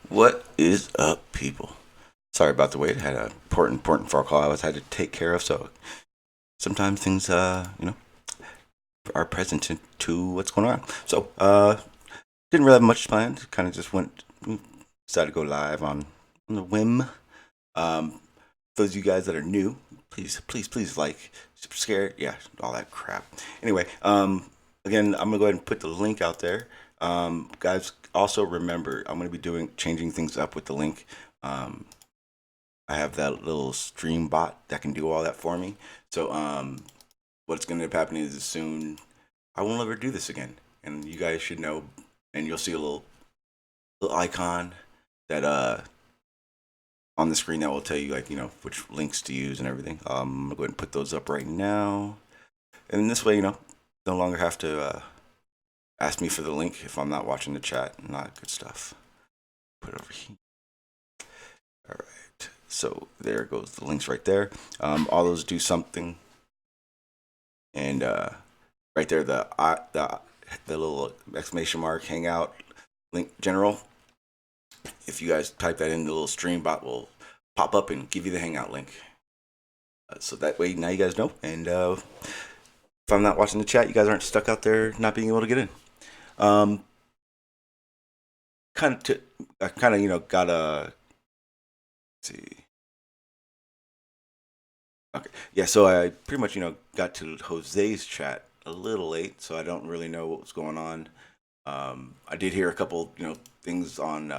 What is up, people? Sorry about the wait. I had an important phone call I had to take care of. So sometimes things, are present to what's going on. So didn't really have much planned. Kind of just decided to go live on the whim. Those of you guys that are new, please like, subscribe, yeah, all that crap. Anyway, again, I'm gonna go ahead and put the link out there. Guys, also remember, I'm going to be changing things up with the link. I have that little stream bot that can do all that for me. So what's going to end up happening is soon I won't ever do this again, and you guys should know. And you'll see a little icon that on the screen that will tell you which links to use and everything. I'm gonna go ahead and put those up right now, and this way no longer have to ask me for the link if I'm not watching the chat and all that good stuff. Put it over here. All right, so there goes the links right there. All those do something, and right there the little exclamation mark hangout link general. If you guys type that in, the little stream bot will pop up and give you the hangout link. So that way now you guys know, and if I'm not watching the chat, you guys aren't stuck out there not being able to get in. I kind of got a, let's see. Okay, yeah, so I pretty much got to Jose's chat a little late, so I don't really know what was going on. I did hear a couple things on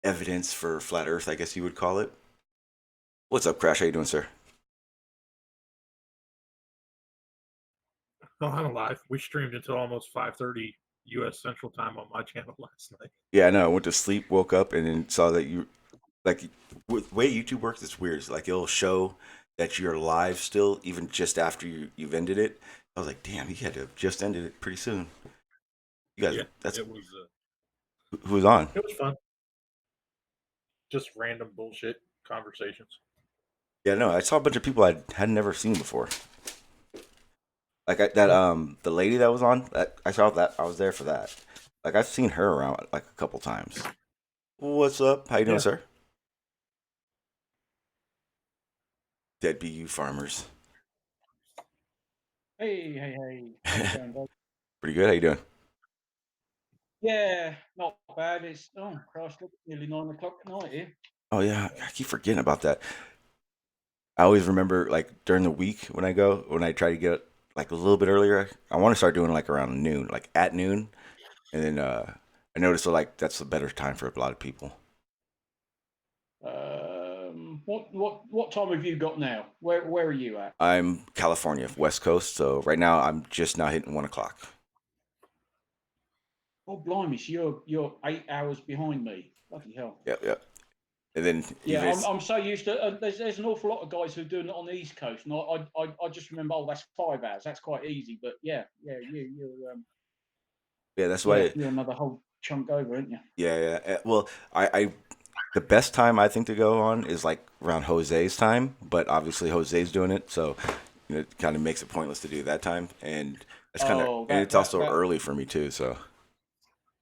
evidence for flat Earth, I guess you would call it. What's up, Crash? How you doing, sir? No, I'm live. We streamed until almost 5:30 U.S. Central Time on my channel last night. Yeah, I know. I went to sleep, woke up, and then saw that you, the way YouTube works, it's weird. It's like it'll show that you're live still, even just after you've ended it. I was like, damn, he had to have just ended it pretty soon. You guys, yeah, it was. Who was on? It was fun. Just random bullshit conversations. Yeah, no, I saw a bunch of people I had never seen before. Like the lady that was on, I saw that. I was there for that. Like I've seen her around like a couple times. What's up? How you doing, sir? Dead BU farmers. Hey. Pretty good. How you doing? Yeah, not bad. It's Christ, look, nearly 9 o'clock at night here. Oh yeah, I keep forgetting about that. I always remember like during the week when I try to get like a little bit earlier. I want to start doing like around noon, like at noon, and then I noticed like that's a better time for a lot of people. What time have you got now? Where are you at? I'm California, West Coast. So right now I'm just now hitting 1 o'clock. Oh, blimey! So you're 8 hours behind me. Bloody hell. Yep. And then Yeah, I'm so used to. There's an awful lot of guys who are doing it on the East Coast, and I just remember, oh, that's 5 hours. That's quite easy. But yeah, that's why. you're another whole chunk over, aren't you? Yeah. Well, I the best time I think to go on is like around Jose's time, but obviously Jose's doing it, so it kind of makes it pointless to do that time, and it's and it's also early for me too. So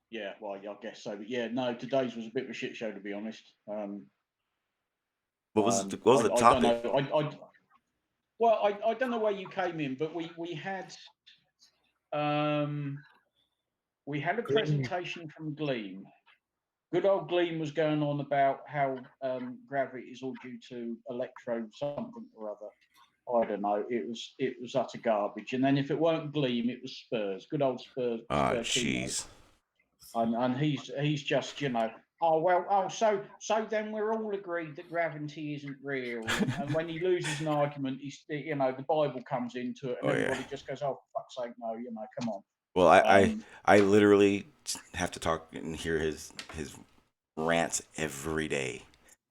yeah, well, I guess so. But yeah, no, today's was a bit of a shit show, to be honest. what was the I topic? don't know. Well, I don't know where you came in, but we had a presentation from Gleam. Good old Gleam was going on about how gravity is all due to electro something or other. I don't know. It was utter garbage. And then if it weren't Gleam, it was Spurs. Good old Spurs. Jeez. And he's just, so then we're all agreed that gravity isn't real. And when he loses an argument, the Bible comes into it, and everybody just goes, oh, for fuck's sake, no, come on. Well, I literally have to talk and hear his rants every day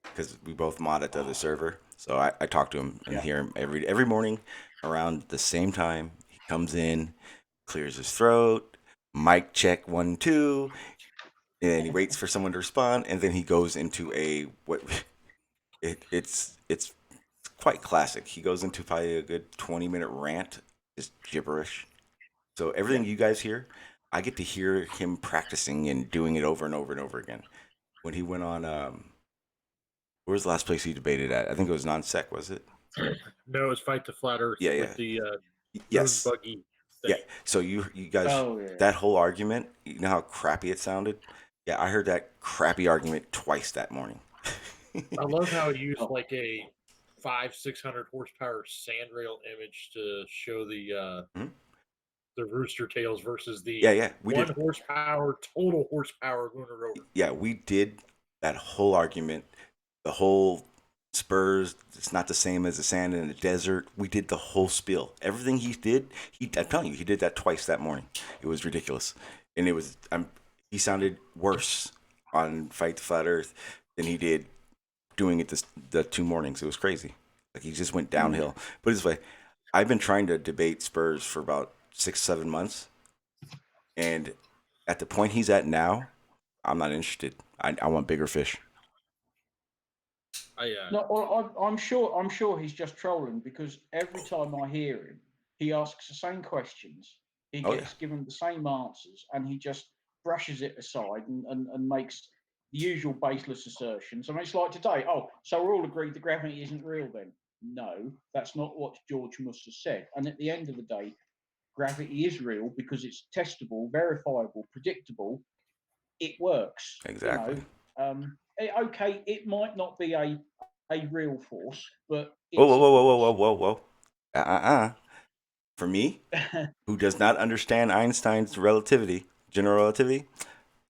because we both mod at the other server. So I talk to him and hear him every morning around the same time. He comes in, clears his throat, mic check 1 2, and he waits for someone to respond, and then he goes into it's quite classic. He goes into probably a good 20-minute rant, just gibberish. So everything you guys hear, I get to hear him practicing and doing it over and over and over again. When he went on, where was the last place he debated at? I think it was Non-Sec, was it? No, it was Fight the Flat Earth with the yes, buggy thing. thing. So you guys, that whole argument, you know how crappy it sounded? Yeah, I heard that crappy argument twice that morning. I love how he used like a 500-600 horsepower sandrail image to show the rooster tails versus the 1 horsepower total horsepower lunar rover. Yeah, we did that whole argument, the whole Spurs. It's not the same as the sand in the desert. We did the whole spiel. Everything he did, I'm telling you, he did that twice that morning. It was ridiculous, and it was. He sounded worse on Fight the Flat Earth than he did doing it the 2 mornings. It was crazy. Like he just went downhill. Put it this way, I've been trying to debate Spurs for about 6-7 months, and at the point he's at now, I'm not interested. I want bigger fish. No, I'm sure he's just trolling, because every time I hear him, he asks the same questions, he gets given the same answers, and he just brushes it aside and makes the usual baseless assertions. I mean, it's like today. Oh, so we're all agreed that gravity isn't real then? No, that's not what George must have said. And at the end of the day, gravity is real because it's testable, verifiable, predictable. It works. Exactly. Okay, it might not be a real force, but it's whoa. For me, who does not understand Einstein's general relativity,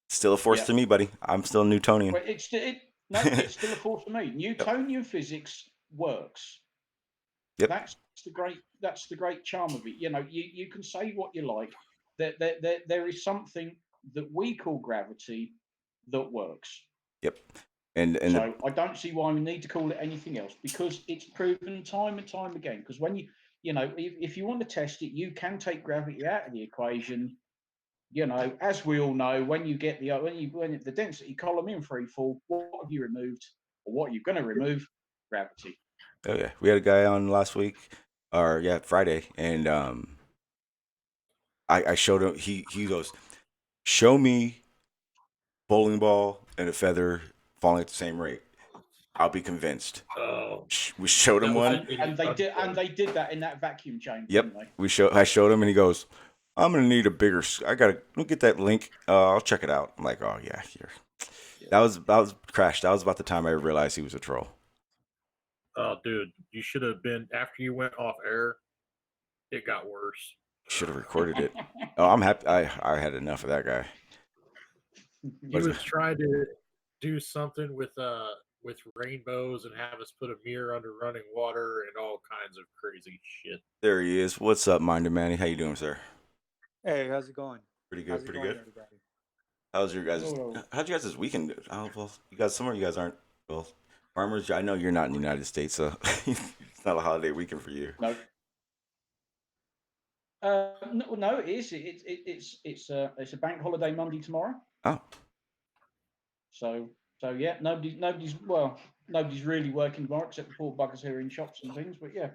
still a force to me, buddy. I'm still Newtonian. Well, it's still a force to me. Newtonian physics works. Yep. That's the great charm of it. You can say what you like. There is something that we call gravity that works. Yep. And so I don't see why we need to call it anything else, because it's proven time and time again. Because when if you want to test it, you can take gravity out of the equation. As we all know, when you get when the density column in free fall, what have you removed, or what are you going to remove? Gravity. Oh yeah, we had a guy on last week, or Friday, and I showed him. He goes, "Show me bowling ball and a feather falling at the same rate. I'll be convinced." Oh, we showed him one, and they did that in that vacuum chamber. Yep, didn't they? I showed him, and he goes, "I'm gonna need a bigger. Let me get that link. I'll check it out." I'm like, "Oh yeah, here." That was Crash. That was about the time I realized he was a troll. Oh, dude, you should have been, after you went off air. It got worse. Should have recorded it. Oh, I'm happy. I had enough of that guy. He was trying to do something with rainbows and have us put a mirror under running water and all kinds of crazy shit. There he is. What's up, Minder Manny? How you doing, sir? Hey, how's it going? Pretty good. Everybody? How's your guys? Oh, How'd you guys this weekend? Oh well, you guys. Some of you guys aren't. Well, farmers. I know you're not in the United States, so it's not a holiday weekend for you. no. No, it is. It's a bank holiday Monday tomorrow. Oh. So yeah, nobody's really working tomorrow except the poor buggers here in shops and things. But yeah,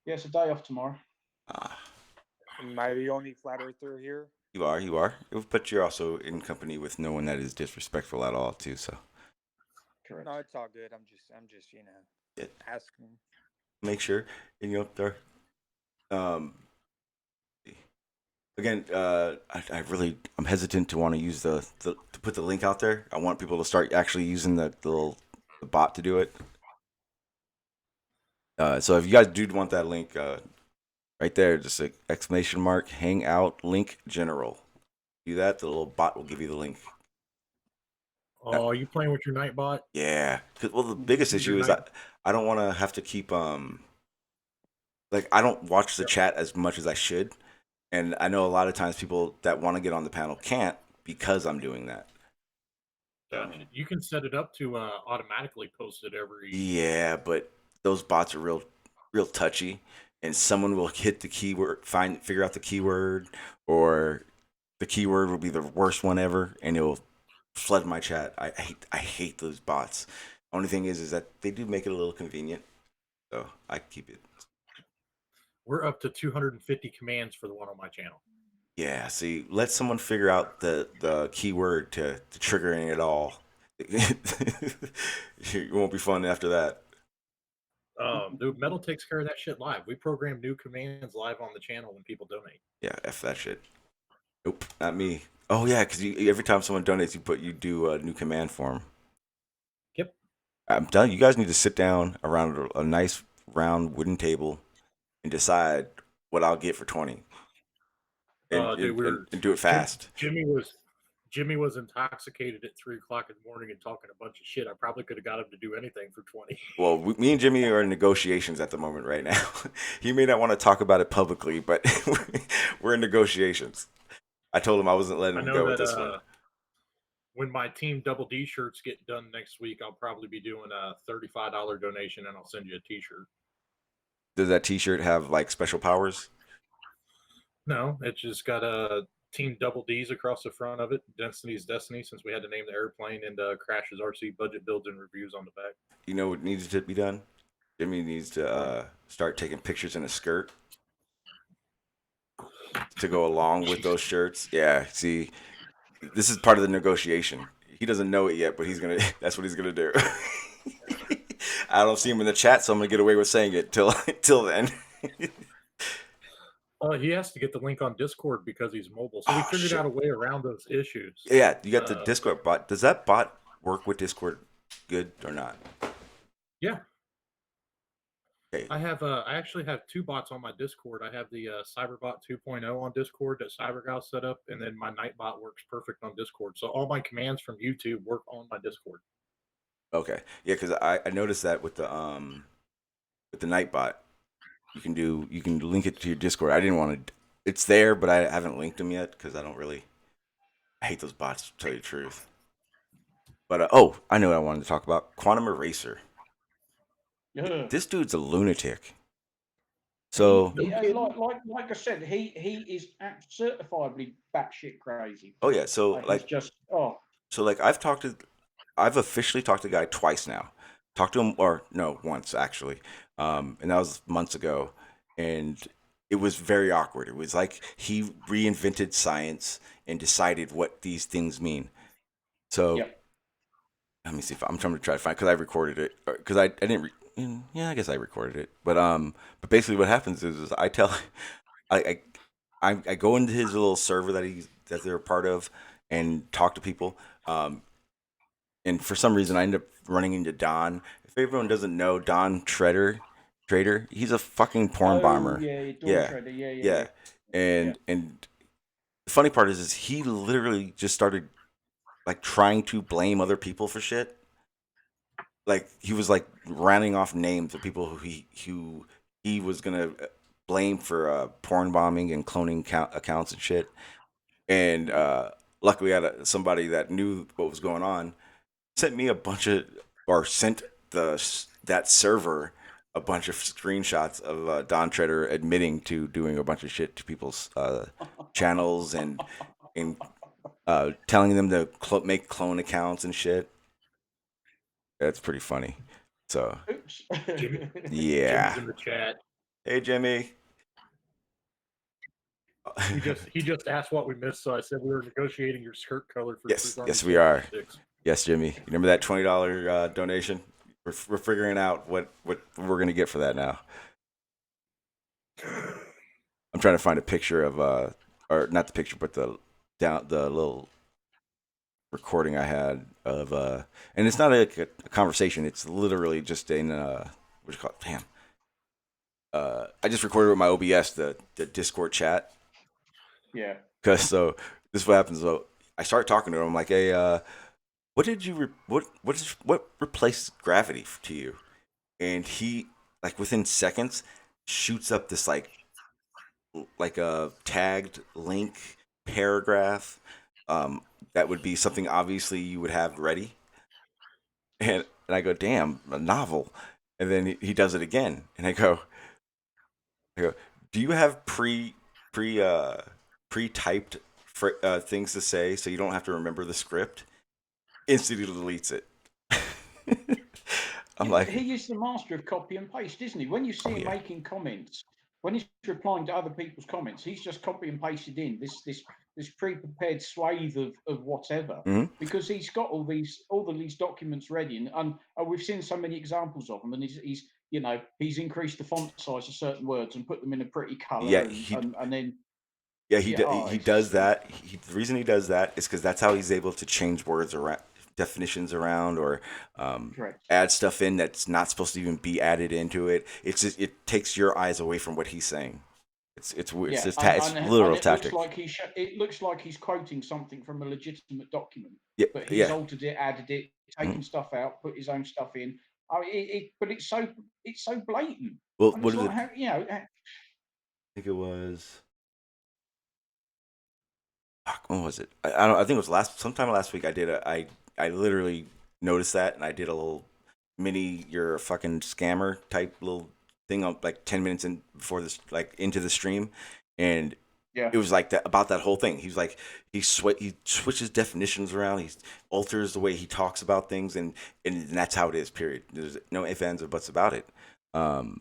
it's a day off tomorrow. Am I the only flat earther here? You are. But you're also in company with no one that is disrespectful at all, too. So. Correct. No, it's all good. I'm just asking. Make sure, and there. Again, I'm hesitant to want to use to put the link out there. I want people to start actually using the bot to do it. So if you guys do want that link, right there, just an exclamation mark, hangout link general. Do that, the little bot will give you the link. Oh, are you playing with your Nightbot? Yeah. Well, the biggest issue is I don't want to have to keep I don't watch the chat as much as I should, and I know a lot of times people that want to get on the panel can't because I'm doing that. You can set it up to automatically post it every. Yeah, but those bots are real touchy, and someone will hit the keyword, figure out the keyword, or the keyword will be the worst one ever, and it'll flood my chat. I hate those bots. Only thing is that they do make it a little convenient, so I keep it. We're up to 250 commands for the one on my channel. Yeah, see, let someone figure out the keyword to triggering it all. It won't be fun after that. Dude, Metal takes care of that shit live. We program new commands live on the channel when people donate. Yeah, F that shit. Nope, not me. Oh yeah, because every time someone donates, you do a new command for them. Yep. I'm telling you, you guys need to sit down around a nice round wooden table and decide what I'll get for 20. And do it fast. Jimmy was intoxicated at 3:00 in the morning and talking a bunch of shit. I probably could have got him to do anything for 20. Well, me and Jimmy are in negotiations at the moment right now. He may not want to talk about it publicly, but we're in negotiations. I told him I wasn't letting him go with this one. When my Team Double D shirts get done next week, I'll probably be doing a $35 donation, and I'll send you a T-shirt. Does that T-shirt have like special powers? No, it's just got a Team Double D's across the front of it. Density's Destiny, since we had to name the airplane, and Crash's RC budget builds and reviews on the back. You know what needs to be done? Jimmy needs to start taking pictures in a skirt to go along with those shirts. Yeah, see, this is part of the negotiation. He doesn't know it yet, but that's what he's gonna do. I don't see him in the chat, so I'm gonna get away with saying it till then. He has to get the link on Discord because he's mobile. So we figured out a way around those issues. Yeah, you got the Discord bot. Does that bot work with Discord good or not? Yeah. Okay. I actually have two bots on my Discord. I have the Cyberbot 2.0 on Discord that CyberGal set up, and then my Nightbot works perfect on Discord. So all my commands from YouTube work on my Discord. Okay. Yeah, because I noticed that with the Nightbot. You can link it to your Discord. I didn't want to. It's there, but I haven't linked them yet because I hate those bots, to tell you the truth. But I know what I wanted to talk about. Quantum Eraser. Yeah. This dude's a lunatic. So like I said, he is certifiably batshit crazy. Oh yeah, so I've officially talked to the guy twice now. Talked to him, once actually, and that was months ago, and it was very awkward. It was like he reinvented science and decided what these things mean. So let me see if I'm trying to find, because I recorded it, because I didn't. I guess I recorded it, but basically what happens is I go into his little server that they're a part of and talk to people. And for some reason, I end up running into Don. If everyone doesn't know, Don Trader, he's a fucking porn bomber. Yeah. And the funny part is he literally just started like trying to blame other people for shit. Like he was like rounding off names of people who he was gonna blame for porn bombing and cloning accounts and shit. And luckily I had somebody that knew what was going on, sent me sent that server a bunch of screenshots of Don Treader admitting to doing a bunch of shit to people's channels and telling them to make clone accounts and shit. That's pretty funny. So, Oops. yeah. Jimmy's in the chat. Hey, Jimmy. He just asked what we missed, so I said we were negotiating your skirt color for Trutharmy. Yes, we are. Yes, Jimmy. You remember that $20 donation? We're figuring out what we're gonna get for that now. I'm trying to find a picture of or not the picture, but the little recording I had of and it's not like a conversation. It's literally just in what do you call it? Damn. I just recorded with my OBS the Discord chat. Yeah. Cause so this is what happens. So I start talking to him. I'm like, hey, what did you what replaced gravity to you? And he, like, within seconds, shoots up this like a tagged link paragraph that would be something obviously you would have ready. And I go, damn, a novel. And then he does it again, and I go, do you have pre-typed things to say so you don't have to remember the script? Instantly deletes it. I'm like, he is the master of copy and paste, isn't he? When you see him making comments, when he's replying to other people's comments, he's just copy and pasted in this pre-prepared swathe of whatever, because he's got all these documents ready, and we've seen so many examples of them, and he's increased the font size of certain words and put them in a pretty color, and then. Yeah, he does that. The reason he does that is because that's how he's able to change words around, definitions around, or add stuff in that's not supposed to even be added into it. It's just, it takes your eyes away from what he's saying. It's weird. Yeah, it's literal tactic. It looks like he's quoting something from a legitimate document, but he's altered it, added it, taken stuff out, put his own stuff in. But it's so blatant. Well, what is it? I think it was. When was it? I think it was sometime last week. I literally noticed that, and I did a little mini "you're a fucking scammer" type little thing on like 10 minutes before this, like into the stream, and it was like that about that whole thing. He's like he switches definitions around, he alters the way he talks about things, and that's how it is. Period. There's no ifs, ands, or buts about it. No.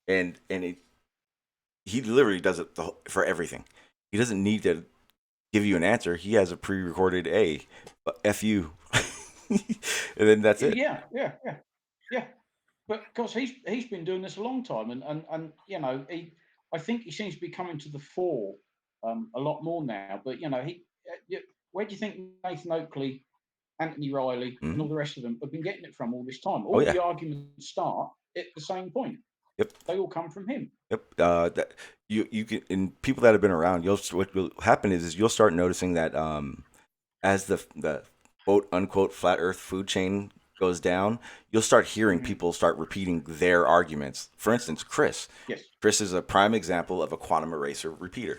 And he literally does it for everything. He doesn't need to give you an answer. He has a pre-recorded F you, and then that's it. Yeah. But because he's been doing this a long time, and I think he seems to be coming to the fore a lot more now. But where do you think Nathan Oakley, Anthony Riley, and all the rest of them have been getting it from all this time? All the arguments start at the same point. Yep, they all come from him. Yep, that you can, and people that have been around, what will happen is you'll start noticing that as the quote unquote flat Earth food chain goes down, you'll start hearing people start repeating their arguments. For instance, Chris. Yes. Chris is a prime example of a quantum eraser repeater.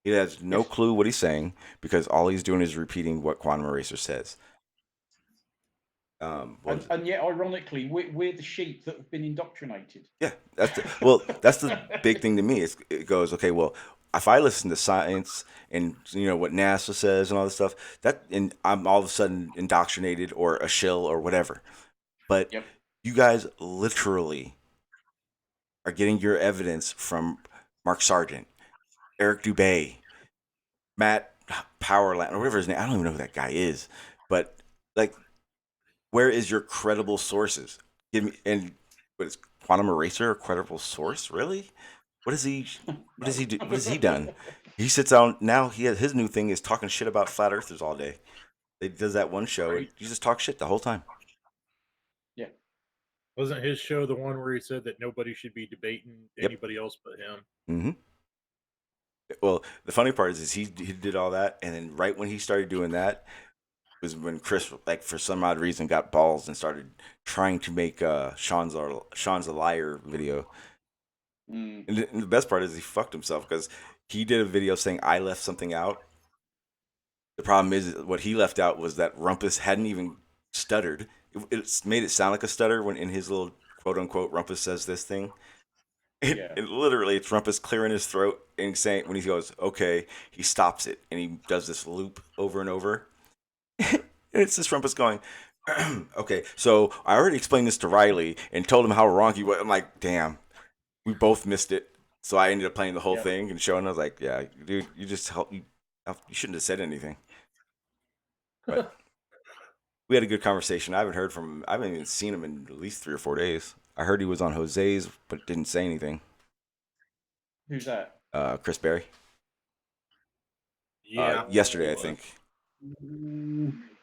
He has no clue what he's saying because all he's doing is repeating what quantum eraser says. And yet, ironically, we're the sheep that have been indoctrinated. Yeah, that's the big thing to me. It goes, okay, well, if I listen to science and what NASA says and all this stuff, and I'm all of a sudden indoctrinated or a shill or whatever. But you guys literally are getting your evidence from Mark Sargent, Eric Dubay, Matt Powerland, or whatever his name. I don't even know who that guy is. But like, where is your credible sources? Give me, and what is Quantum Eraser a credible source? Really? What does he do? What has he done? He sits out now. His new thing is talking shit about flat earthers all day. He does that one show. Right. You just talk shit the whole time. Yeah. Wasn't his show the one where he said that nobody should be debating anybody else but him? Mm-hmm. Well, the funny part is he did all that, and then right when he started doing that was when Chris, like, for some odd reason, got balls and started trying to make Shawn's a liar video. And the best part is he fucked himself because he did a video saying I left something out, The problem is what he left out was that Rumpus hadn't even stuttered. It made it sound like a stutter when in his little quote unquote Rumpus says this thing. It literally, it's Rumpus clearing his throat and saying, when he goes, okay, he stops it and he does this loop over and over. And it's this Rumpus going, okay, so I already explained this to Riley and told him how wrong he was. I'm like, damn, we both missed it. So I ended up playing the whole thing and showing. I was like, yeah, dude, you just helped. You shouldn't have said anything. But we had a good conversation. I haven't even seen him in at least 3 or 4 days. I heard he was on Jose's, but didn't say anything. Who's that? Chris Berry. Yeah. Yesterday, I think.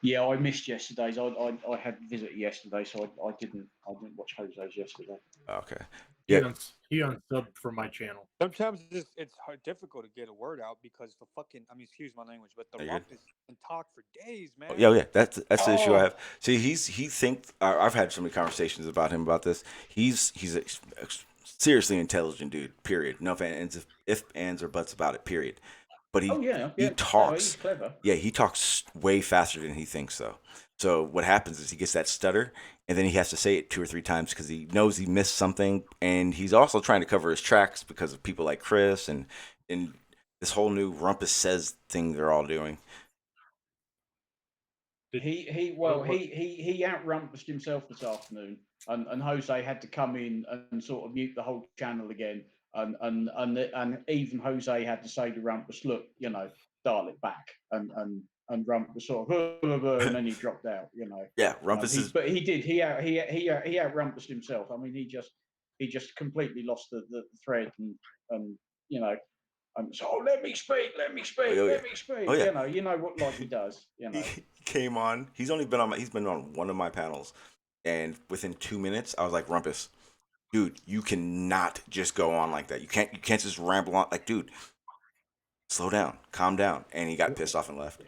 Yeah, I missed yesterday's. I had a visit yesterday, so I didn't watch Jose's yesterday. Okay. Yeah. He unsubbed from my channel. Sometimes it's difficult to get a word out because the fucking, I mean, excuse my language, but the Rumpus can talk for days, man. Yeah. That's the issue I have. See, I've had so many conversations about him about this. He's a seriously intelligent dude. Period. No ifs, ands, or buts about it. Period. But he talks. He's clever. Yeah, he talks way faster than he thinks. So what happens is he gets that stutter, and then he has to say it 2 or 3 times because he knows he missed something, and he's also trying to cover his tracks because of people like Chris and this whole new Rumpus Says thing they're all doing. He out-rumpused himself this afternoon, and Jose had to come in and sort of mute the whole channel again, and even Jose had to say to Rumpus, look, dial it back, and Rumpus sort of, and then he dropped out, Yeah, Rumpus but he did. He out-rumpused himself. I mean, he just completely lost the thread, and so let me speak. Oh, yeah. You know what like he does. He came on. He's been on one of my panels, and within 2 minutes, I was like, Rumpus, dude, you cannot just go on like that. You can't just ramble on. Like, dude, slow down, calm down. And he got pissed off and left.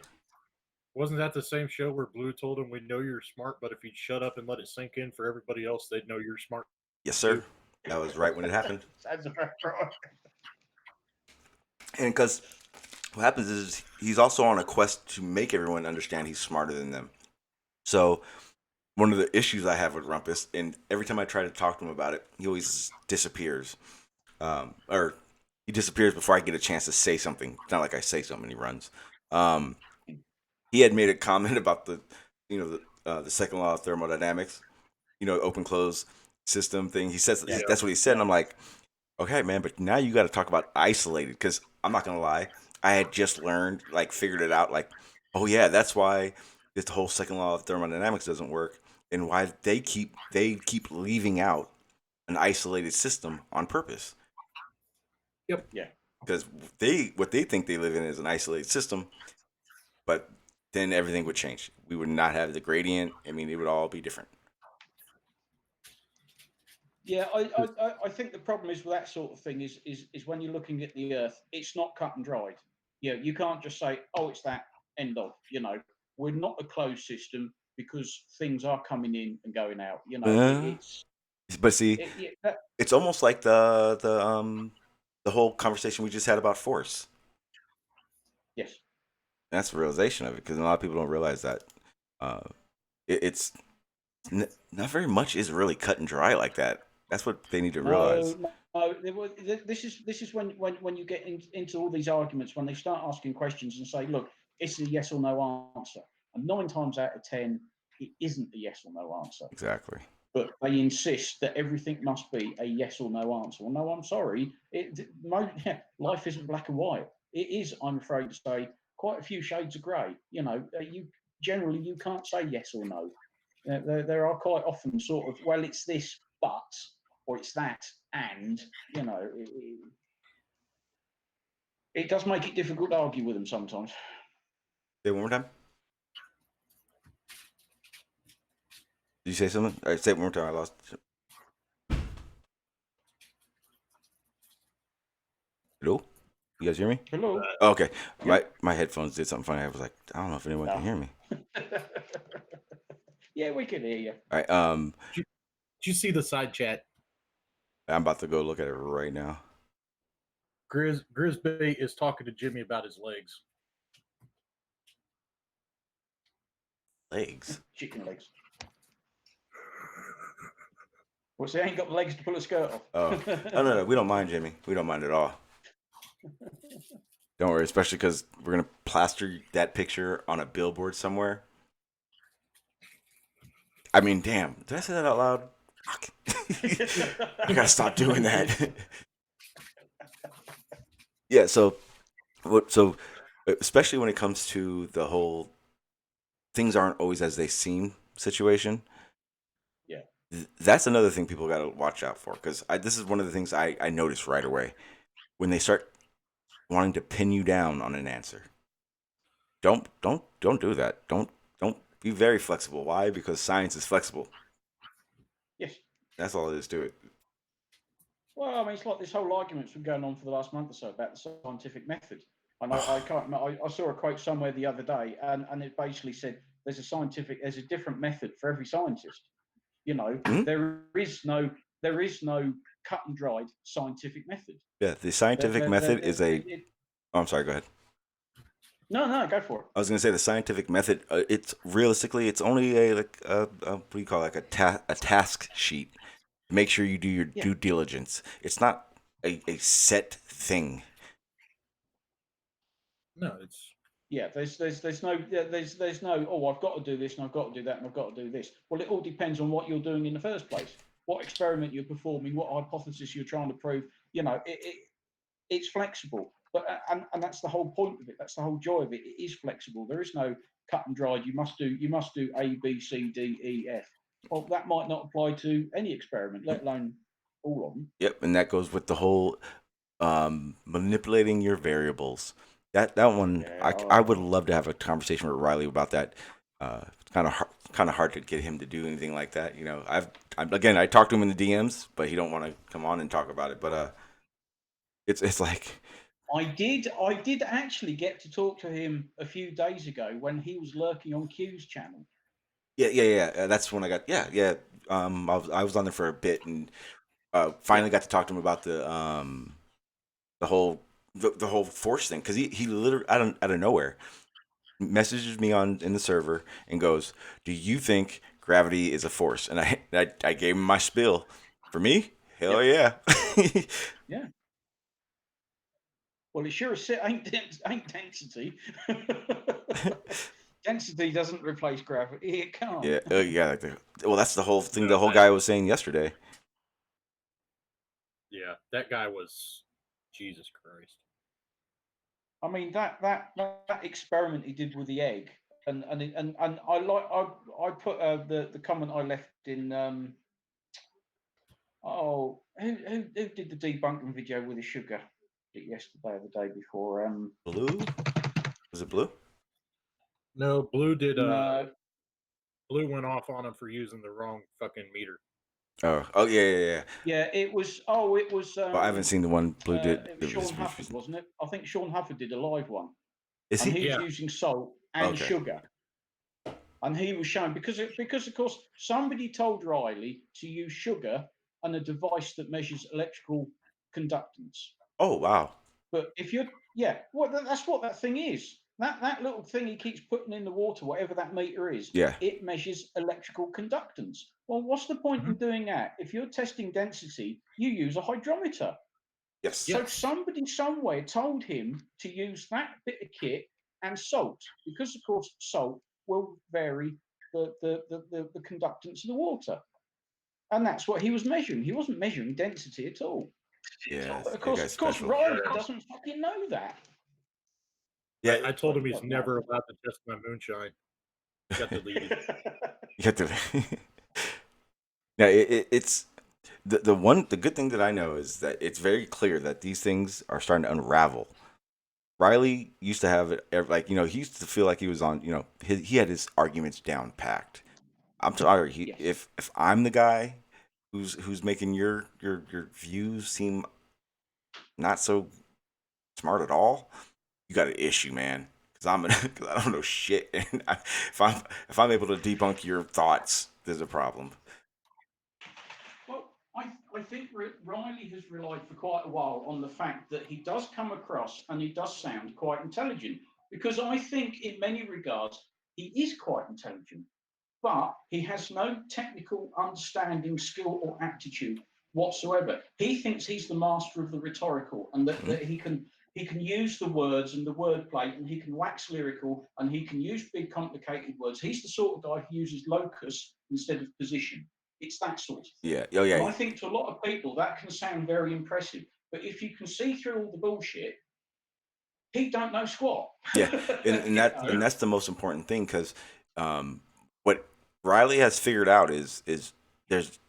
Wasn't that the same show where Blue told him, we know you're smart, but if you'd shut up and let it sink in for everybody else, they'd know you're smart? Yes, sir. That was right when it happened. Sounds about right. And because what happens is he's also on a quest to make everyone understand he's smarter than them. So one of the issues I have with Rumpus, and every time I try to talk to him about it, he always disappears. Or he disappears before I get a chance to say something. It's not like I say something, he runs. He had made a comment about the second law of thermodynamics, open close system thing. He says that's what he said, and I'm like, okay, man, but now you got to talk about isolated, because I'm not gonna lie, I had just learned, figured it out, oh yeah, that's why this whole second law of thermodynamics doesn't work, and why they keep leaving out an isolated system on purpose. Yep. Yeah. Because what they think they live in is an isolated system, but then everything would change. We would not have the gradient. I mean, it would all be different. Yeah, I think the problem is with that sort of thing is when you're looking at the Earth, it's not cut and dried. You can't just say, oh, it's that, end of. We're not a closed system because things are coming in and going out. But see, it's almost like the whole conversation we just had about force. Yes. That's the realization of it, because a lot of people don't realize that it's not very much is really cut and dry like that. That's what they need to realize. No, this is when you get into all these arguments, when they start asking questions and say, look, it's a yes or no answer. And 9 times out of 10, it isn't a yes or no answer. Exactly. But they insist that everything must be a yes or no answer. Well, no, I'm sorry. Life isn't black and white. It is, I'm afraid to say, quite a few shades of grey. You can't say yes or no. There are quite often sort of, well, it's this, but, or it's that, and, it does make it difficult to argue with them sometimes. Say it one more time. Did you say something? All right, say it one more time. I lost. Hello? You guys hear me? Hello? Oh, okay. My headphones did something funny. I was like, I don't know if anyone can hear me. Yeah, we can hear you. All right. Did you see the side chat? I'm about to go look at it right now. Grizbait is talking to Jimmy about his legs. Legs. Chicken legs. Well, so he ain't got the legs to pull a skirt off. Oh, no. We don't mind, Jimmy. We don't mind at all. Don't worry, especially because we're gonna plaster that picture on a billboard somewhere. I mean, damn, did I say that out loud? Fuck. I gotta stop doing that. Yeah, so especially when it comes to the whole things aren't always as they seem situation. Yeah. That's another thing people got to watch out for, because this is one of the things I noticed right away when they start wanting to pin you down on an answer. Don't do that. Don't be very flexible. Why? Because science is flexible. Yes. That's all it is to it. Well, I mean, it's like this whole argument's been going on for the last month or so about the scientific method. And I can't. I saw a quote somewhere the other day, and it basically said there's a different method for every scientist. You know, there is no cut and dried scientific method. Yeah, the scientific method is a. Oh, I'm sorry. Go ahead. No, go for it. I was going to say the scientific method. It's realistically, it's only a what do you call it, like a task sheet. Make sure you do your due diligence. It's not a set thing. No, it's there's no oh, I've got to do this and I've got to do that and I've got to do this. Well, it all depends on what you're doing in the first place, what experiment you're performing, what hypothesis you're trying to prove. You know, it's flexible, but and that's the whole point of it. That's the whole joy of it. It is flexible. There is no cut and dried. You must do A, B, C, D, E, F. Well, that might not apply to any experiment, let alone all of them. Yep, and that goes with the whole manipulating your variables. That one, I would love to have a conversation with Riley about that. It's kind of hard to get him to do anything like that. You know, I talked to him in the DMs, but he don't want to come on and talk about it. But it's like I did actually get to talk to him a few days ago when he was lurking on Q's channel. Yeah. That's when I got I was on there for a bit and finally got to talk to him about the whole force thing, because he literally out of nowhere messages me in the server and goes, "Do you think gravity is a force?" And I gave him my spiel. For me, hell yeah. Yeah. Well, it sure ain't density. Density doesn't replace gravity. It can't. Yeah. That's the whole thing. The whole guy was saying yesterday. Yeah, that guy was Jesus Christ. I mean that experiment he did with the egg, and I put the comment I left in. Who did the debunking video with the sugar? Yesterday or the day before? Blue? Was it Blue? No, Blue did. No. Blue went off on him for using the wrong fucking meter. Oh yeah. Yeah, it was. It was. I haven't seen the one Blue did. It was Shawn Hawkins, wasn't it? I think Shawn Hawkins did a live one. Is he? And he was using salt and sugar. And he was showing because of course somebody told Riley to use sugar and a device that measures electrical conductance. Oh wow! But if you're that's what that thing is. That little thing he keeps putting in the water, whatever that meter is, it measures electrical conductance. Well, what's the point in doing that? If you're testing density, you use a hydrometer. Yes. So somebody somewhere told him to use that bit of kit and salt, because of course salt will vary the conductance of the water. And that's what he was measuring. He wasn't measuring density at all. Yeah. But of course Riley doesn't fucking know that. Yeah, I told him he's never allowed to test my moonshine. You got to leave. You got to. Yeah, it's the good thing that I know is that it's very clear that these things are starting to unravel. Riley used to have it like, he used to feel like he was on, he had his arguments down packed. I'm sorry, if I'm the guy who's making your views seem not so smart at all, you got an issue, man. Because I don't know shit, and if I'm able to debunk your thoughts, there's a problem. Well, I think Riley has relied for quite a while on the fact that he does come across and he does sound quite intelligent. Because I think in many regards he is quite intelligent, but he has no technical understanding, skill, or aptitude whatsoever. He thinks he's the master of the rhetorical, and that he can use the words and the wordplay, and he can wax lyrical, and he can use big complicated words. He's the sort of guy who uses locus instead of position. It's that sort of thing. Yeah. Oh, yeah. And I think to a lot of people that can sound very impressive, but if you can see through all the bullshit, he don't know squat. Yeah, and that's the most important thing, because what Riley has figured out is there's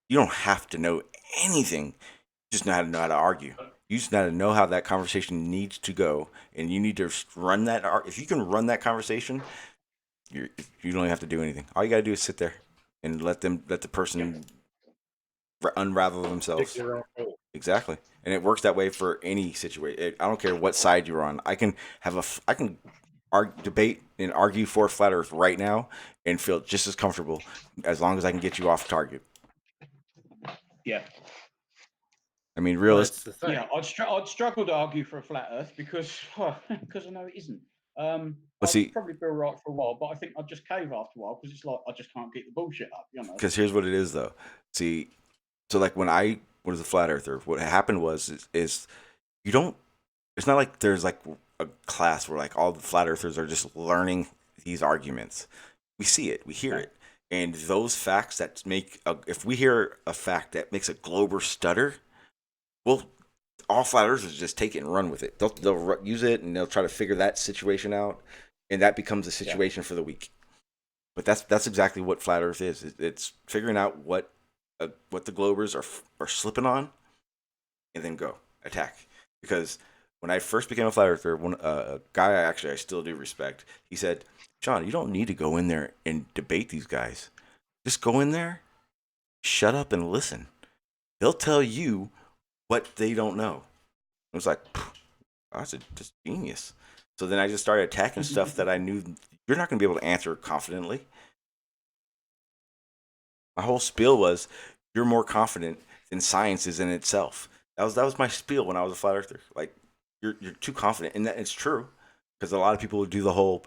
you don't have to know anything, you just know how to argue. You just got to know how that conversation needs to go, and you need to run that. If you can run that conversation, you don't even have to do anything. All you got to do is sit there and let the person unravel themselves. Exactly, and it works that way for any situation. I don't care what side you're on. I can debate and argue for flat Earth right now and feel just as comfortable as long as I can get you off target. Yeah. I mean, realistic. Yeah, I'd struggle to argue for a flat Earth because I know it isn't. I'd probably be all right for a while, but I think I'd just cave after a while because it's like I just can't get the bullshit up, you know. Because here's what it is, though. See, so like when I was a flat earther, what happened was is you don't. It's not like there's like a class where like all the flat earthers are just learning these arguments. We see it, we hear it, and those facts that make if we hear a fact that makes a glober stutter, well, all flat earthers just take it and run with it. They'll use it and they'll try to figure that situation out, and that becomes a situation for the week. But that's exactly what flat Earth is. It's figuring out what the globers are slipping on, and then go attack. Because when I first became a flat earther, a guy I still do respect, he said, "Shawn, you don't need to go in there and debate these guys. Just go in there, shut up, and listen. They'll tell you what they don't know." I was like, "That's just genius." So then I just started attacking stuff that I knew you're not going to be able to answer confidently. My whole spiel was, you're more confident than science is in itself. That was my spiel when I was a flat earther. Like, you're too confident, and that it's true, because a lot of people would do the whole,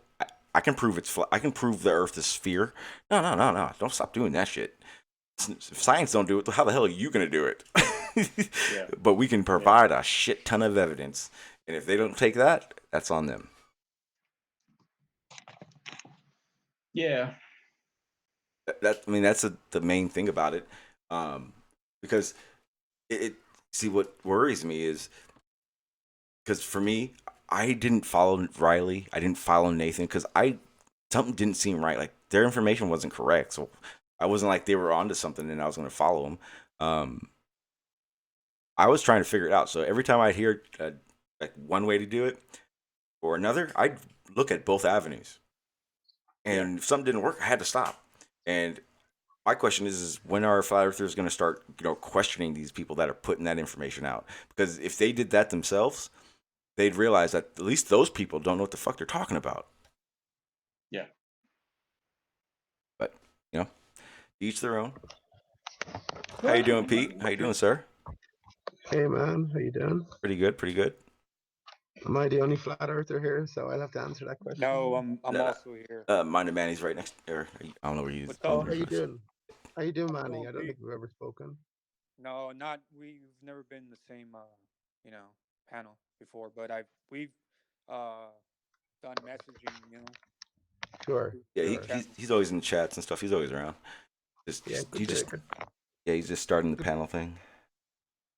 I can prove it's flat. I can prove the Earth is sphere. No. Don't stop doing that shit. If science don't do it, how the hell are you going to do it? Yeah. But we can provide a shit ton of evidence, and if they don't take that, that's on them. Yeah. That's the main thing about it, because see, what worries me is, because for me, I didn't follow Riley, I didn't follow Nathan, because something didn't seem right. Like, their information wasn't correct, so I wasn't like they were onto something and I was going to follow them. I was trying to figure it out. So every time I'd hear like one way to do it or another, I'd look at both avenues. And if something didn't work, I had to stop. And my question is when are flat earthers going to start, questioning these people that are putting that information out? Because if they did that themselves, they'd realize that at least those people don't know what the fuck they're talking about. Yeah. But, each their own. How you doing, Pete? How you doing, sir? Hey, man. How you doing? Pretty good. Am I the only flat earther here? So I'll have to answer that question. No, I'm also here. Mine and Manny's right next. Or I don't know where you. How you doing? How you doing, Manny? I don't think we've ever spoken. No, we've never been in the same panel before, but we've done messaging, Sure. Yeah, sure. he's always in chats and stuff. He's always around. He's just starting the panel thing.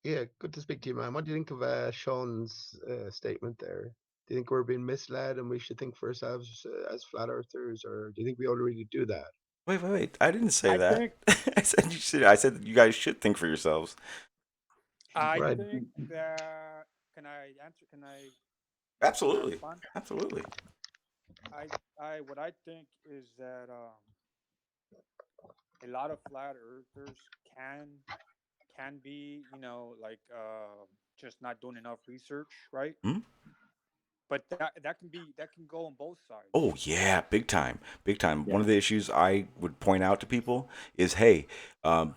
Yeah, good to speak to you, man. What do you think of Shawn's statement there? Do you think we're being misled and we should think for ourselves as flat earthers, or do you think we already do that? Wait! I didn't say that. I said you should. I said you guys should think for yourselves. I think that. Can I answer? Can I? Absolutely. What I think is that a lot of flat earthers can be, just not doing enough research, right? Mm-hmm. But that can go on both sides. Oh yeah, big time. Yeah. One of the issues I would point out to people is, hey, the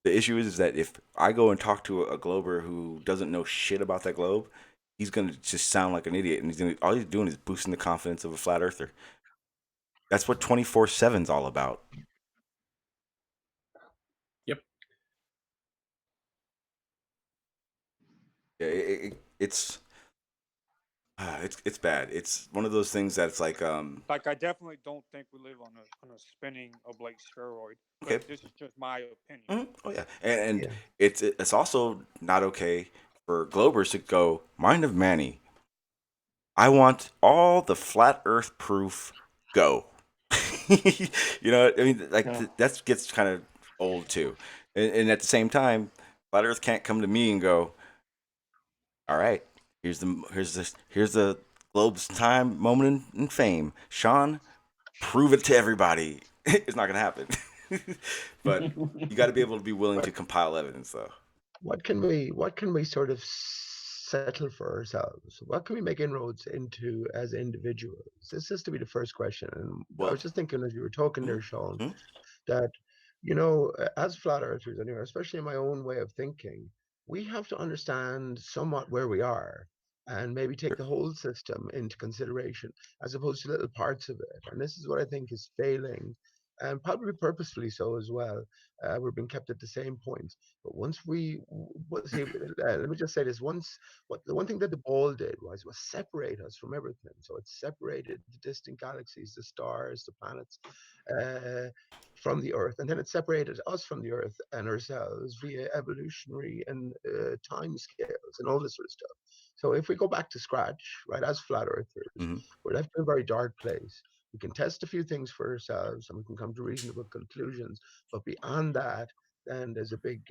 issue is that if I go and talk to a glober who doesn't know shit about that globe, he's gonna just sound like an idiot, and all he's doing is boosting the confidence of a flat earther. That's what 24/7's all about. Yep. Yeah, it's bad. It's one of those things that's like I definitely don't think we live on a spinning oblate spheroid. okay. But this is just my opinion. Mm-hmm. Oh yeah, and Yeah. it's also not okay for Globers to go mind of Manny. I want all the flat Earth proof go. You know, I mean, like Yeah. that gets kind of old too. And at the same time, flat Earth can't come to me and go, all right, here's the globe's time, moment in fame. Shawn, prove it to everybody. It's not gonna happen. But you got to be able to be willing to compile evidence, though. What can we sort of settle for ourselves? What can we make inroads into as individuals? This has to be the first question. And I Well, was just thinking as you were talking mm, there, Shawn, mm, that as flat earthers anyway, especially in my own way of thinking, we have to understand somewhat where we are and maybe take the whole system into consideration as opposed to little parts of it. And this is what I think is failing, and probably purposefully so as well. We're being kept at the same points. But once see, let me just say this: the one thing that the ball did was separate us from everything. So it separated the distant galaxies, the stars, the planets, uh, from the Earth, and then it separated us from the Earth and ourselves via evolutionary and time scales and all this sort of stuff. So if we go back to scratch, right, as flat Earthers, mm-hmm. we're left in a very dark place. We can test a few things for ourselves and we can come to reasonable conclusions, but beyond that, then there's a big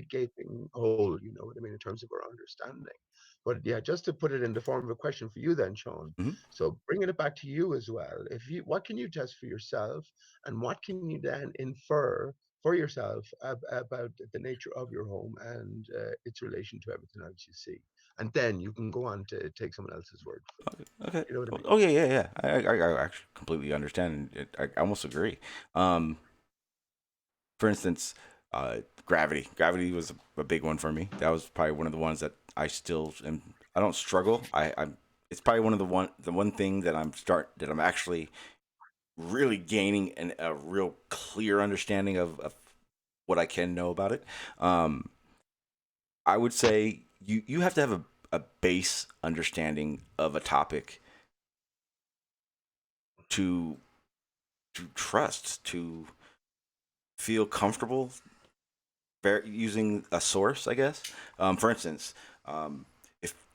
gaping hole, you know what I mean, in terms of our understanding. But yeah, just to put it in the form of a question for you then, Shawn. Mm-hmm. So bringing it back to you as well, what can you test for yourself, and what can you then infer for yourself about the nature of your home and its relation to everything else you see? And then you can go on to take someone else's word for it. Okay. You know what I mean? Oh yeah. I actually completely understand. I almost agree. For instance, gravity. Gravity was a big one for me. That was probably one of the ones that I still am. I don't struggle. I'm. It's probably the one thing that I'm actually really gaining a real clear understanding of what I can know about it. I would say you have to have a base understanding of a topic to trust, to feel comfortable using a source, I guess. For instance,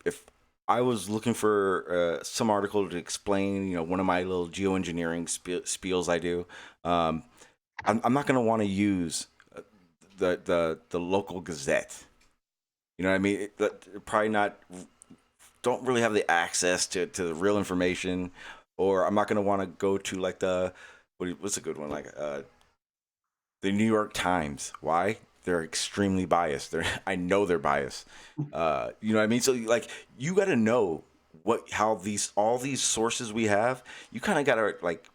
if I was looking for some article to explain, one of my little geoengineering spiels I do, I'm not going to want to use the local Gazette. You know what I mean? Probably not. Don't really have the access to the real information, or I'm not going to want to go to like what's a good one, like the New York Times. Why? They're extremely biased. I know they're biased. You know what I mean? So like you got to know how all these sources we have. You kind of got to like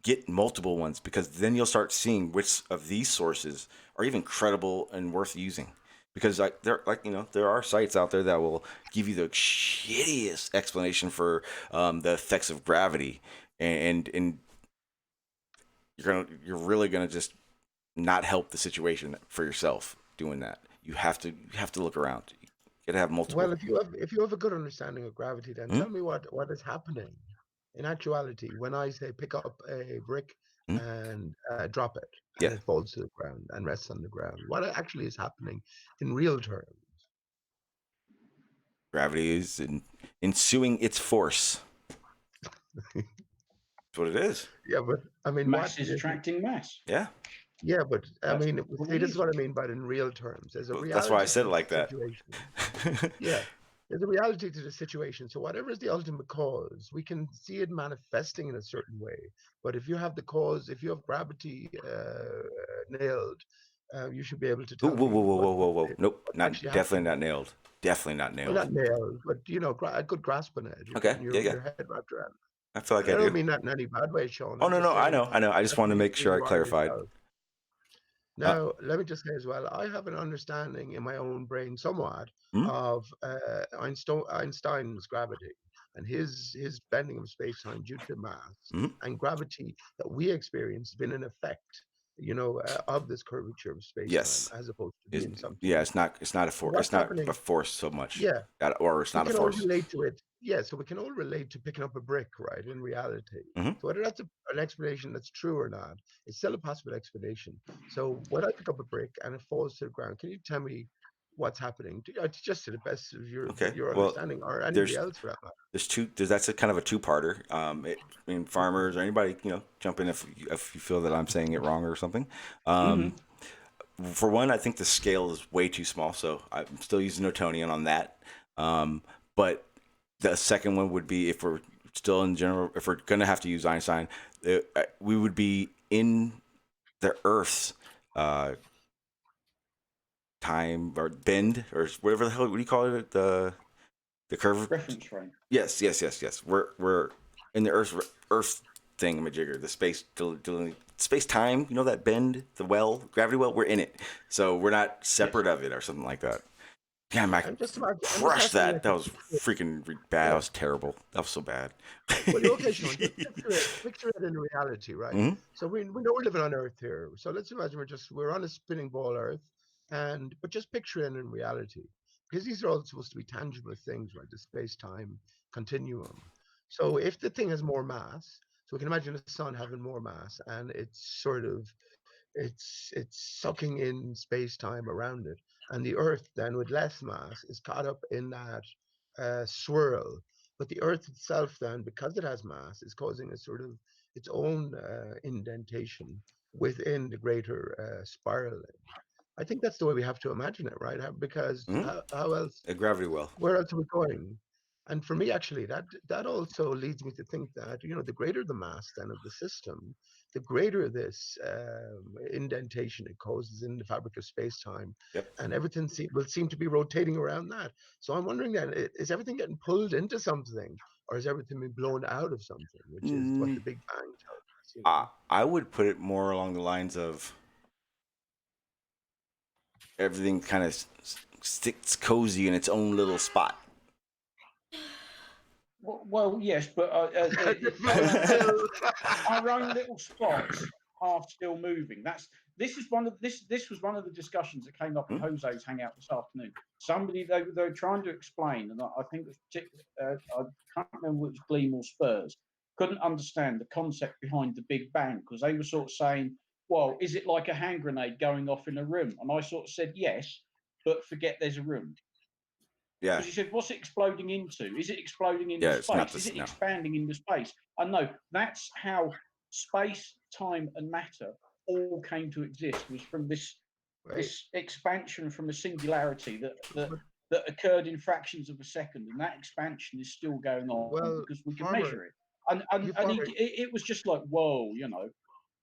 get multiple ones, because then you'll start seeing which of these sources are even credible and worth using. Because there are sites out there that will give you the shittiest explanation for the effects of gravity, and you're really gonna just not help the situation for yourself doing that. You have to look around. You gotta have multiple. Well, if you have a good understanding of gravity, then Hmm. tell me what is happening in actuality when I say pick up a brick Hmm. and drop it, and Yeah, it falls to the ground and rests on the ground. What actually is happening in real terms? gravity is ensuing its force. That's what it is. Yeah, but I mean, what Mass is is it? attracting mass. Yeah. Yeah, but I That's mean, what see, it this is is. what I mean by in real terms. There's a Well, that's why I reality said to it the like that. situation. Yeah, there's a reality to the situation. So whatever is the ultimate cause, we can see it manifesting in a certain way. But if you have the cause, if you have gravity nailed, you should be able to Ooh, tell whoa, whoa, me whoa, whoa, whoa, whoa! Nope, what's not actually definitely happening. not nailed. Definitely not Well, nailed. not nailed, but a good grasp on it. You're Okay, getting yeah, yeah. your head wrapped around. I feel like And I I don't do. mean that in any bad way, Sean. Oh I'm no, just no, I saying know, I know. I just that's wanted to make who sure I you are clarified. yourself. Uh, Now, let me just say as well, I have an understanding in my own brain somewhat hmm? of Einstein's gravity. and his bending of space-time due to mass and gravity that we experience has been an effect, of this curvature of space-time, as opposed to being something. Yeah, it's not a force. It's not a force so much. Yeah, or it's not a force. We can all relate to it. Yeah, so we can all relate to picking up a brick, right? In reality, so whether that's an explanation that's true or not, it's still a possible explanation. So when I pick up a brick and it falls to the ground, can you tell me what's happening? Just to the best of your understanding, or anybody else for that matter. That's a kind of a two-parter. Farmers or anybody, jump in if you feel that I'm saying it wrong or something. For one, I think the scale is way too small, so I'm still using Newtonian on that. But the second one would be, if we're still in general, if we're going to have to use Einstein, we would be in the Earth's time or bend or whatever the hell, what do you call it? The curve reference frame. Yes. We're in the Earth thingamajigger, the space time. You know that bend, the gravity well. We're in it, so we're not separate of it or something like that. Damn, I crushed that. That was freaking bad. That was terrible. That was so bad. Well, okay, Shawn, picture it in reality, right? So we know we're living on Earth here. So let's imagine we're on a spinning ball Earth, but just picture it in reality, because these are all supposed to be tangible things, right? The space-time continuum. So if the thing has more mass, so we can imagine the sun having more mass, and it's sucking in space-time around it, and the Earth then with less mass is caught up in that swirl. But the Earth itself then, because it has mass, is causing a sort of its own indentation within the greater spiraling. I think that's the way we have to imagine it, right? Because how else? A gravity well. Where else are we going? And for me, actually, that also leads me to think that, the greater the mass then of the system, the greater this indentation it causes in the fabric of space-time, and everything will seem to be rotating around that. So I'm wondering then, is everything getting pulled into something, or is everything being blown out of something, which is what the Big Bang tells us? I would put it more along the lines of everything kind of sticks cozy in its own little spot. Well, yes, but our own little spots are still moving. This was one of the discussions that came up at Jose's hangout this afternoon. Somebody they were trying to explain, and I think it was I can't remember if it was Gleam or Spurs, couldn't understand the concept behind the Big Bang, because they were sort of saying, well, is it like a hand grenade going off in a room? And I sort of said yes, but forget there's a room. Yeah. Because he said, what's it exploding into? Is it exploding into space? Is it expanding into space? And no, that's how space, time, and matter all came to exist, was from this expansion from a singularity that occurred in fractions of a second. And that expansion is still going on because we can measure it. And it was just like, whoa,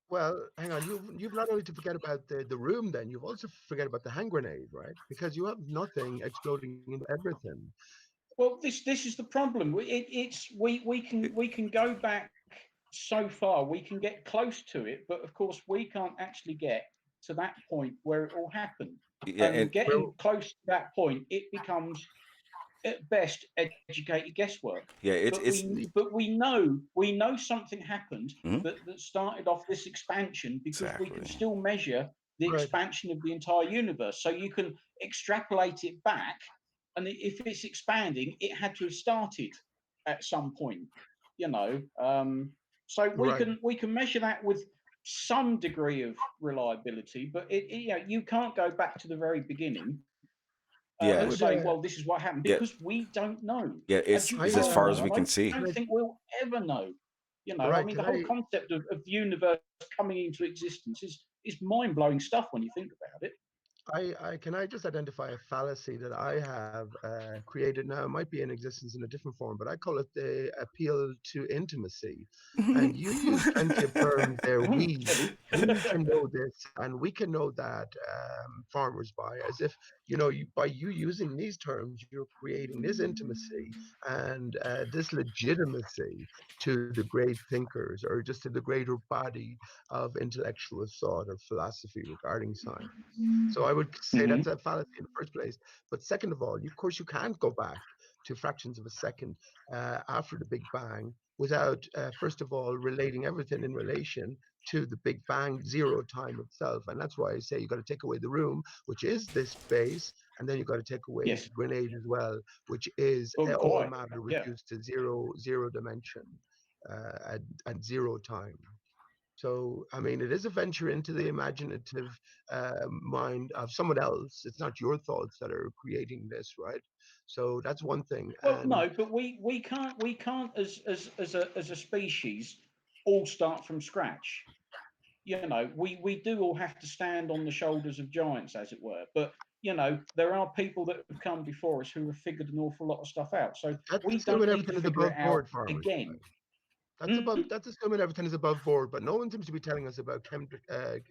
Well, hang on. You've not only to forget about the room, then you've also forget about the hand grenade, right? Because you have nothing exploding into everything. Well, this is the problem. We can go back so far. We can get close to it, but of course we can't actually get to that point where it all happened. Yeah, and getting close to that point, it becomes at best educated guesswork. Yeah, but we know something happened that started off this expansion, because we can still measure the expansion of the entire universe. So you can extrapolate it back, and if it's expanding, it had to have started at some point. So we can measure that with some degree of reliability, but you can't go back to the very beginning. And say, well, this is what happened, because we don't know. Yeah, it's as far as we can see. I don't think we'll ever know. I mean, the whole concept of the universe coming into existence is mind-blowing stuff when you think about it. Can I just identify a fallacy that I have created now? It might be in existence in a different form, but I call it the appeal to intimacy. And you use plenty of terms there. We can know this, and we can know that, farmers by, as if by you using these terms, you're creating this intimacy and this legitimacy to the great thinkers, or just to the greater body of intellectual thought or philosophy regarding science. So I would say that's a fallacy in the first place. But second of all, of course, you can't go back to fractions of a second after the Big Bang, without first of all relating everything in relation to the Big Bang zero time itself. And that's why I say you got to take away the room, which is this space, and then you got to take away the grenade as well, which is all matter reduced to zero dimension at zero time. So, I mean, it is a venture into the imaginative mind of someone else. It's not your thoughts that are creating this, right? So that's one thing. Well, no, but we can't as a species all start from scratch. You know, we do all have to stand on the shoulders of giants, as it were. But you know, there are people that have come before us who have figured an awful lot of stuff out. So we don't need to figure it out again. That's assuming everything is above board, but no one seems to be telling us about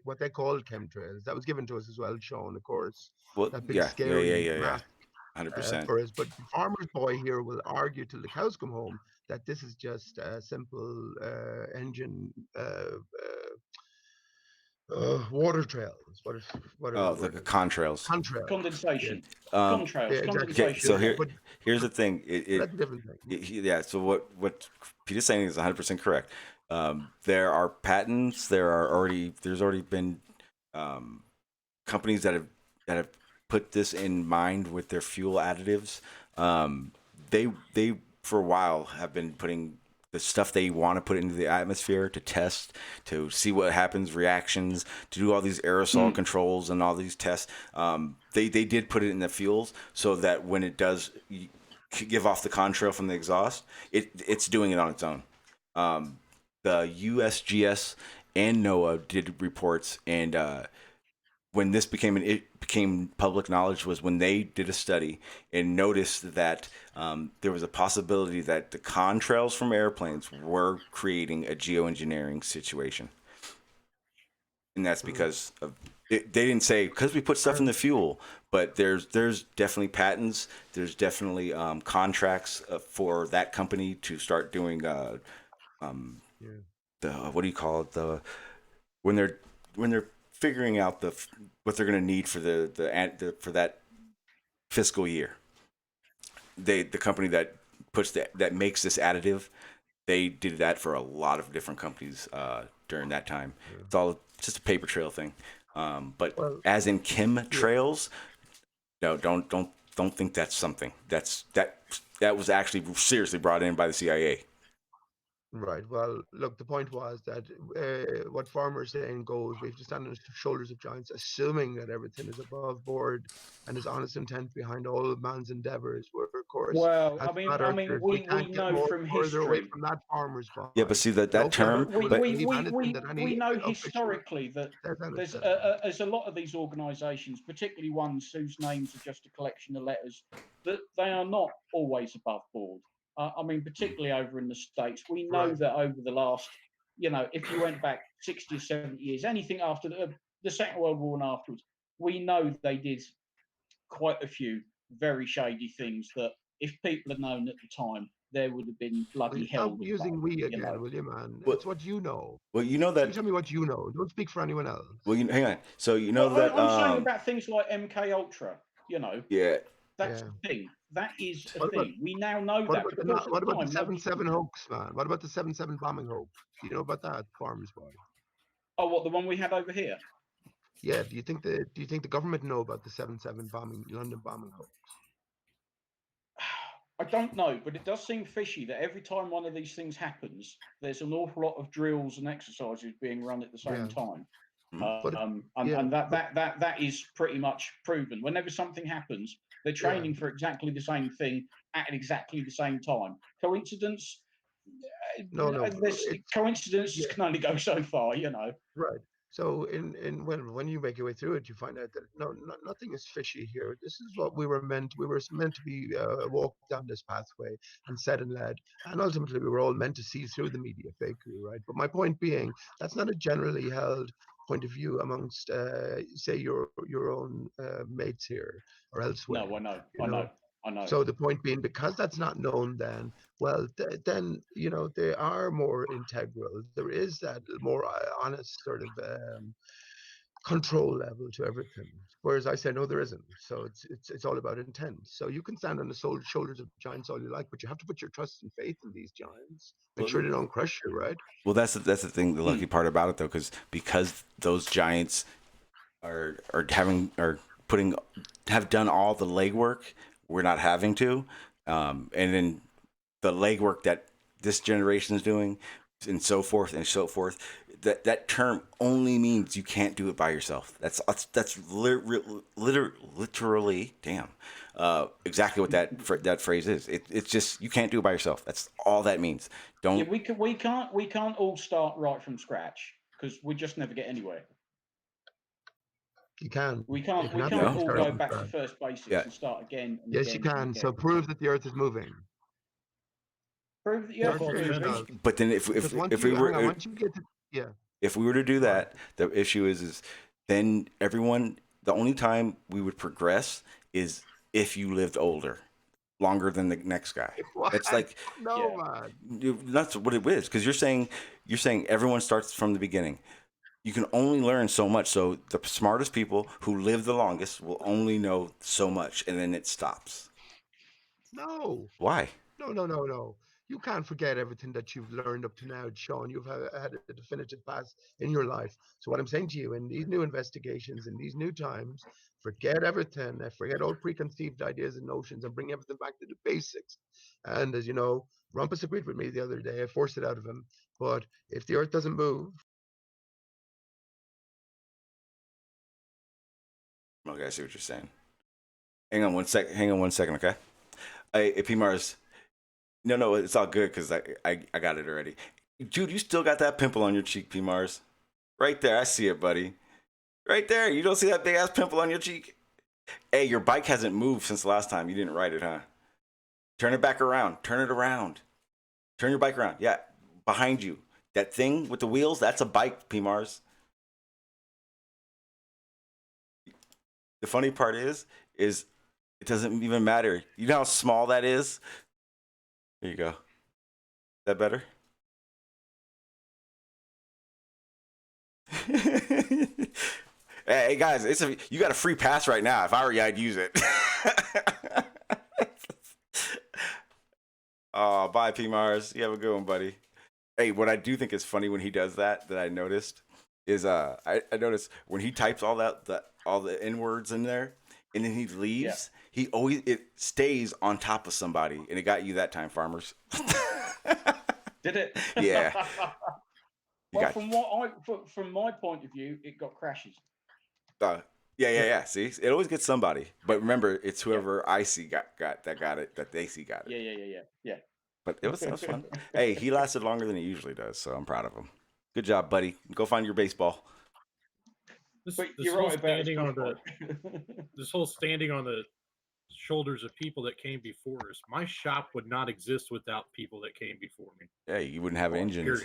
what they call chemtrails. That was given to us as well, Shawn, of course. Well, that big scary mask 100%. for us. But the farmer's boy here will argue till the cows come home that this is just a simple engine water trails. What are the contrails? Contrails. Condensation. Yeah. Contrails. Yeah, exactly. Condensation. Okay, so here's the thing. That's a different thing. Yeah. So what Peter's saying is 100% correct. There are patents. There's already been companies that have put this in mind with their fuel additives. They for a while have been putting the stuff they want to put into the atmosphere to test, to see what happens, reactions, to do all these aerosol controls and all these tests. They did put it in the fuels so that when it does give off the contrail from the exhaust, it's doing it on its own. The USGS and NOAA did reports, and when this became public knowledge was when they did a study and noticed that there was a possibility that the contrails from airplanes were creating a geoengineering situation, and that's because of they didn't say because we put stuff in the fuel, but there's definitely patents, there's definitely contracts for that company to start doing the what do you call it, when they're figuring out what they're going to need for for that fiscal year. The company that makes this additive, they did that for a lot of different companies during that time. It's all just a paper trail thing. But as in chemtrails, no, don't think that's something that was actually seriously brought in by the CIA. Right. Well, look, the point was that what farmers saying goes, we have to stand on the shoulders of giants, assuming that everything is above board and is honest intent behind all of man's endeavors. Where, of course, well, I mean, we know from history. Away from that farmer's boy. Yeah, but see that term. We know historically that there's a lot of these organisations, particularly ones whose names are just a collection of letters, that they are not always above board. I mean, particularly over in the States, we know that over the last, you know, if you went back 60 or 70 years, anything after the Second World War and afterwards, we know they did quite a few very shady things that if people had known at the time, there would have been bloody hell. Stop using we again, will you, man? It's what you know. Well, you know that. You tell me what you know. Don't speak for anyone else. Well, hang on. So you know that I'm saying about things like MK Ultra. You know. Yeah. That's a thing. That is a thing. We now know that. What about the 7/7 hoax, man? What about the 7/7 bombing hoax? Do you know about that, farmer's boy? Oh, what, the one we had over here? Yeah. Do you think the government know about the 7/7 bombing, London bombing hoax? I don't know, but it does seem fishy that every time one of these things happens, there's an awful lot of drills and exercises being run at the same time. And that is pretty much proven. Whenever something happens, they're training for exactly the same thing at exactly the same time. Coincidence? No. Coincidence can only go so far, you know. Right. So when you make your way through it, you find out that nothing is fishy here. This is what we were meant. We were meant to be walked down this pathway and said and led, and ultimately we were all meant to see through the media fakery, right? But my point being, that's not a generally held point of view amongst, say, your own mates here or elsewhere. No, I know. So the point being, because that's not known, then then you know they are more integral. There is that more honest sort of control level to everything. Whereas I say, no, there isn't. So it's all about intent. So you can stand on the shoulders of giants all you like, but you have to put your trust and faith in these giants. Make sure they don't crush you, right? Well, that's the thing. The lucky part about it, though, because those giants are have done all the legwork. We're not having to, and then the legwork that this generation is doing, and so forth and so forth. That term only means you can't do it by yourself. That's literally, damn, exactly what that phrase is. It's just you can't do it by yourself. That's all that means. Don't. Yeah, we can't all start right from scratch because we just never get anywhere. You can. We can't all go back to first basics and start again. And yes, again you can. So prove that the Earth is moving. Prove that the Earth is moving. But then if we were once you get to if we were to do that, the issue is then everyone. The only time we would progress is if you lived longer than the next guy. It's like man. That's what it is, because you're saying everyone starts from the beginning. You can only learn so much. So the smartest people who live the longest will only know so much, and then it stops. No. Why? No. You can't forget everything that you've learned up to now, Shawn. You've had a definitive pass in your life. So what I'm saying to you, in these new investigations, in these new times, forget everything. Forget all preconceived ideas and notions and bring everything back to the basics. And as you know, Rumpus agreed with me the other day. I forced it out of him. But if the Earth doesn't move... Okay, I see what you're saying. Hang on one second, okay? Hey, P-Mars... No, it's all good because I got it already. Dude, you still got that pimple on your cheek, P-Mars. Right there, I see it, buddy. Right there, you don't see that big ass pimple on your cheek? Hey, your bike hasn't moved since the last time. You didn't ride it, huh? Turn it back around. Turn it around. Turn your bike around. Yeah, behind you. That thing with the wheels, that's a bike, P-Mars. The funny part is it doesn't even matter. You know how small that is? There you go. Is that better? Hey guys, you got a free pass right now. If I were you, I'd use it. Oh, bye, P-Mars. You have a good one, buddy. Hey, what I do think is funny when he does that I noticed is I noticed when he types all the N words in there and then he leaves, it stays on top of somebody, and it got you that time, Farmers. Did it? Yeah. Well, from my point of view, it got crashes. Yeah. See, it always gets somebody, but remember, it's whoever I see got it, that they see got it. Yeah. But it was fun. Hey, he lasted longer than he usually does, so I'm proud of him. Good job, buddy. Go find your baseball. This whole standing on the shoulders of people that came before us. My shop would not exist without people that came before me. Yeah, you wouldn't have engines.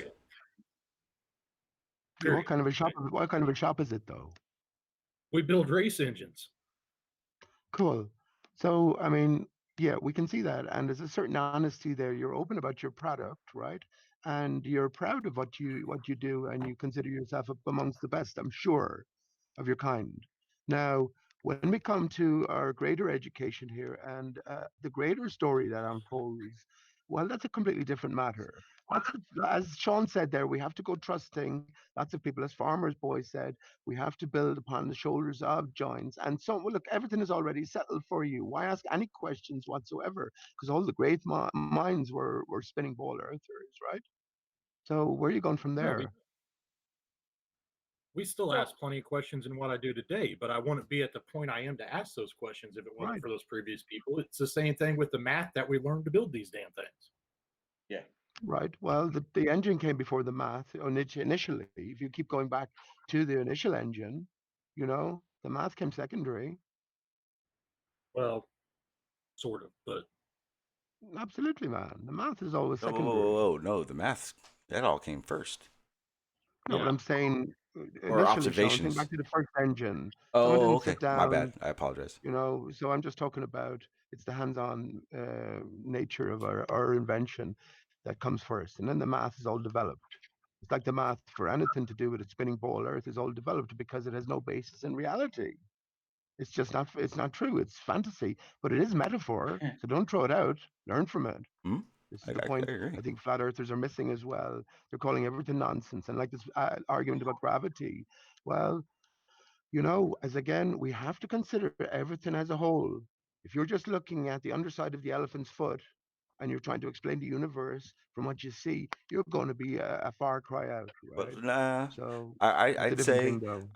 Period. What kind of a shop is it, though? We build race engines. Cool. So, I mean, yeah, we can see that. And there's a certain honesty there. You're open about your product, right? And you're proud of what you do, and you consider yourself up amongst the best, I'm sure, of your kind. Now, when we come to our greater education here and the greater story that unfolds, well, that's a completely different matter. As Shawn said there, we have to go trusting. Lots of people, as Farmer's Boy said, we have to build upon the shoulders of giants. And so, well, look, everything is already settled for you. Why ask any questions whatsoever? Because all the great minds were spinning ball earthers, right? So where are you going from there? No, we still ask plenty of questions in what I do today, but I wouldn't be at the point I am to ask those questions if it wasn't for those previous people. It's the same thing with the math that we learned to build these damn things. Yeah. Right. Well, the engine came before the math initially. If you keep going back to the initial engine, the math came secondary. Well, sort of, but absolutely, man. The math is always secondary. Whoa. No, the math, that all came first. No, but I'm saying or observations. Back to the first engine. Oh, okay. My bad. I apologize. So I'm just talking about it's the hands-on nature of our invention that comes first, and then the math is all developed. It's like the math for anything to do with a spinning ball. Earth is all developed because it has no basis in reality. It's just not. It's not true. It's fantasy, but it is metaphor. So don't throw it out. Learn from it. Hmm? This I is the point agree. I think flat earthers are missing as well. They're calling everything nonsense. And like this argument about gravity, well, as again, we have to consider everything as a whole. If you're just looking at the underside of the elephant's foot and you're trying to explain the universe from what you see, you're going to be a far cry out, But right? nah, So that's a I'd different say thing, though.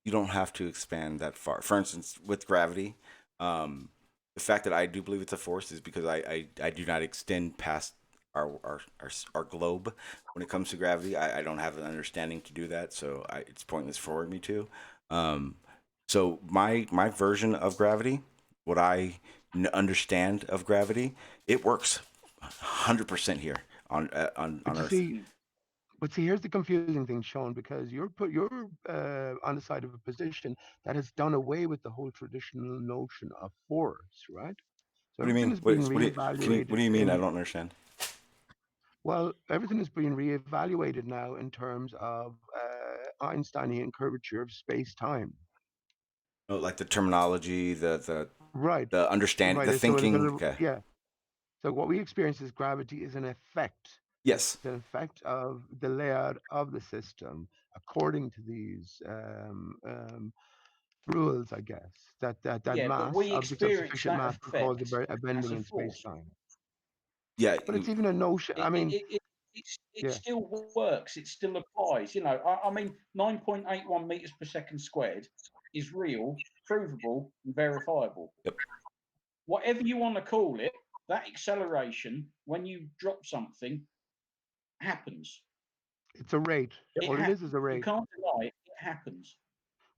you don't have to expand that far. For instance, with gravity, the fact that I do believe it's a force is because I do not extend past our globe when it comes to gravity. I don't have an understanding to do that, so it's pointless for me to. Um, so my version of gravity, what I understand of gravity, it works 100% here on But you Earth. see, here's the confusing thing, Sean, because you're on the side of a position that has done away with the whole traditional notion of force, right? So What do you everything mean? is being What reevaluated do you mean? I in, don't understand. well, everything is being reevaluated now in terms of Einsteinian curvature of space-time. Oh, like the terminology, Right, the understanding, the right. So thinking. Okay. yeah. So what we experience as gravity is an effect. Yes. It's an effect of the layout of the system according to these rules, I guess. That Yeah, but mass, we objects of experience sufficient that mass can cause effect a as bending a in force. space-time. Yeah. But it's even a notion. It, I mean, it, it, it yeah. still works. It still applies. I mean, 9.81 meters per second squared is real, provable, and verifiable. Yep. Whatever you want to call it, that acceleration when you drop something happens. It's a rate. It All it happens. is a You rate. can't deny it. It happens.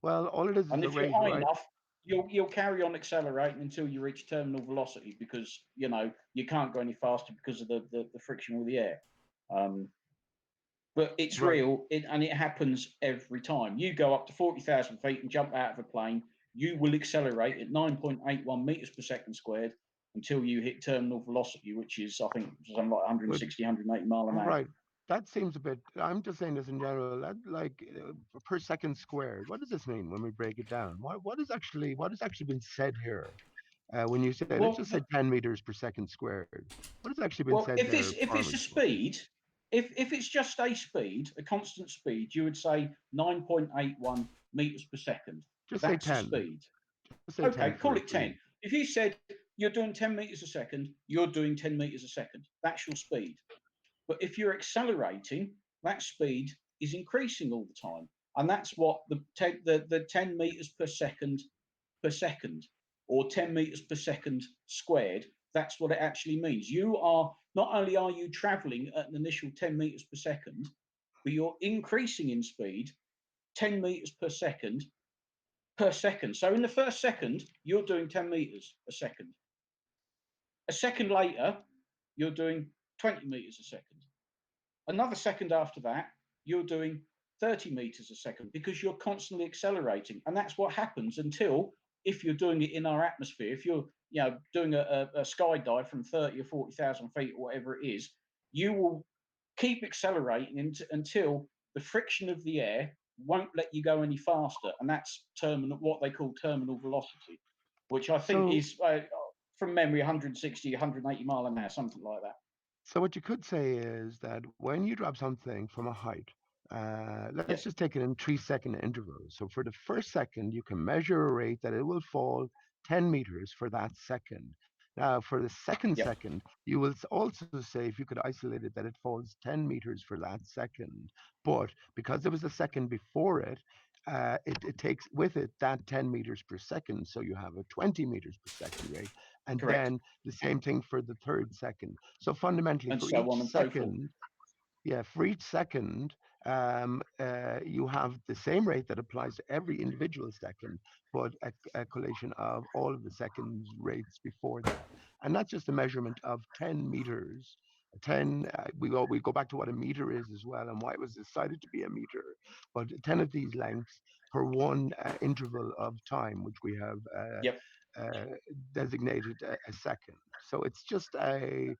Well, all it is And a if you're rate, high right? enough, you'll carry on accelerating until you reach terminal velocity because you can't go any faster because of the friction with the air. But it's Right. real, and it happens every time. You go up to 40,000 feet and jump out of a plane, you will accelerate at 9.81 meters per second squared until you hit terminal velocity, which is, I think, something like But 160, 180 mile an hour. right. That seems a bit. I'm just saying this in general. Like per second squared. What does this mean when we break it down? What is actually been said here? When you say, let's Well, just say 10 meters per second squared, what has actually been well, said if there it's a formally? speed, if it's just a speed, a constant speed, you would say 9.81 meters per second. Just say That's a 10. speed. Just say Okay, 10 call for it 10. If you said you're doing 10 meters a second, you're doing 10 meters a second. That's your speed. But if you're accelerating, that speed is increasing all the time. And that's what the 10 meters per second or 10 meters per second squared, that's what it actually means. You are not only are you traveling at an initial 10 meters per second, but you're increasing in speed 10 meters per second. So in the first second, you're doing 10 meters a second. A second later, you're doing 20 meters a second. Another second after that, you're doing 30 meters a second because you're constantly accelerating. And that's what happens until, if you're doing it in our atmosphere, if you're doing a skydive from 30 or 40,000 feet or whatever it is, you will keep accelerating until the friction of the air won't let you go any faster. And that's what they call terminal velocity, which I think So, is, from memory, 160, 180 mile an hour, something like that. so what you could say is that when you drop something from a height, let's Yes. just take it in 3 second intervals. So for the first second, you can measure a rate that it will fall 10 meters for that second. Now, for the second Yep. second, you will also say, if you could isolate it, that it falls 10 meters for that second. But because there was a second before it, it takes with it that 10 meters per second. So you have a 20 meters per second rate. And Correct. then the same thing for the third second. So fundamentally, And so on and so forth. for each second, you have the same rate that applies to every individual second, but a collation of all of the seconds rates before that, and not just a measurement of 10 meters. 10, we go back to what a meter is as well, and why it was decided to be a meter. But 10 of these lengths per one interval of time, which we have Yep. uh, designated a second. So it's just a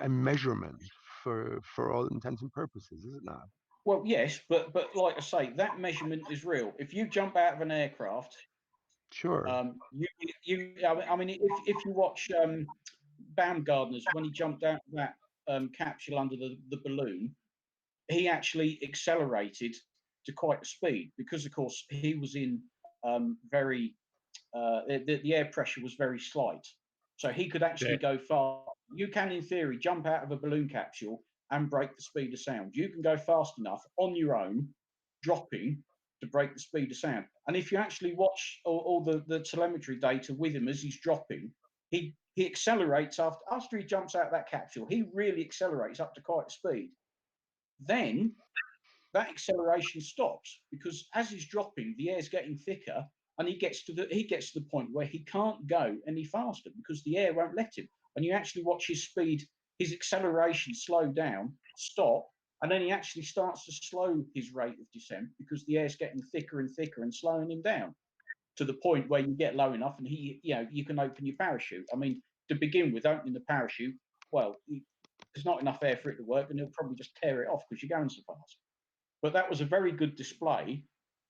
measurement for all intents and purposes, is it not? Well, yes, but like I say, that measurement is real. If you jump out of an aircraft, sure, I mean, if you watch Baumgartner's when he jumped out of that capsule under the balloon, he actually accelerated to quite a speed because, of course, he was in very the air pressure was very slight, so he could actually go far. You can, in theory, jump out of a balloon capsule and break the speed of sound. You can go fast enough on your own, dropping to break the speed of sound. And if you actually watch all the telemetry data with him as he's dropping, he accelerates after he jumps out of that capsule. He really accelerates up to quite a speed. Then that acceleration stops because as he's dropping, the air's getting thicker, and he gets to the point where he can't go any faster because the air won't let him. And you actually watch his speed, his acceleration slow down, stop, and then he actually starts to slow his rate of descent because the air's getting thicker and thicker and slowing him down to the point where you get low enough and you can open your parachute. I mean, to begin with, opening the parachute, well, there's not enough air for it to work, and he'll probably just tear it off because you're going so fast. But that was a very good display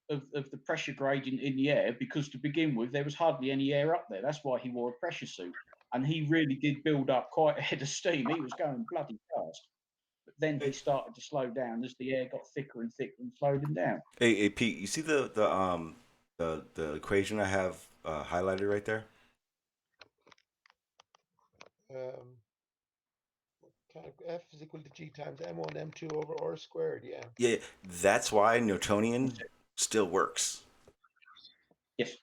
of the pressure gradient in the air because to begin with, there was hardly any air up there. That's why he wore a pressure suit. And he really did build up quite a head of steam. He was going bloody fast. But then he started to slow down as the air got thicker and thicker and slowed him down. Hey Pete, you see the equation I have highlighted right there? F is equal to G times M1 M2 over R squared. Yeah. Yeah, that's why Newtonian still works. Yes.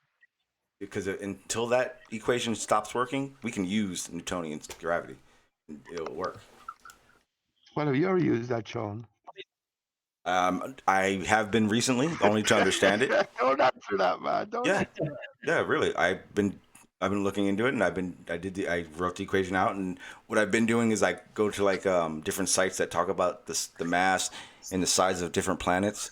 Because until that equation stops working, we can use Newtonian's gravity. It'll work. Well, have you ever used that, Shawn? I have been recently, only to understand it. Don't answer that, man. Yeah, really. I've been looking into it, and I wrote the equation out, and what I've been doing is I go to like different sites that talk about the mass and the size of different planets,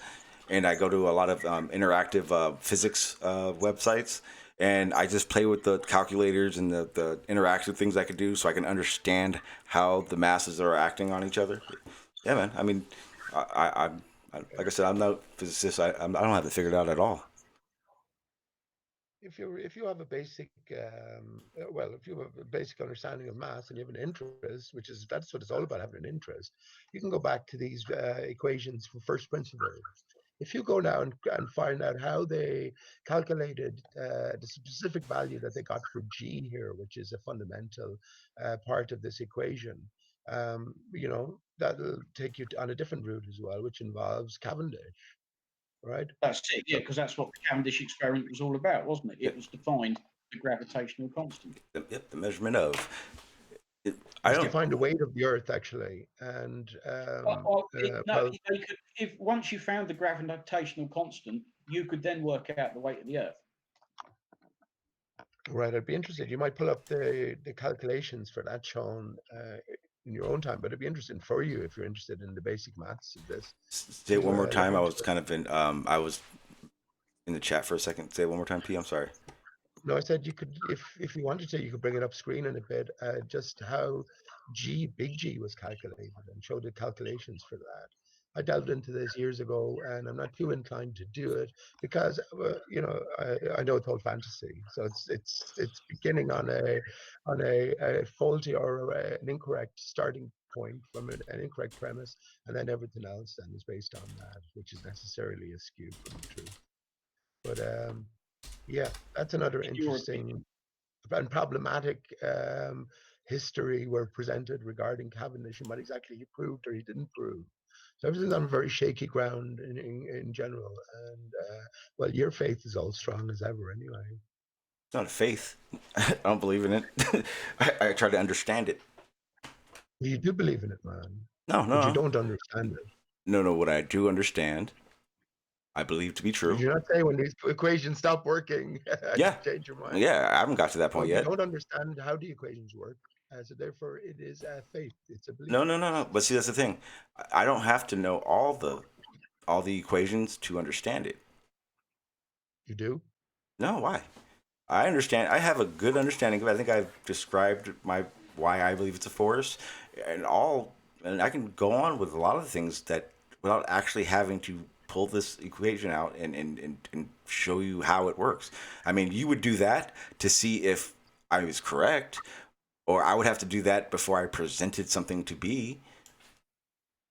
and I go to a lot of interactive physics websites, and I just play with the calculators and the interactive things I could do, so I can understand how the masses are acting on each other. Yeah, man. I mean, I like I said, I'm not a physicist. I don't have it figured out at all. If you have a basic if you have a basic understanding of mass and you have an interest, that's what it's all about, having an interest, you can go back to these equations from first principles. If you go now and find out how they calculated the specific value that they got for G here, which is a fundamental part of this equation, that'll take you on a different route as well, which involves Cavendish. Right. That's it, yeah, because that's what the Cavendish experiment was all about, wasn't it? It was to find the gravitational constant. Yep, the measurement of. I don't find the weight of the Earth actually, and if once you found the gravitational constant, you could then work out the weight of the Earth. Right, I'd be interested. You might pull up the calculations for that, Shawn, in your own time, but it'd be interesting for you if you're interested in the basic maths of this. Say it one more time. I was kind of in. I was in the chat for a second. Say it one more time, P. I'm sorry. No, I said you could, if you wanted to, you could bring it up screen in a bit. Just how big G was calculated and show the calculations for that. I delved into this years ago, and I'm not too inclined to do it because I know it's all fantasy. So it's beginning on a faulty or an incorrect starting point from an incorrect premise, and then everything else then is based on that, which is necessarily askew from the truth. But yeah, that's another interesting and problematic history we're presented regarding Cavendish and what exactly he proved or he didn't prove. So everything's on very shaky ground in general. And well, your faith is all strong as ever anyway. It's not a faith. I don't believe in it. I try to understand it. You do believe in it, man. No. But you don't understand it. No. What I do understand, I believe to be true. Did you not say when these equations stop working, yeah, change your mind? Yeah, I haven't got to that point yet. You don't understand how the equations work, so therefore it is a faith. It's a belief. No. But see, that's the thing. I don't have to know all the equations to understand it. You do? No, why? I understand. I have a good understanding of it. I think I've described why I believe it's a force, and all and I can go on with a lot of the things that without actually having to pull this equation out and show you how it works. I mean, you would do that to see if I was correct, or I would have to do that before I presented something to be.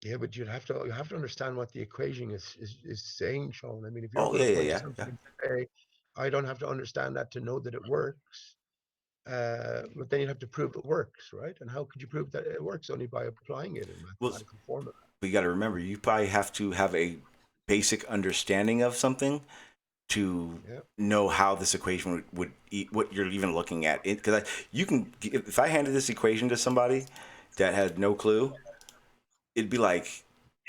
Yeah, but you have to understand what the equation is saying, Shawn. I mean, if you're Oh going yeah, to yeah, point to yeah, something yeah. and say, I don't have to understand that to know that it works, but then you have to prove it works, right? And how could you prove that it works? Only by applying it in Well, mathematical formula. but you got to remember, you probably have to have a basic understanding of something to Yeah. know how this equation would eat what you're even looking at. Because you can, if I handed this equation to somebody that had no clue, it'd be like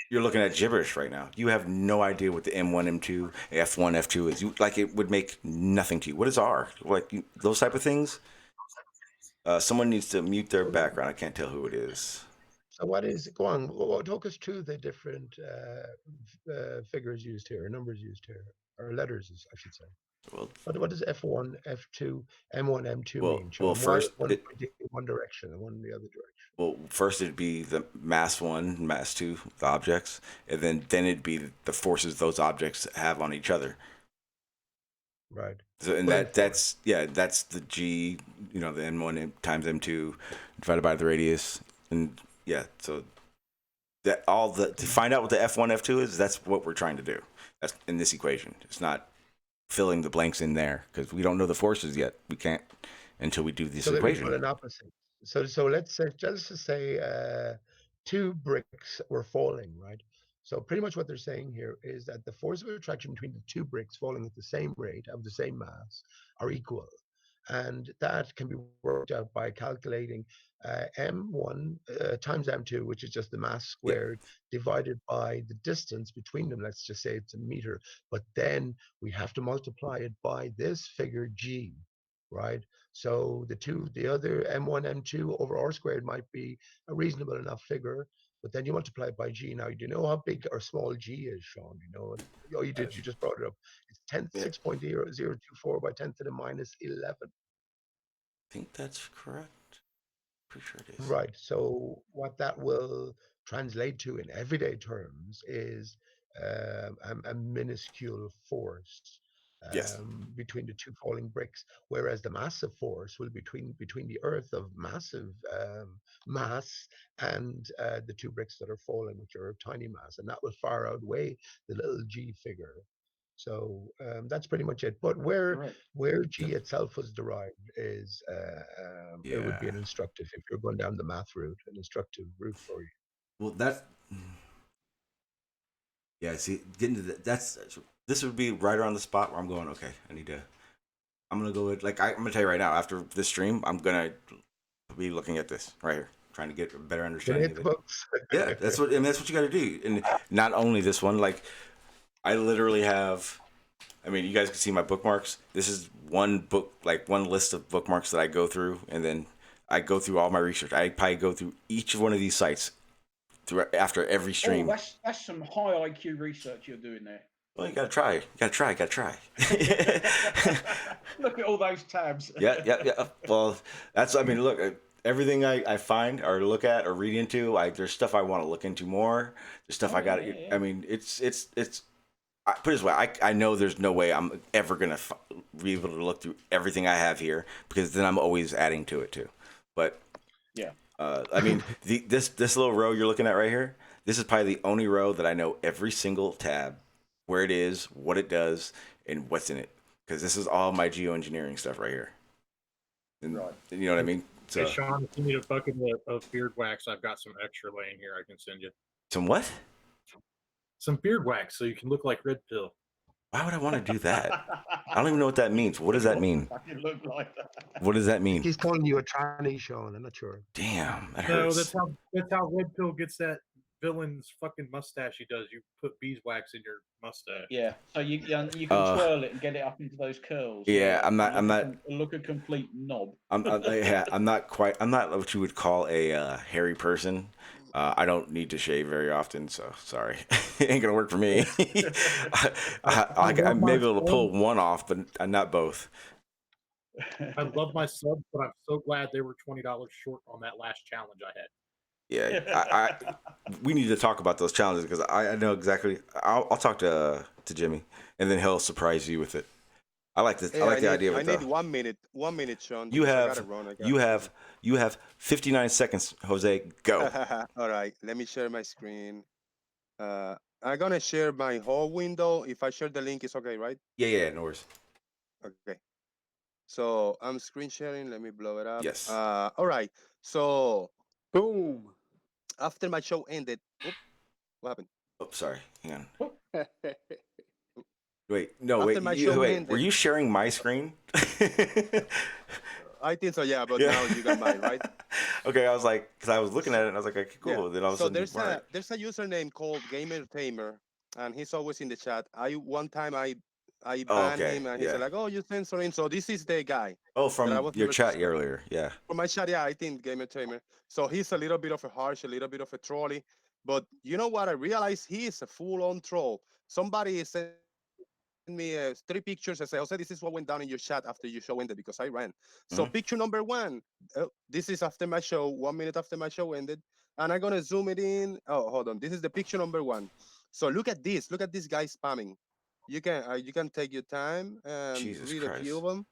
you're looking at gibberish right now. You have no idea what the M1, M2, F1, F2 is. Like it would make nothing to you. What is R? Like those type of things. Someone needs to mute their background. I can't tell who it is. So what is, go on, talk us through the different figures used here, or numbers used here, or letters, I should say. Well, What does F1, F2, M1, M2 mean, well, Shawn? Why first, one pointing in one direction and one in the other direction? well, first it'd be the mass one, mass two, the objects, and then it'd be the forces those objects have on each other. Right. So, and that's the G, the M1 times M2 divided by the radius, and yeah, so that to find out what the F1, F2 is, that's what we're trying to do. That's in this equation. It's not filling the blanks in there because we don't know the forces yet. We can't until we do this equation. An opposite. So let's just say 2 bricks were falling, right? So pretty much what they're saying here is that the force of attraction between the 2 bricks falling at the same rate of the same mass are equal. And that can be worked out by calculating M1 times M2, which is just the mass squared, divided by the distance between them. Let's just say it's a meter. But then we have to multiply it by this figure G, right? So the other M1, M2 over R squared might be a reasonable enough figure, but then you multiply it by G. Now, do you know how big or small G is, Shawn? Oh, you did. You just brought it up. It's 6.0024 by 10 to the minus 11. I think that's correct. Pretty sure it is. Right. So what that will translate to in everyday terms is a minuscule force between the 2 falling bricks, whereas the massive force will be between the Earth of massive mass and the 2 bricks that are falling, which are of tiny mass, and that will far outweigh the little G figure. So that's pretty much it. But where G itself was derived is it would be an instructive, if you're going down the math route, an instructive route for you. Well, see, getting to this would be right around the spot where I'm going, okay, I'm going to go with, I'm going to tell you right now, after this stream, I'm going to be looking at this right here, trying to get a better understanding of it. Books. Yeah, that's what you got to do. And not only this one, I literally have, you guys can see my bookmarks. This is one book, one list of bookmarks that I go through, and then I go through all my research. I probably go through each one of these sites after every stream. Oh, that's some high IQ research you're doing there. Well, you gotta try. Look at all those tabs. Yeah. Well, look, everything I find or look at or read into, there's stuff I want to look into more. There's stuff I got. Yeah. It's. Put it this way, I know there's no way I'm ever gonna be able to look through everything I have here, because then I'm always adding to it too. But yeah, this little row you're looking at right here, this is probably the only row that I know every single tab, where it is, what it does, and what's in it, because this is all my geoengineering stuff right here. And, right. You know what I mean? So, hey, Shawn, if you need a bucket of beard wax, I've got some extra laying here. I can send you. Some what? Some beard wax, so you can look like Red Pill. Why would I want to do that? I don't even know what that means. What does that mean? Look like that. What does that mean? He's calling you a tranny, Shawn. I'm not sure. Damn, that hurts. No, that's how Red Pill gets that villain's fucking mustache he does. You put beeswax in your mustache. Yeah, so you can twirl it and get it up into those curls. Yeah, I'm not. Look a complete knob. I'm not what you would call a hairy person. I don't need to shave very often, so sorry. It ain't gonna work for me. I may be able to pull one off, but not both. I love my subs, but I'm so glad they were $20 short on that last challenge I had. Yeah, we need to talk about those challenges because I know exactly. I'll talk to Jimmy, and then he'll surprise you with it. I like this. Hey, I like the idea of I it need though. 1 minute, 1 minute, Sean, You because I gotta have run. you have you have 59 seconds, Jose. Go. All right, let me share my screen. I'm gonna share my whole window. If I share the link, it's okay, right? Yeah, no worries. Okay. So I'm screen sharing. Let me blow it up. Yes. All right. So Boom. after my show ended, what happened? Oh, sorry. Hang on. Yeah, Wait. No. After Wait. my show Wait. Were ended, you sharing my screen? I think so. Yeah, but Yeah. now you got mine, right? Okay. I was like, because I was looking at it and I was like, okay, cool. Yeah. Then all of a So sudden, all right. there's a username called Gamer Tamer, and he's always in the chat. One time I Oh, banned okay. him, and he Yeah. said like, "Oh, you're censoring." So this is the guy Oh, that I from was your never chat suspect earlier. Yeah. from my chat. Yeah, I think Gamer Tamer. So he's a little bit of a harsh, a little bit of a trolley. But you know what? I realized he is a full-on troll. Somebody sent me 3 pictures and said, "Jose, this is what went down in your chat after your show ended because I ran." So Mm-hmm. picture number one, this is after my show, 1 minute after my show ended, and I'm gonna zoom it in. Oh, hold on, this is the picture number one. So look at this. Look at this guy spamming. You can take your time and Jesus read a few Christ. of them.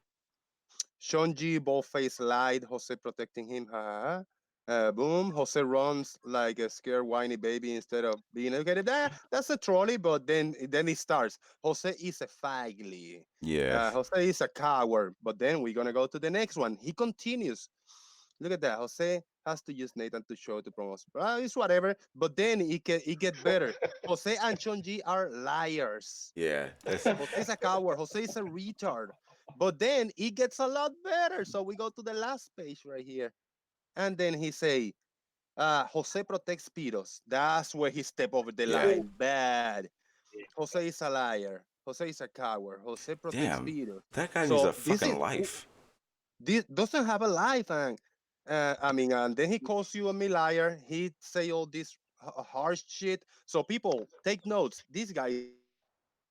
Sean G, bald face lied, Jose protecting him. Ha, ha, ha. Boom, Jose runs like a scared whiny baby instead of being educated. That's a trolley, but then it starts. Jose is a fagly. Yeah. Jose is a coward. But then we're gonna go to the next one. He continues. Look at that. Jose has to use Nathan to show to promote. It's whatever. But then it get better. Jose and Sean G are liars. Yeah. That's Jose is a coward. Jose is a retard. But then it gets a lot better. So we go to the last page right here. And then he say, Jose protects Piros. That's where he step over the yeah. line. Bad. Jose is a liar. Jose is a coward. Jose protects Damn. Piros. That guy needs So a fucking life. this doesn't have a life, and and then he calls you a me liar. He say all this harsh shit. So people take notes. This guy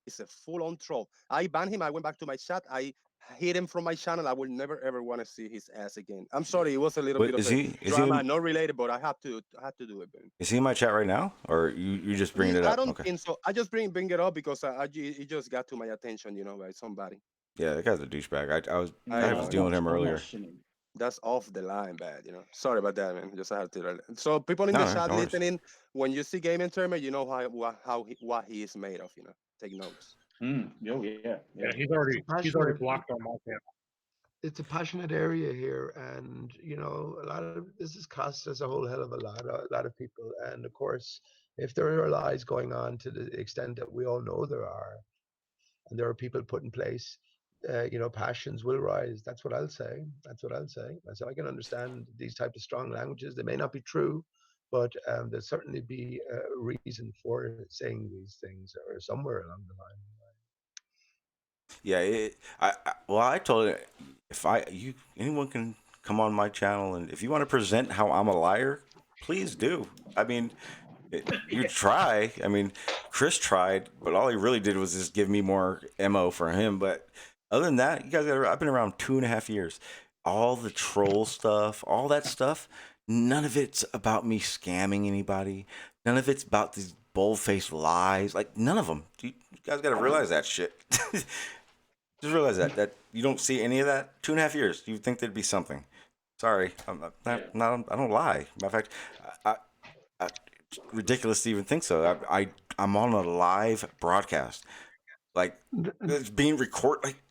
is a full-on troll. I banned him. I went back to my chat. I hid him from my channel. I will never ever want to see his ass again. I'm sorry. It was a little bit of a But drama, not related, but I had to do it, man. is he in my chat right now, or you just bringing it I up? don't Okay. think so. I just bring it up because it just got to my attention, by somebody. Yeah, that guy's a douchebag. I I No, was know. dealing with him I'm not earlier. silly. That's off the line bad. Sorry about that, man. Just I have to. So people in the No, chat no worries. listening, when you see Game Termer, you know what he is made of. Take notes. Oh yeah. Yeah, he's It's a already passionate, blocked on my channel. it's a passionate area here, and a lot of this has cost us a whole hell of a lot of people. And of course, if there are lies going on to the extent that we all know there are, and there are people put in place, passions will rise. That's what I'll say. That's what I'll say. So I can understand these types of strong languages. They may not be true, but there'll certainly be a reason for saying these things, or somewhere along the line. Yeah, I told it, if anyone can come on my channel, and if you want to present how I'm a liar, please do. I mean, you try. I mean, Chris tried, but all he really did was just give me more mo for him. But other than that, you guys I've been around 2.5 years. All the troll stuff, all that stuff, none of it's about me scamming anybody. None of it's about these bold-faced lies. Like, none of them. You guys got to realize that shit. Just realize that you don't see any of that. 2.5 years. You think there'd be something? Sorry, I'm not, I don't lie. Matter of fact, it's ridiculous to even think so. I'm on a live broadcast, like it's being recorded, like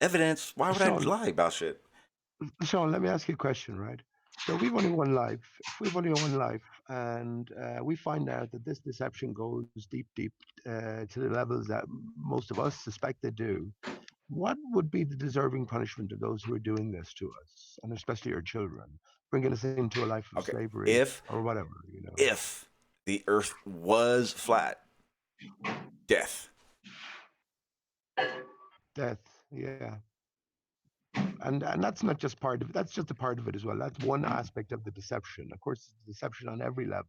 evidence. Why would I Sean, lie about shit? Sean, let me ask you a question, right? So we've only one life. If we've only one life, and we find out that this deception goes deep to the levels that most of us suspect they do, what would be the deserving punishment of those who are doing this to us, and especially our children, bringing us into a life of Okay, slavery or whatever, if the Earth was flat, death. Death, yeah. And that's not just part of it. That's just a part of it as well. That's one aspect of the deception. Of course, it's deception on every level.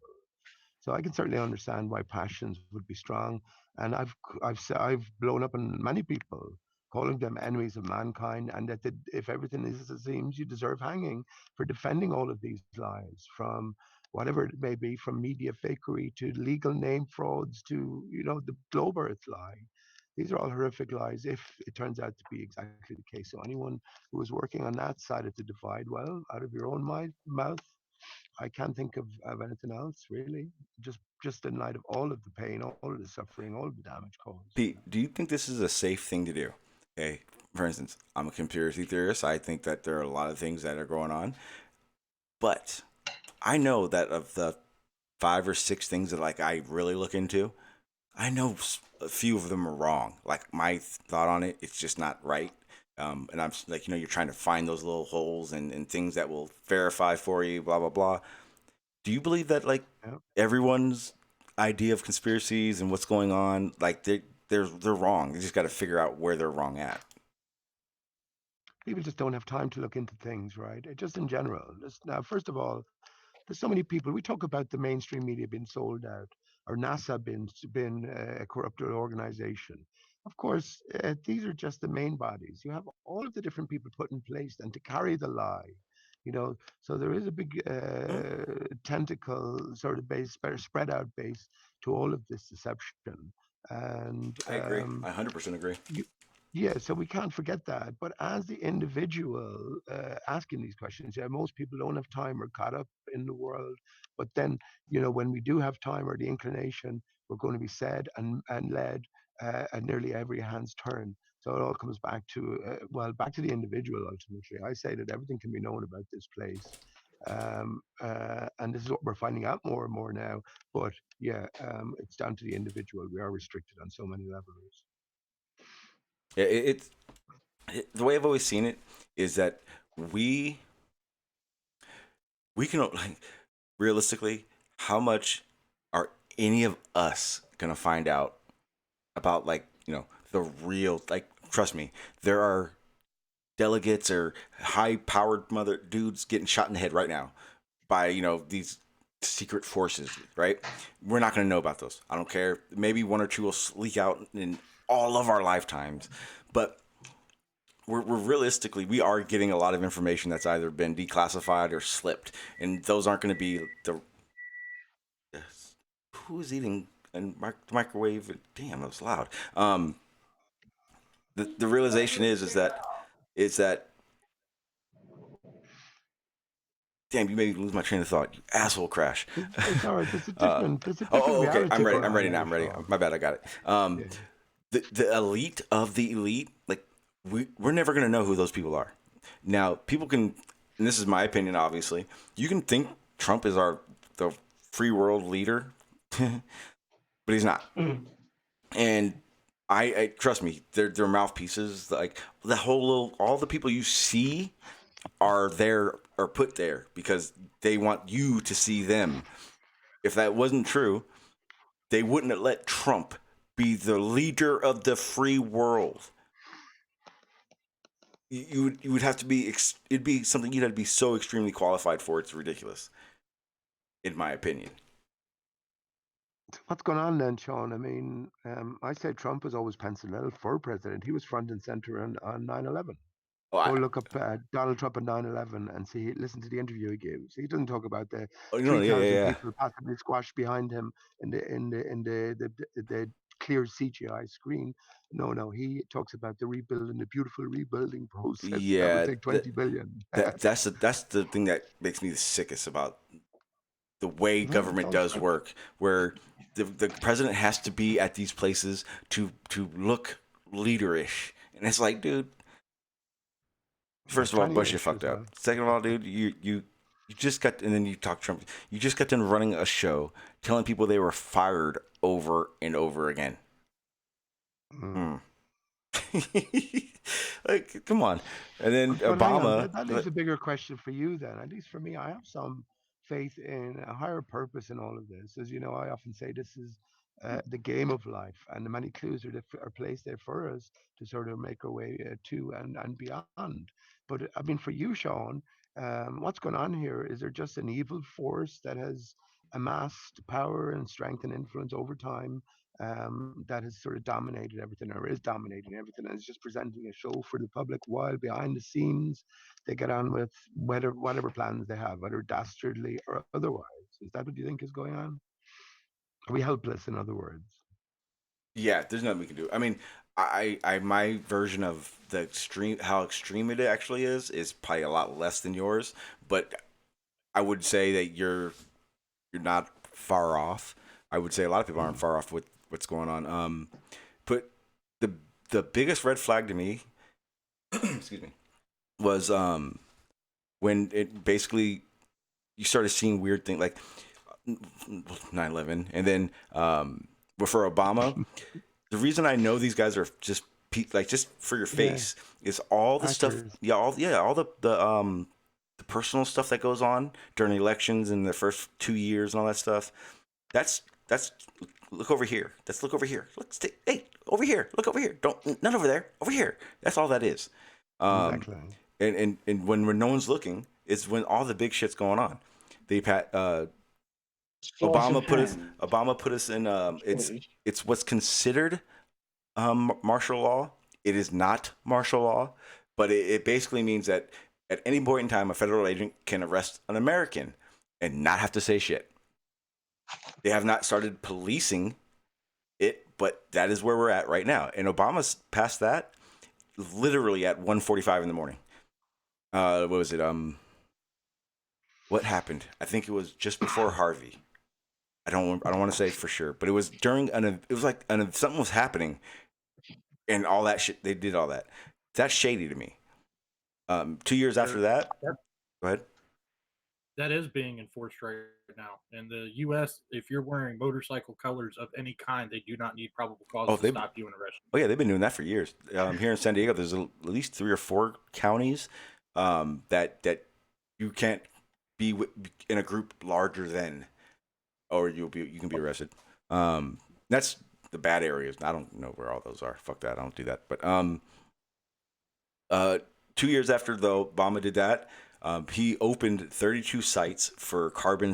So I can certainly understand why passions would be strong, and I've blown up on many people, calling them enemies of mankind, and that if everything is as it seems, you deserve hanging for defending all of these lies from whatever it may be, from media fakery to legal name frauds to the globe Earth lie. These are all horrific lies if it turns out to be exactly the case. So anyone who is working on that side of the divide, well, out of your own mouth, I can't think of anything else really. Just in light of all of the pain, all of the suffering, all of the damage caused. Pete, do you think this is a safe thing to do? Okay, for instance, I'm a conspiracy theorist. I think that there are a lot of things that are going on, but I know that of the 5 or 6 things that like I really look into, I know a few of them are wrong. Like my thought on it, it's just not right. And I'm like, you're trying to find those little holes and things that will verify for you, blah blah blah. Do you believe that like everyone's idea of conspiracies and what's going on, like they're wrong? They just got to figure out where they're wrong at. People just don't have time to look into things, right? Just in general. Now, first of all, there's so many people. We talk about the mainstream media being sold out, or NASA being a corrupt organization. Of course, these are just the main bodies. You have all of the different people put in place and to carry the lie. So there is a big tentacle sort of base, spread out base to all of this deception. And I agree. I 100% agree. yeah, so we can't forget that. But as the individual asking these questions, yeah, most people don't have time or caught up in the world. But then, when we do have time or the inclination, we're going to be said and led at nearly every hand's turn. So it all comes back to, back to the individual ultimately. I say that everything can be known about this place. And this is what we're finding out more and more now. But yeah, it's down to the individual. We are restricted on so many levels. Yeah, the way I've always seen it is that we can like realistically, how much are any of us gonna find out about like the real, like, trust me, there are delegates or high powered mother dudes getting shot in the head right now by these secret forces, right? We're not going to know about those. I don't care. Maybe 1 or 2 will leak out in all of our lifetimes, but we're realistically, we are getting a lot of information that's either been declassified or slipped, and those aren't going to be the who's eating and microwave. Damn, that was loud. The realization is that damn, you made me lose my train of thought. You asshole, Crash. It's all right. There's a different okay. reality. I'm ready now. I'm ready. My bad. I got it. Yeah. The elite of the elite, like we're never gonna know who those people are. Now, people can, and this is my opinion, obviously. You can think Trump is the free world leader, but he's not. And I trust me, they're mouthpieces. Like all the people you see are put there because they want you to see them. If that wasn't true, they wouldn't have let Trump be the leader of the free world. You would have to be, it'd be something you'd have to be so extremely qualified for. It's ridiculous, in my opinion. What's going on then, Shawn? I mean, I say Trump was always penciled in for president. He was front and center on 9/11. Go look up Donald Trump on 9/11 and listen to the interview he gives. He doesn't talk about the 3,000 people possibly squashed behind him in the clear CGI screen. No, he talks about the beautiful rebuilding process. Yeah, that would take 20 billion. That's the thing that makes me the sickest about the way government does work, where the president has to be at these places to look leaderish, and it's like, dude. First of all, Bush, you fucked up. Second of all, dude, you just got, and then you talk Trump. You just got done running a show, telling people they were fired over and over again. Like, come on. And then but Obama. That leaves a bigger question for you then. At least for me, I have some faith in a higher purpose in all of this. As you know, I often say this is the game of life, and the many clues are placed there for us to sort of make our way to and beyond. But I mean, for you, Shawn, what's going on here? Is there just an evil force that has amassed power and strength and influence over time that has sort of dominated everything, or is dominating everything, and is just presenting a show for the public while behind the scenes they get on with whatever plans they have, whether dastardly or otherwise? Is that what you think is going on? Are we helpless, in other words? Yeah, there's nothing we can do. I mean, my version of the how extreme it actually is probably a lot less than yours, but I would say that you're not far off. I would say a lot of people aren't far off with what's going on. But the biggest red flag to me, excuse me, was when it basically you started seeing weird things like 9/11, and then for Obama, the reason I know these guys are just just for your face is all the stuff. Yeah, all the personal stuff that goes on during the elections in the first 2 years and all that stuff. That's look over here. Let's look over here. Hey, over here. Look over here. Don't not over there. Over here. That's all that is. Exactly. And when no one's looking, is when all the big shit's going on. Obama put us in. It's what's considered martial law. It is not martial law, but it basically means that at any point in time, a federal agent can arrest an American and not have to say shit. They have not started policing it, but that is where we're at right now. And Obama's passed that literally at 1:45 in the morning. What was it? What happened? I think it was just before Harvey. I don't want to say for sure, but it was during it was like something was happening, and all that shit. They did all that. That's shady to me. 2 years after that, go ahead. That is being enforced right now in the U.S. If you're wearing motorcycle colors of any kind, they do not need probable cause to stop you and arrest you. Oh yeah, they've been doing that for years. Here in San Diego, there's at least 3 or 4 counties that you can't be in a group larger than, or you can be arrested. That's the bad areas. I don't know where all those are. Fuck that. I don't do that. But 2 years after though Obama did that, he opened 32 sites for carbon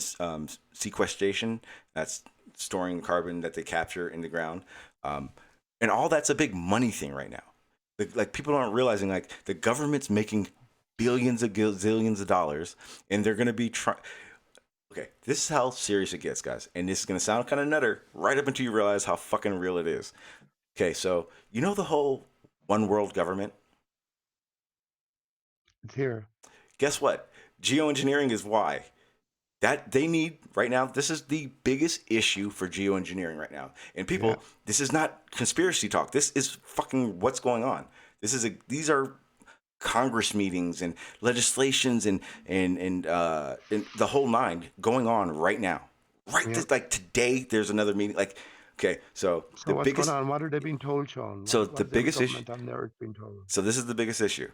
sequestration. That's storing carbon that they capture in the ground. And all that's a big money thing right now. Like people aren't realizing like the government's making billions of zillions of dollars, and they're going to be trying. Okay, this is how serious it gets, guys. And this is going to sound kind of nutter right up until you realize how fucking real it is. Okay, so you know the whole one world government? It's here. Guess what? Geoengineering is why. That they need right now. This is the biggest issue for geoengineering right now. And people, this is not conspiracy talk. This is fucking what's going on. These are Congress meetings and legislations and the whole nine going on right now. Like today, there's another meeting. Like, okay, so the what's biggest. Going on? What are they being told, Shawn? So the biggest issue on the earth being told. So this is the biggest issue.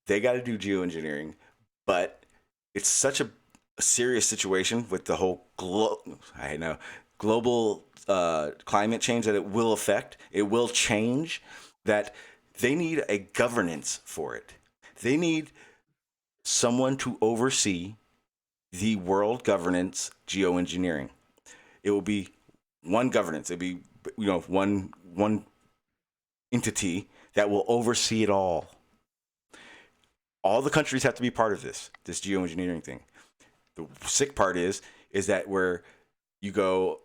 They got to do geoengineering, but it's such a serious situation with the whole global climate change that it will affect. It will change. That they need a governance for it. They need someone to oversee the world governance geoengineering. It will be one governance. It'll be one entity that will oversee it all. All the countries have to be part of this geoengineering thing. The sick part is that where you go,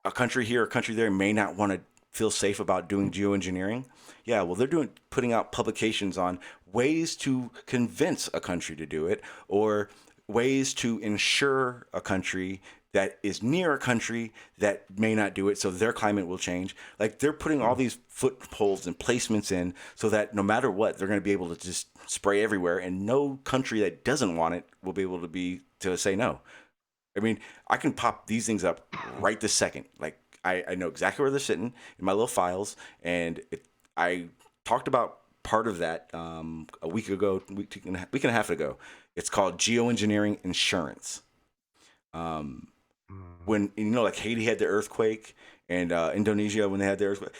a country here, a country there may not want to feel safe about doing geoengineering. Yeah, well, they're putting out publications on ways to convince a country to do it, or ways to ensure a country that is near a country that may not do it, so their climate will change. Like they're putting all these footholds and placements in so that no matter what, they're going to be able to just spray everywhere, and no country that doesn't want it will be able to say no. I mean, I can pop these things up right this second. Like I know exactly where they're sitting in my little files, and I talked about part of that a week and a half ago. It's called geoengineering insurance. When like Haiti had the earthquake, and Indonesia when they had the earthquake,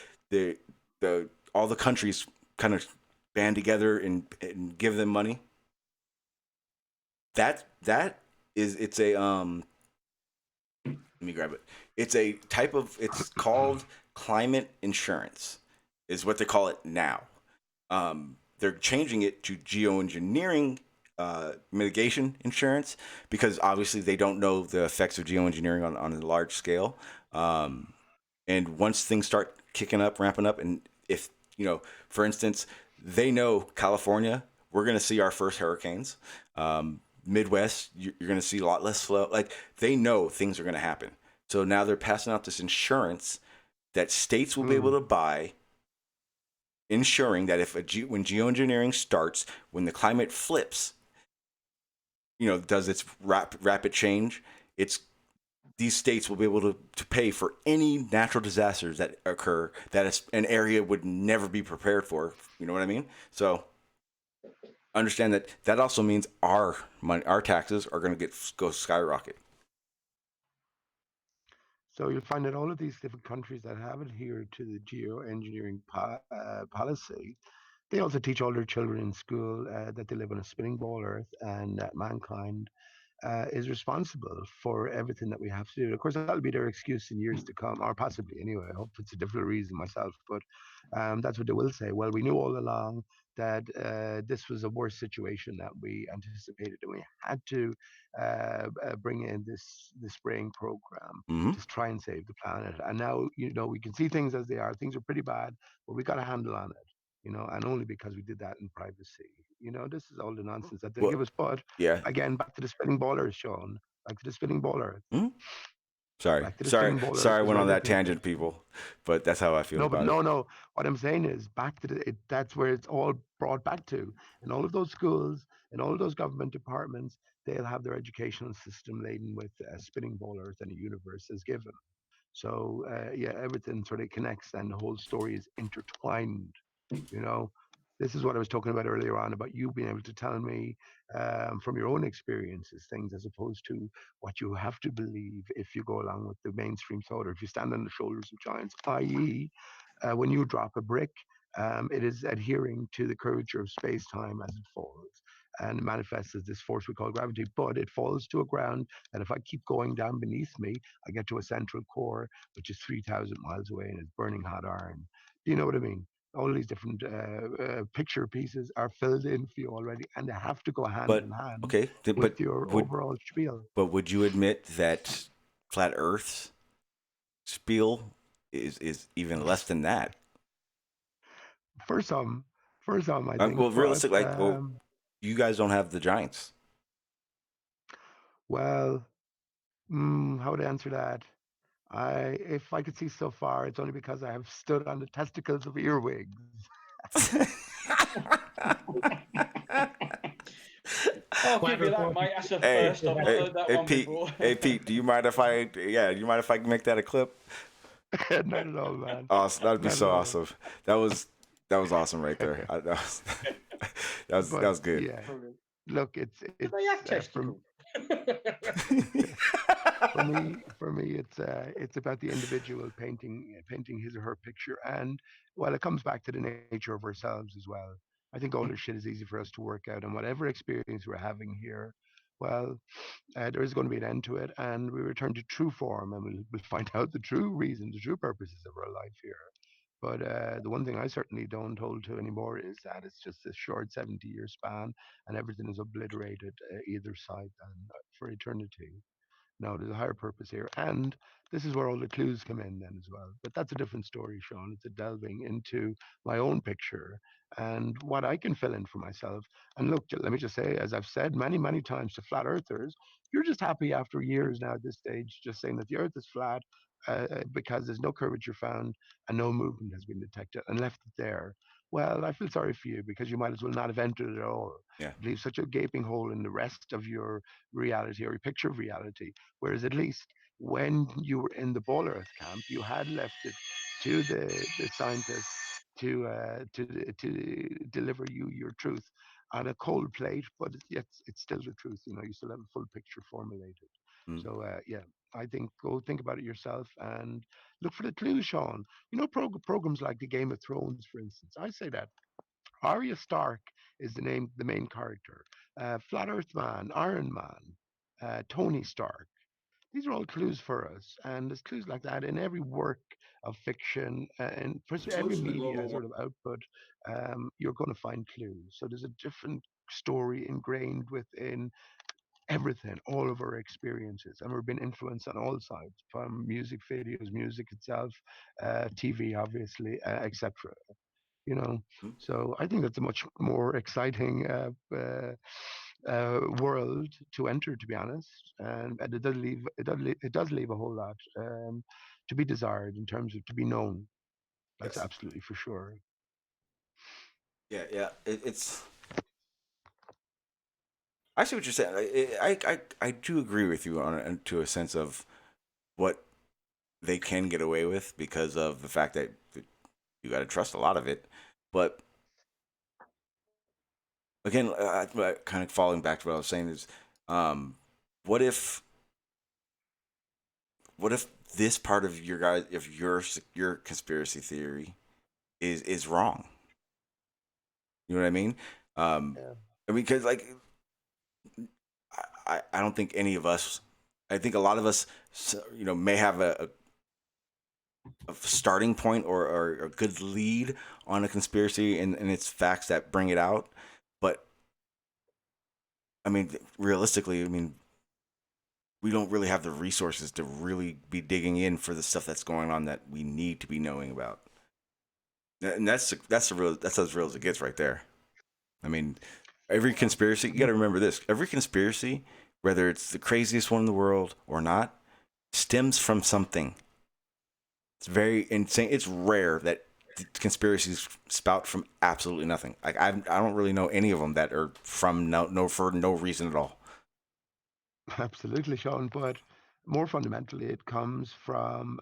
all the countries kind of band together and give them money. It's a let me grab it. It's a type of, it's called climate insurance, is what they call it now. They're changing it to geoengineering mitigation insurance because obviously they don't know the effects of geoengineering on a large scale. And once things start kicking up, ramping up, and if, for instance, they know California, we're going to see our first hurricanes. Midwest, you're going to see a lot less flow. Like, they know things are going to happen. So now they're passing out this insurance that states will be able to buy, ensuring that when geoengineering starts, when the climate flips, does its rapid change, these states will be able to pay for any natural disasters that occur that an area would never be prepared for. You know what I mean? So understand that also means our money, our taxes are going to go skyrocket. So you'll find that all of these different countries that have adhered to the geoengineering policy, they also teach all their children in school that they live on a spinning ball Earth and that mankind is responsible for everything that we have to do. Of course, that'll be their excuse in years to come, or possibly anyway. I hope it's a different reason myself, but that's what they will say. Well, we knew all along that this was a worse situation that we anticipated, and we had to bring in this spraying program to try and save the planet. And now, we can see things as they are. Things are pretty bad, but we got a handle on it. And only because we did that in privacy. This is all the nonsense that they give us. But again, back to the spinning ballers, Shawn. Back to the spinning ballers. Sorry, I went on that tangent, people, but that's how I feel about it. No. What I'm saying is, back to that's where it's all brought back to. In all of those schools, in all of those government departments, they'll have their educational system laden with spinning ballers and a universe is given. So everything sort of connects, and the whole story is intertwined. This is what I was talking about earlier on about you being able to tell me from your own experiences things as opposed to what you have to believe if you go along with the mainstream thought, or if you stand on the shoulders of giants, i.e., when you drop a brick, it is adhering to the curvature of space time as it falls. And it manifests as this force we call gravity, but it falls to a ground that if I keep going down beneath me, I get to a central core, which is 3,000 miles away and is burning hot iron. Do you know what I mean? All these different picture pieces are filled in for you already, and they have to go hand in hand with your overall spiel. But would you admit that flat Earth's spiel is even less than that? For some, I think. Well, realistic, you guys don't have the giants. Well, how would I answer that? If I could see so far, it's only because I have stood on the testicles of earwigs. I'll give you that, mate. That's a first. I've not heard that one before. Hey, Pete, do you mind if I make that a clip? Not at all, man. Awesome. That'd be so awesome. That was awesome right there. That was good. Yeah. Look, it's for me, it's about the individual painting his or her picture, and it comes back to the nature of ourselves as well. I think all this shit is easy for us to work out, and whatever experience we're having here, there is going to be an end to it, and we return to true form, and we'll find out the true reason, the true purposes of our life here. But the one thing I certainly don't hold to anymore is that it's just a short 70-year span, and everything is obliterated either side and for eternity. No, there's a higher purpose here. And this is where all the clues come in then as well. But that's a different story, Shawn. It's a delving into my own picture and what I can fill in for myself. And look, let me just say, as I've said many, many times to flat earthers, you're just happy after years now at this stage, just saying that the earth is flat because there's no curvature found and no movement has been detected and left it there. Well, I feel sorry for you because you might as well not have entered it at all. Yeah. Leave such a gaping hole in the rest of your reality or your picture of reality. Whereas at least when you were in the Ball Earth camp, you had left it to the scientists to deliver you your truth on a cold plate, but it's still the truth. You still have a full picture formulated. So I think go think about it yourself and look for the clues, Shawn. Programs like the Game of Thrones, for instance. I say that Arya Stark is the main character. Flat Earth Man, Iron Man, Tony Stark. These are all clues for us, and there's clues like that in every work of fiction, and for every media sort of output. You're going to find clues. So there's a different story ingrained within everything, all of our experiences, and we've been influenced on all sides, from music videos, music itself, TV, obviously, etc. So I think that's a much more exciting world to enter, to be honest, and it does leave a whole lot to be desired in terms of to be known. That's Yes. absolutely for sure. Yeah. It's. I see what you're saying. I do agree with you on to a sense of what they can get away with because of the fact that you got to trust a lot of it. But again, kind of falling back to what I was saying is, um, what if this part of your guys, if your conspiracy theory is wrong? You know what I mean? Yeah. I mean, because like I don't think any of us. I think a lot of us, may have a starting point or a good lead on a conspiracy and its facts that bring it out. But I mean, realistically, I mean, we don't really have the resources to really be digging in for the stuff that's going on that we need to be knowing about. And that's as real as it gets right there. I mean, every conspiracy, you got to remember this: every conspiracy, whether it's the craziest one in the world or not, stems from something. It's very insane. It's rare that conspiracies spout from absolutely nothing. Like I don't really know any of them that are from for no reason at all. Absolutely, Sean. But more fundamentally, it comes from,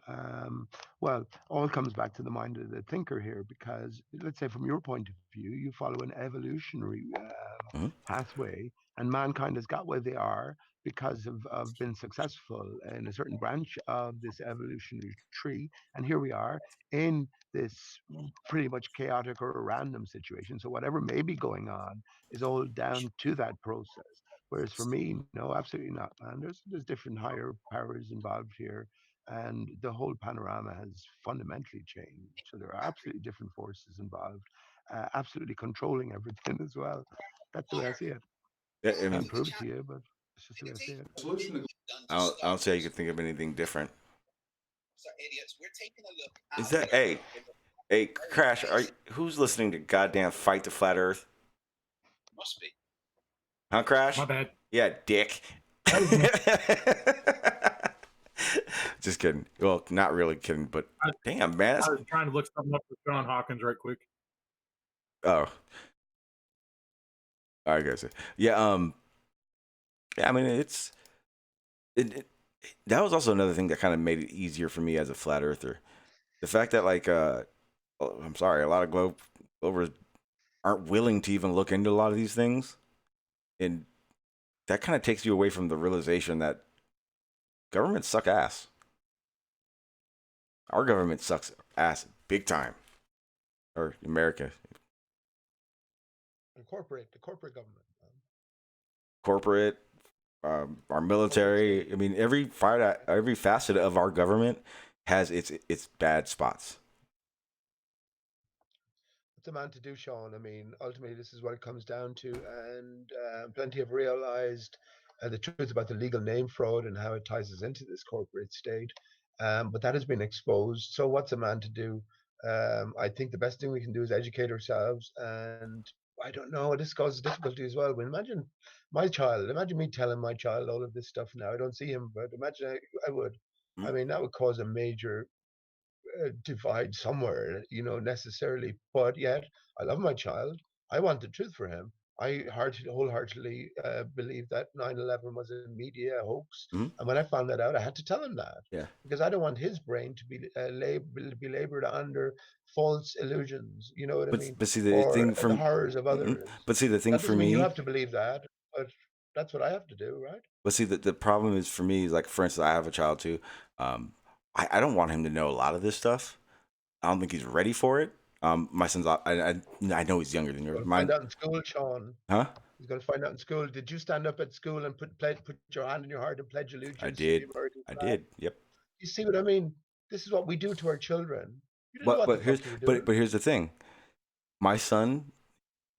well, all comes back to the mind of the thinker here, because let's say from your point of view, you follow an evolutionary Mm-hmm. pathway, and mankind has got where they are because of been successful in a certain branch of this evolutionary tree. And here we are in this pretty much chaotic or random situation. So whatever may be going on is all down to that process. Whereas for me, no, absolutely not, man. There's different higher powers involved here, and the whole panorama has fundamentally changed. So there are absolutely different forces involved, absolutely controlling everything as well. That's the way I see it. Yeah, I Can't mean, prove it to you, but it's just the way I see it. I don't say you could think of anything different. Is that hey Crash? Who's listening to goddamn Fight the Flat Earth? Huh, My Crash? bad. Yeah, dick. Just kidding. Well, not really kidding, but damn, man. I was trying to look something up for Shawn Hawkins right quick. Oh, I guess. Yeah. Yeah. I mean, it. That was also another thing that kind of made it easier for me as a flat earther. The fact that I'm sorry, a lot of Glovers aren't willing to even look into a lot of these things, and that kind of takes you away from the realization that governments suck ass. Our government sucks ass big time, or America, And the corporate government, corporate, our military. I mean, every facet of our government has its bad spots. what's a man to do, Sean? I mean, ultimately, this is what it comes down to, and plenty have realized the truth about the legal name fraud and how it ties us into this corporate state. But that has been exposed. So, what's a man to do? I think the best thing we can do is educate ourselves. And I don't know, this causes difficulty as well. But imagine me telling my child all of this stuff now. I don't see him, but imagine I would. Hmm? I mean, that would cause a major divide somewhere, necessarily. But yet, I love my child. I want the truth for him. Wholeheartedly believe that 9/11 was a media hoax. Hmm? And when I found that out, I had to tell him that, Yeah. because I don't want his brain to be labored under false illusions. You know what I mean? But see the Or thing the from horrors of Mhm. others. But see the thing That for doesn't mean you me. have to believe that, but that's what I have to do, right? But see the problem is for me is like, for instance, I have a child too. Um, I don't want him to know a lot of this stuff. I don't think he's ready for it. My son's. I know he's younger than yours. Find out in school, Shawn. Huh? He's going to find out in school. Did you stand up at school and put your hand in your heart and pledge allegiance I to the did. American I flag? did. Yep. You see what I mean? This is what we do to our children. You didn't know what the But here's fuck you were doing. but here's the thing. My son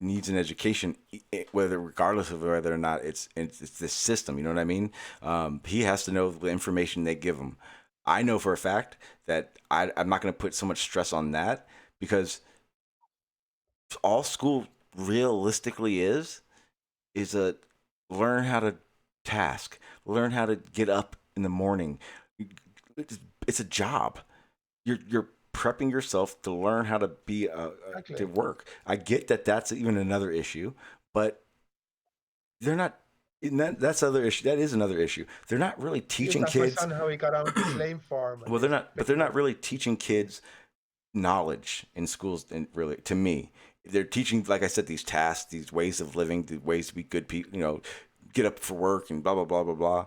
needs an education, whether regardless of whether or not it's this system. You know what I mean? He has to know the information they give him. I know for a fact that I'm not going to put so much stress on that because all school realistically is a learn how to task, learn how to get up in the morning. It's a job. You're prepping yourself to learn how to be Exactly. to work. I get that that's even another issue, but they're not. That's other issue. That is another issue. They're not really teaching That's kids. my son how he got on with the slave farm. Well, they're not, but they're not really teaching kids knowledge in schools. And really, to me, they're teaching, like I said, these tasks, these ways of living, the ways to be good people. You know, get up for work and blah blah blah blah blah.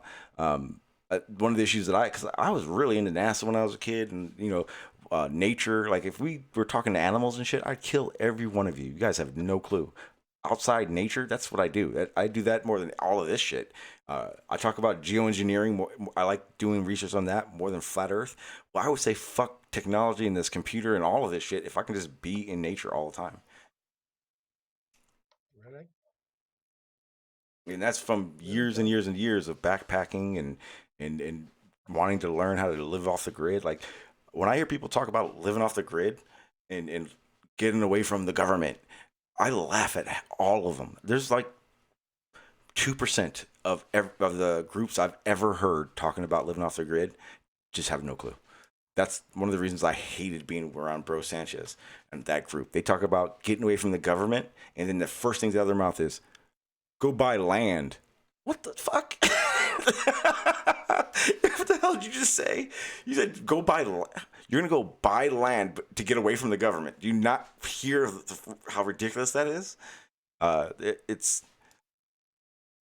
One of the issues that because I was really into NASA when I was a kid, and nature. Like if we were talking to animals and shit, I'd kill every one of you. You guys have no clue. Outside nature, that's what I do. I do that more than all of this shit. I talk about geoengineering. I like doing research on that more than flat Earth. Well, I would say fuck technology and this computer and all of this shit if I can just be in nature all the time. Really? I mean, that's from years and years and years of backpacking and wanting to learn how to live off the grid. Like when I hear people talk about living off the grid and getting away from the government, I laugh at all of them. There's like 2% of the groups I've ever heard talking about living off the grid just have no clue. That's one of the reasons I hated being around Bro Sanchez and that group. They talk about getting away from the government, and then the first thing out of their mouth is, go buy land. What the fuck? What the hell did you just say? You said go buy land. You're going to go buy land to get away from the government. Do you not hear how ridiculous that is? It's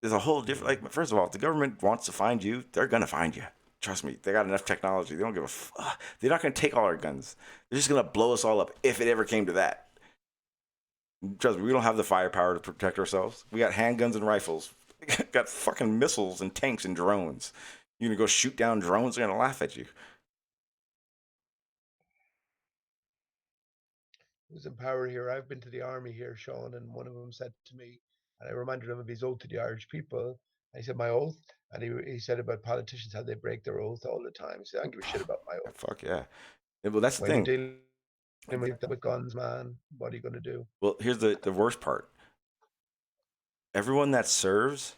there's a whole different, like, first of all, if the government wants to find you, they're going to find you. Trust me, they got enough technology. They don't give a fuck. They're not going to take all our guns. They're just going to blow us all up if it ever came to that. Trust me, we don't have the firepower to protect ourselves. We got handguns and rifles. We got fucking missiles and tanks and drones. You're going to go shoot down drones, they're going to laugh at you. Who's in power here? I've been to the army here, Shawn, and one of them said to me, and I reminded him of his oath to the Irish people. I said, my oath. And he said about politicians, how they break their oath all the time. He said, I don't give a shit about my oath. Fuck yeah. Well, that's the When thing. you're dealing with guns, man, what are you going to do? Well, here's the worst part. Everyone that serves,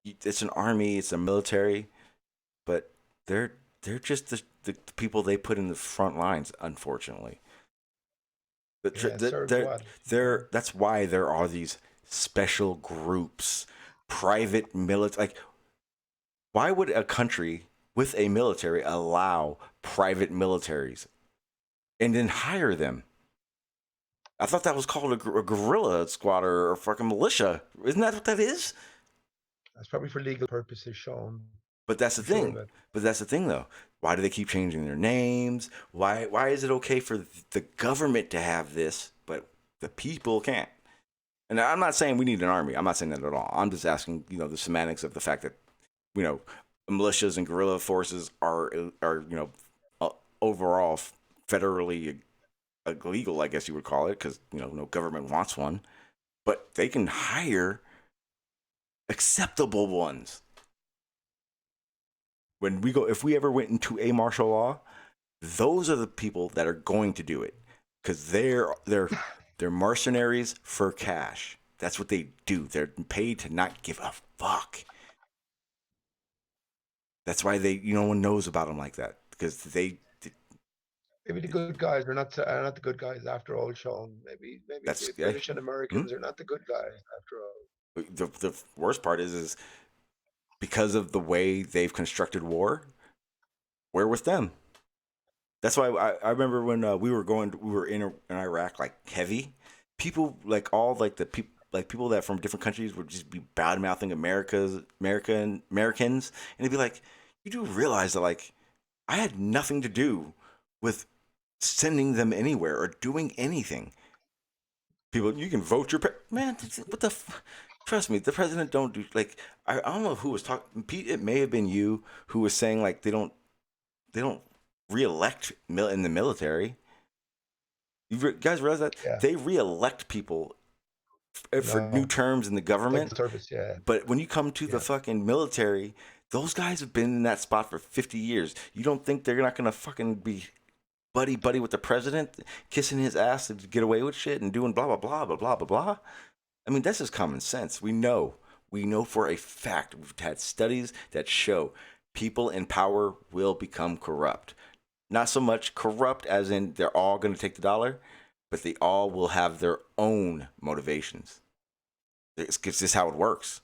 it's an army, it's a military, but they're just the people they put in the front lines, unfortunately. That's why there are these special groups, private military. Like, why would a country with a military allow private militaries and then hire them? I thought that was called a guerrilla squad or fucking militia. Isn't that what that is? That's probably for legal purposes, Shawn. But that's the thing. But that's the thing, though. Why do they keep changing their names? Why is it okay for the government to have this, but the people can't? And I'm not saying we need an army. I'm not saying that at all. I'm just asking, the semantics of the fact that, militias and guerrilla forces are overall federally illegal, I guess you would call it, because no government wants one. But they can hire acceptable ones. If we ever went into a martial law, those are the people that are going to do it, because they're mercenaries for cash. That's what they do. They're paid to not give a fuck. That's why no one knows about them like that, because maybe the good guys are not the good guys after all, Shawn. Maybe the British and Americans are not the good guys after all. The worst part is because of the way they've constructed war, we're with them. That's why I remember when we were in Iraq, like, heavy. People, like, all, like, the people, like, people that from different countries would just be bad mouthing Americans, and they'd be like, you do realize that, like, I had nothing to do with sending them anywhere or doing anything. People, you can vote your man. What the? Trust me, the president don't do like. I don't know who was talking. Pete, it may have been you who was saying like they don't reelect in the military. You guys realize that they reelect people for new terms in the government. Service, yeah. But when you come to the fucking military, those guys have been in that spot for 50 years. You don't think they're not gonna fucking be buddy with the president, kissing his ass to get away with shit and doing blah blah blah blah blah blah blah? I mean, that's just common sense. We know for a fact. We've had studies that show people in power will become corrupt. Not so much corrupt as in they're all going to take the dollar, but they all will have their own motivations. It's just how it works.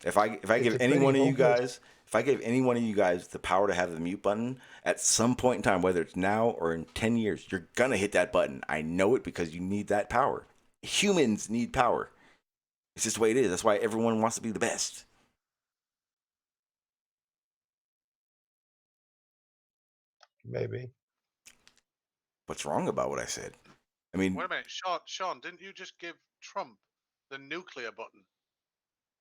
If I give any one of you guys, if I gave any one of you guys the power to have the mute button at some point in time, whether it's now or in 10 years, you're gonna hit that button. I know it because you need that power. Humans need power. It's just the way it is. That's why everyone wants to be the best. Maybe. What's wrong about what I said? I mean, wait a minute, Shawn, didn't you just give Trump the nuclear button?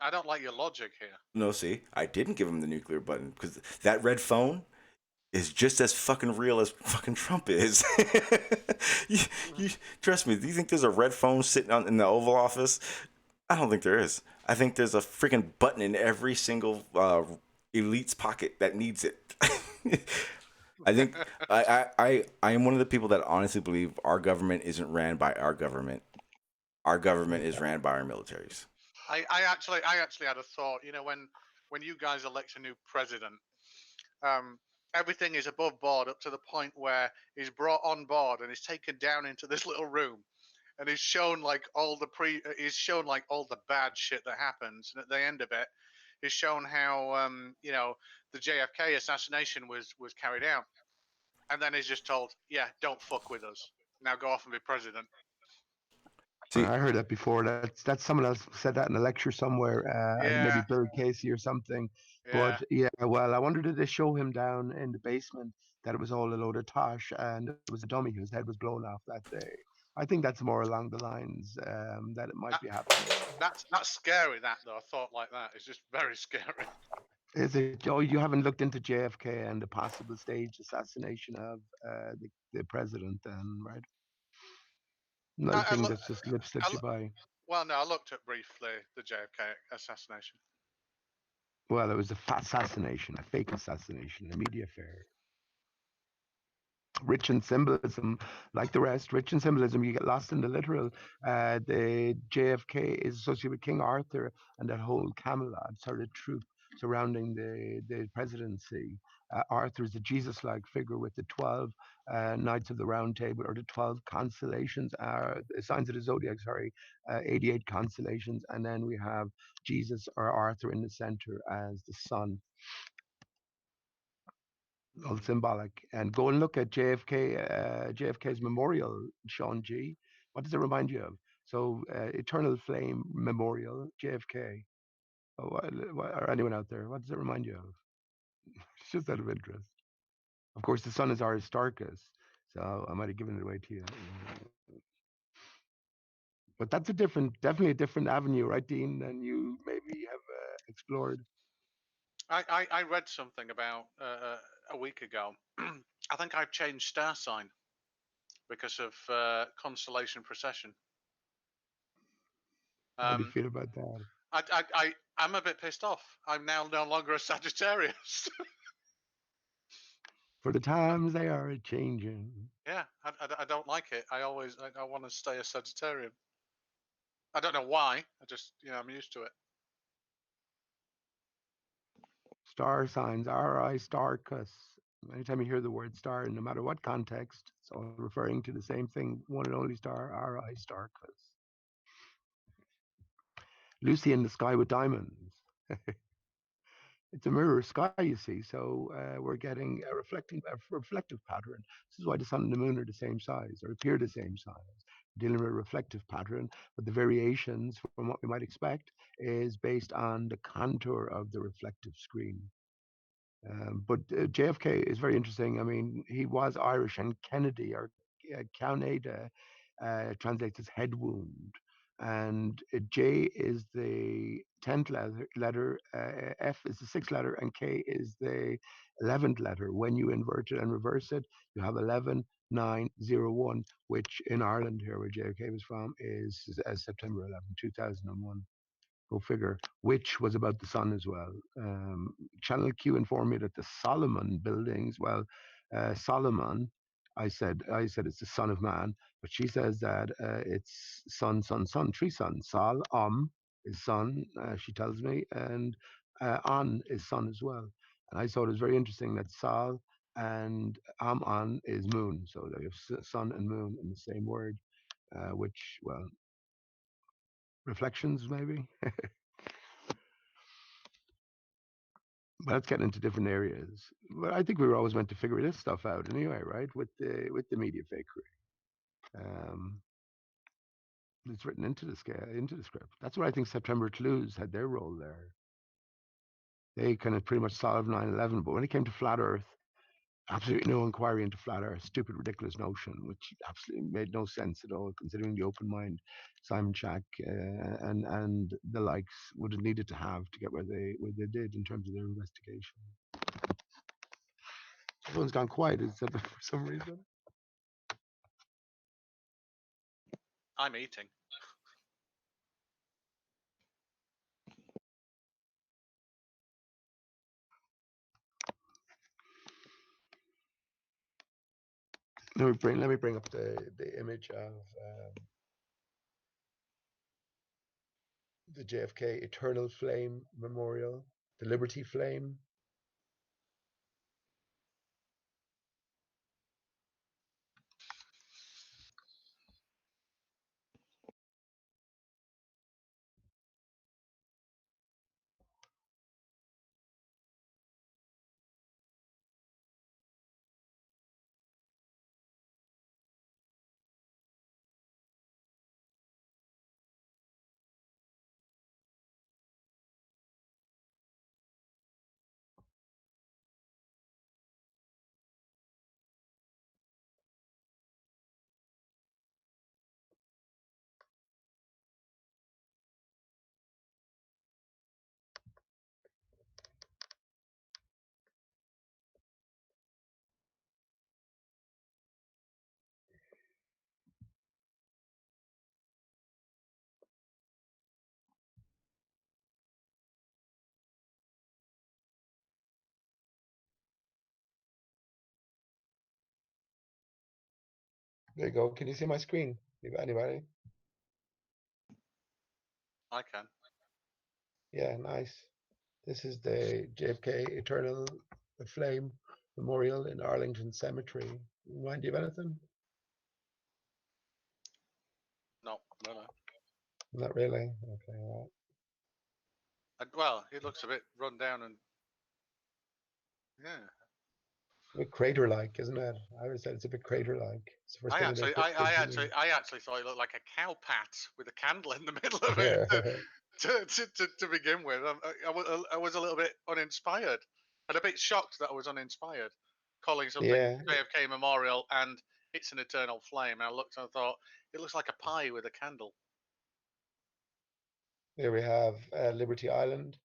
I don't like your logic here. No, see, I didn't give him the nuclear button because that red phone is just as fucking real as fucking Trump is. you trust me. Do you think there's a red phone sitting in the Oval Office? I don't think there is. I think there's a freaking button in every single elite's pocket that needs it. I think I am one of the people that honestly believe our government isn't ran by our government. Our government is ran by our militaries. I actually had a thought. You know, when you guys elect a new president, everything is above board up to the point where he's brought on board and he's taken down into this little room, and he's shown like all the bad shit that happens, and at the end of it, he's shown how the JFK assassination was carried out, and then he's just told, yeah, don't fuck with us. Now go off and be president. See, I heard that before. That's someone else said that in a lecture somewhere. I think maybe Bill Casey or something. But well, I wonder did they show him down in the basement that it was all a load of tosh and it was a dummy whose head was blown off that day. I think that's more along the lines that it might be happening. That's scary. That though, a thought like that is just very scary. Is it? Oh, you haven't looked into JFK and the possible staged assassination of the president, then, right? Another thing that's just slipped you by. Well, no, I looked at briefly the JFK assassination. Well, it was a assassination, a fake assassination, a media affair. Rich in symbolism, like the rest, rich in symbolism. You get lost in the literal. The JFK is associated with King Arthur and that whole Camelot sort of troop surrounding the presidency. Arthur is a Jesus-like figure with the 12 Knights of the Round Table, or the 12 constellations, signs of the zodiac. Sorry, 88 constellations, and then we have Jesus or Arthur in the center as the sun. All symbolic. And go and look at JFK's memorial, Shawn G. What does it remind you of? So, Eternal Flame Memorial, JFK. Or anyone out there, what does it remind you of? It's just out of interest. Of course, the sun is Aristarchus, so I might have given it away to you. But that's definitely a different avenue, right, Dean, than you maybe have explored. I read something about a week ago. I think I've changed star sign because of constellation precession. How do you feel about that? I'm a bit pissed off. I'm now no longer a Sagittarius. For the times they are changing. Yeah, I don't like it. I want to stay a Sagittarian. I don't know why. I just I'm used to it. Star signs, Aristarchus. Anytime you hear the word star, no matter what context, it's all referring to the same thing, one and only star, Aristarchus. Lucy in the Sky with Diamonds. It's a mirror sky, you see, so we're getting a reflective pattern. This is why the sun and the moon are the same size, or appear the same size. We're dealing with a reflective pattern, but the variations from what we might expect is based on the contour of the reflective screen. But JFK is very interesting. I mean, he was Irish, and Kennedy or Canada translates as head wound. And J is the 10th letter, F is the 6th letter, and K is the 11th letter. When you invert it and reverse it, you have 11901, which in Ireland, here where JFK was from, is September 11, 2001. Go figure, which was about the sun as well. Channel Q informed me that the Solomon buildings, well, Solomon, I said it's the son of man, but she says that it's sun, three suns. Sol, is sun, she tells me, and An is sun as well. And I thought it was very interesting that Sol and An is moon, so they have sun and moon in the same word, which, well, reflections maybe. But that's getting into different areas. But I think we were always meant to figure this stuff out anyway, right? With the media fakery. It's written into the script. That's what I think September Clues had their role there. They kind of pretty much solved 9/11, but when it came to flat Earth, absolutely no inquiry into flat Earth. Stupid, ridiculous notion, which absolutely made no sense at all, considering the open mind Simon Shack and the likes would have needed to have to get where they did in terms of their investigation. Everyone's gone quiet except for some reason. I'm eating. Let me bring up the image of the JFK Eternal Flame Memorial, the Liberty Flame. There you go. Can you see my screen? Anybody? I can. Yeah, nice. This is the JFK Eternal Flame Memorial in Arlington Cemetery. Remind you of anything? No. Not really. Okay, all right. Well, it looks a bit run down and yeah. A bit crater-like, isn't it? I always said it's a bit crater-like. I actually thought it looked like a cow pat with a candle in the middle of it to begin with. I was a little bit uninspired and a bit shocked that I was uninspired, calling something JFK Memorial and it's an eternal flame. And I looked and I thought it looks like a pie with a candle. There we have Liberty Island,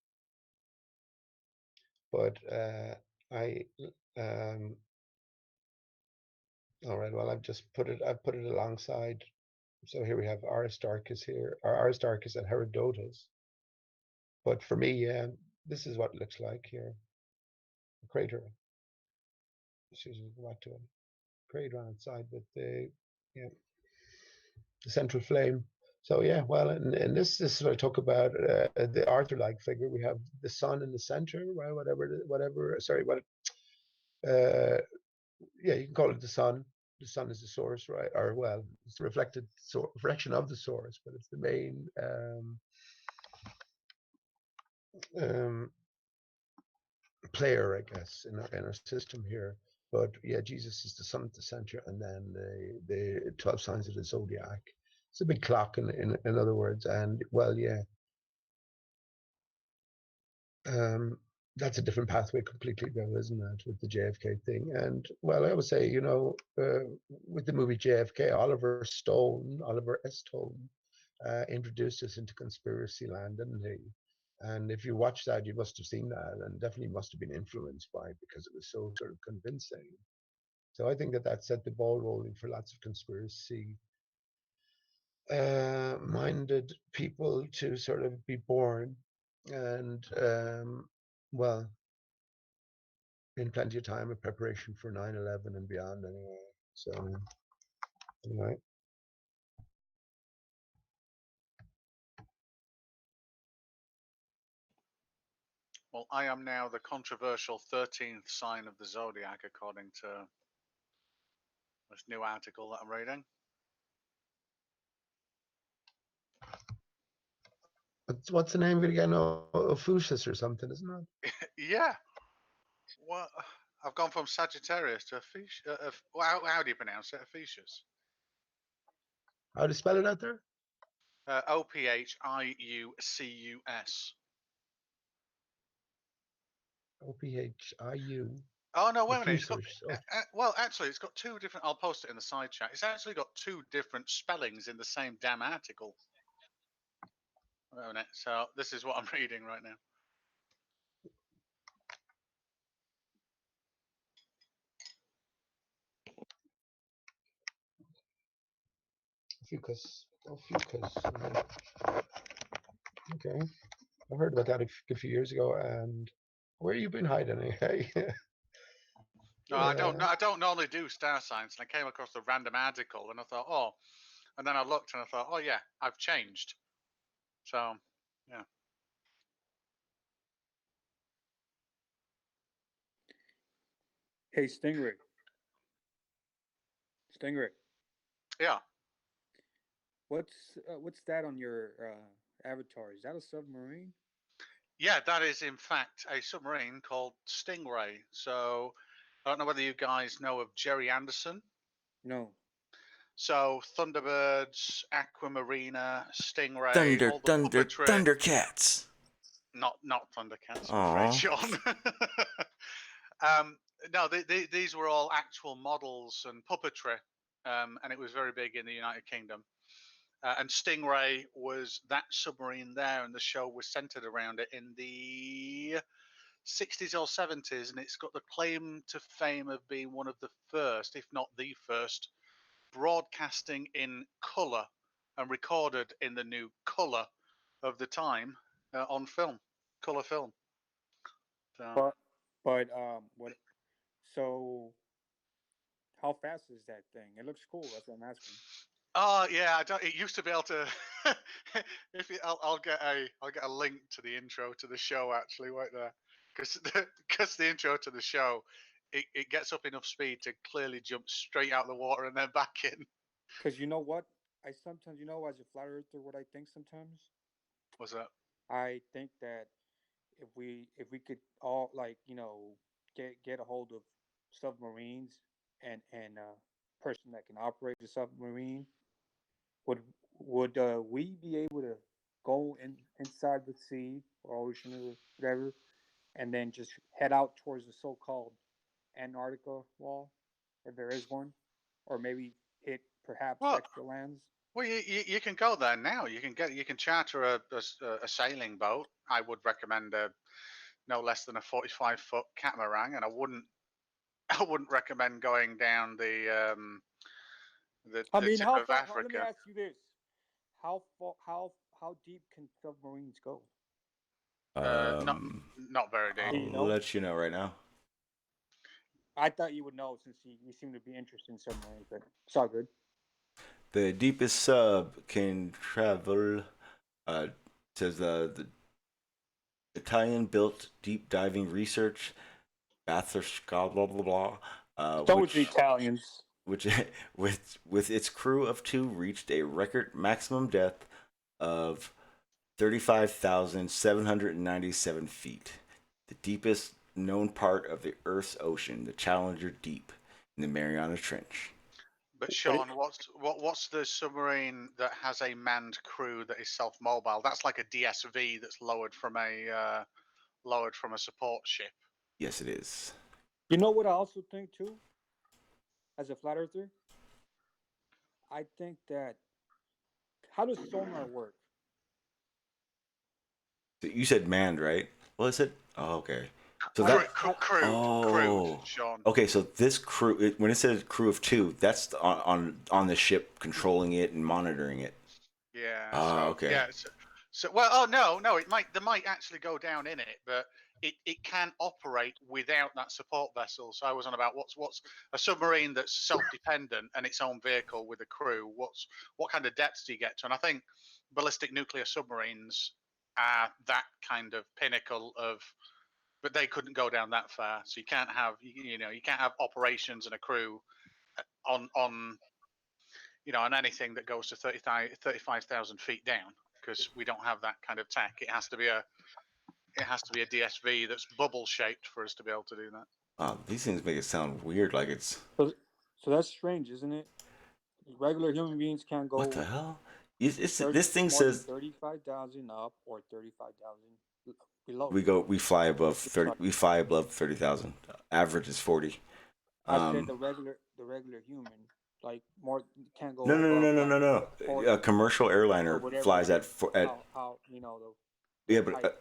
but all right. Well, I've put it alongside. So here we have Aristarchus here, or Aristarchus and Herodotus. But for me, this is what it looks like here. A crater. Go back to it. Crater on its side with the central flame. So yeah, well, and this is what I talk about the Arthur-like figure. We have the sun in the center, right? Whatever. Sorry, what? Yeah, you can call it the sun. The sun is the source, right? Or well, it's the reflection of the source, but it's the main player, I guess, in our system here. But yeah, Jesus is the sun at the center, and then the 12 signs of the zodiac. It's a big clock, in other words. And well, yeah. that's a different pathway completely, though, isn't it, with the JFK thing? And well, I would say, with the movie JFK, Oliver S. Stone, introduced us into conspiracy land, didn't he? And if you watch that, you must have seen that, and definitely must have been influenced by it because it was so sort of convincing. So I think that set the ball rolling for lots of conspiracy minded people to sort of be born, and well, in plenty of time of preparation for 9/11 and beyond, anyway. So anyway. Well, I am now the controversial 13th sign of the zodiac, according to this new article that I'm reading. What's the name of it again? Ophusis or something, isn't it? Yeah. Well, I've gone from Sagittarius to Ophiuchus. How do you pronounce it? Ophiuchus. How do you spell it out there? Ophiucus. Ophiu. Oh no! Wait a minute. It's got, Ophusis. well, actually, it's got two different. I'll post it in the side chat. It's actually got two different spellings in the same damn article. Wait a minute. So this is what I'm reading right now. Ophucus. Okay. I heard about that a few years ago. And where you been hiding, anyway? No, I don't normally do star signs, and I came across a random article, and I thought, oh, and then I looked, and I thought, oh yeah, I've changed. So, yeah. Hey, Stingray. Yeah. What's that on your avatar? Is that a submarine? Yeah, that is in fact a submarine called Stingray. So I don't know whether you guys know of Jerry Anderson. No. So Thunderbirds, Aquamarina, Stingray, all the puppetry. Thundercats. Not Thundercats, I'm afraid, Sean. No, these were all actual models and puppetry, and it was very big in the United Kingdom. And Stingray was that submarine there, and the show was centered around it in the 60s or 70s, and it's got the claim to fame of being one of the first, if not the first, broadcasting in color and recorded in the new color of the time on film, color film. So. But what? So how fast is that thing? It looks cool. That's what I'm asking. Oh yeah, it used to be able to. I'll get a link to the intro to the show actually right there, because the intro to the show, it gets up enough speed to clearly jump straight out of the water and then back in. Because you know what, I sometimes, as a flat earther, what I think sometimes. What's that? I think that if we could all get a hold of submarines and person that can operate a submarine, would we be able to go inside the sea or ocean or whatever, and then just head out towards the so-called Antarctica wall, if there is one, or maybe hit perhaps extra lands? Well, you can go there now. You can charter a sailing boat. I would recommend no less than a 45-foot catamaran, and I wouldn't recommend going down the tip of Africa. Let me ask you this: how deep can submarines go? Not very deep. I'll let you know right now. I thought you would know since you seem to be interested in submarines, but it's all good. The deepest sub can travel, says the Italian-built deep diving research, Bathurst, blah blah blah. With the Italians. Which, with its crew of 2, reached a record maximum depth of 35,797 feet. The deepest known part of the Earth's ocean, the Challenger Deep, in the Mariana Trench. But Sean, what's the submarine that has a manned crew that is self-mobile? That's like a DSV that's lowered from a lowered from a support ship. Yes, it is. You know what I also think too, as a flat earther, I think that how does sonar work? You said manned, right? Well, I said, oh, okay. So Crude, Shawn. Okay, so this crew, when it says crew of 2, that's on the ship controlling it and monitoring it. Yeah. Okay. Yeah. So well, no, they might actually go down in it, but it can operate without that support vessel. So I was on about what's a submarine that's self-dependent and its own vehicle with a crew. What kind of depths do you get to? And I think ballistic nuclear submarines are that kind of pinnacle of, but they couldn't go down that far. So you can't have you can't have operations and a crew on on anything that goes to 35,000 feet down, because we don't have that kind of tech. It has to be a DSV that's bubble shaped for us to be able to do that. These things make it sound weird, like it's. So that's strange, isn't it? Regular human beings can't go. What the hell? This thing says 35,000 up or 35,000 below. we fly above 30. We fly above 30,000. Average is 40. I said the regular human, like, more can't go. No. 40, A commercial airliner flies at how yeah, but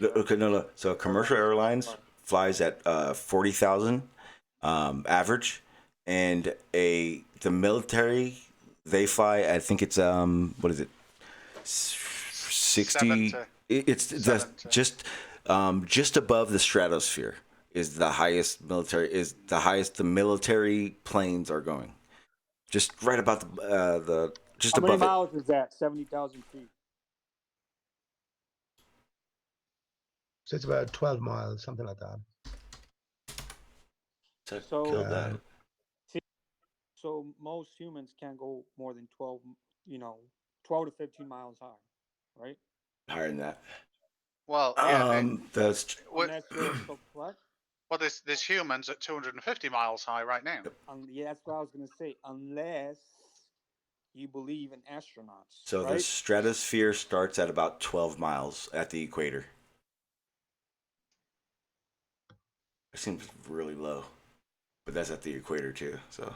okay, no. So commercial airlines flies at 40,000 average, and the military, they fly. I think it's what is it? 60. It's just above the stratosphere is the highest the military planes are going. Just right about the just How above many miles is that? 70,000 feet. So it's about 12 miles, something like that. So, so most humans can't go more than 12 to 15 miles high, right? Higher than that. Well, yeah. That's what? Well, there's humans at 250 miles high right now. Yeah, that's what I was gonna say. Unless you believe in astronauts. So right? The stratosphere starts at about 12 miles at the equator. It seems really low, but that's at the equator too. So.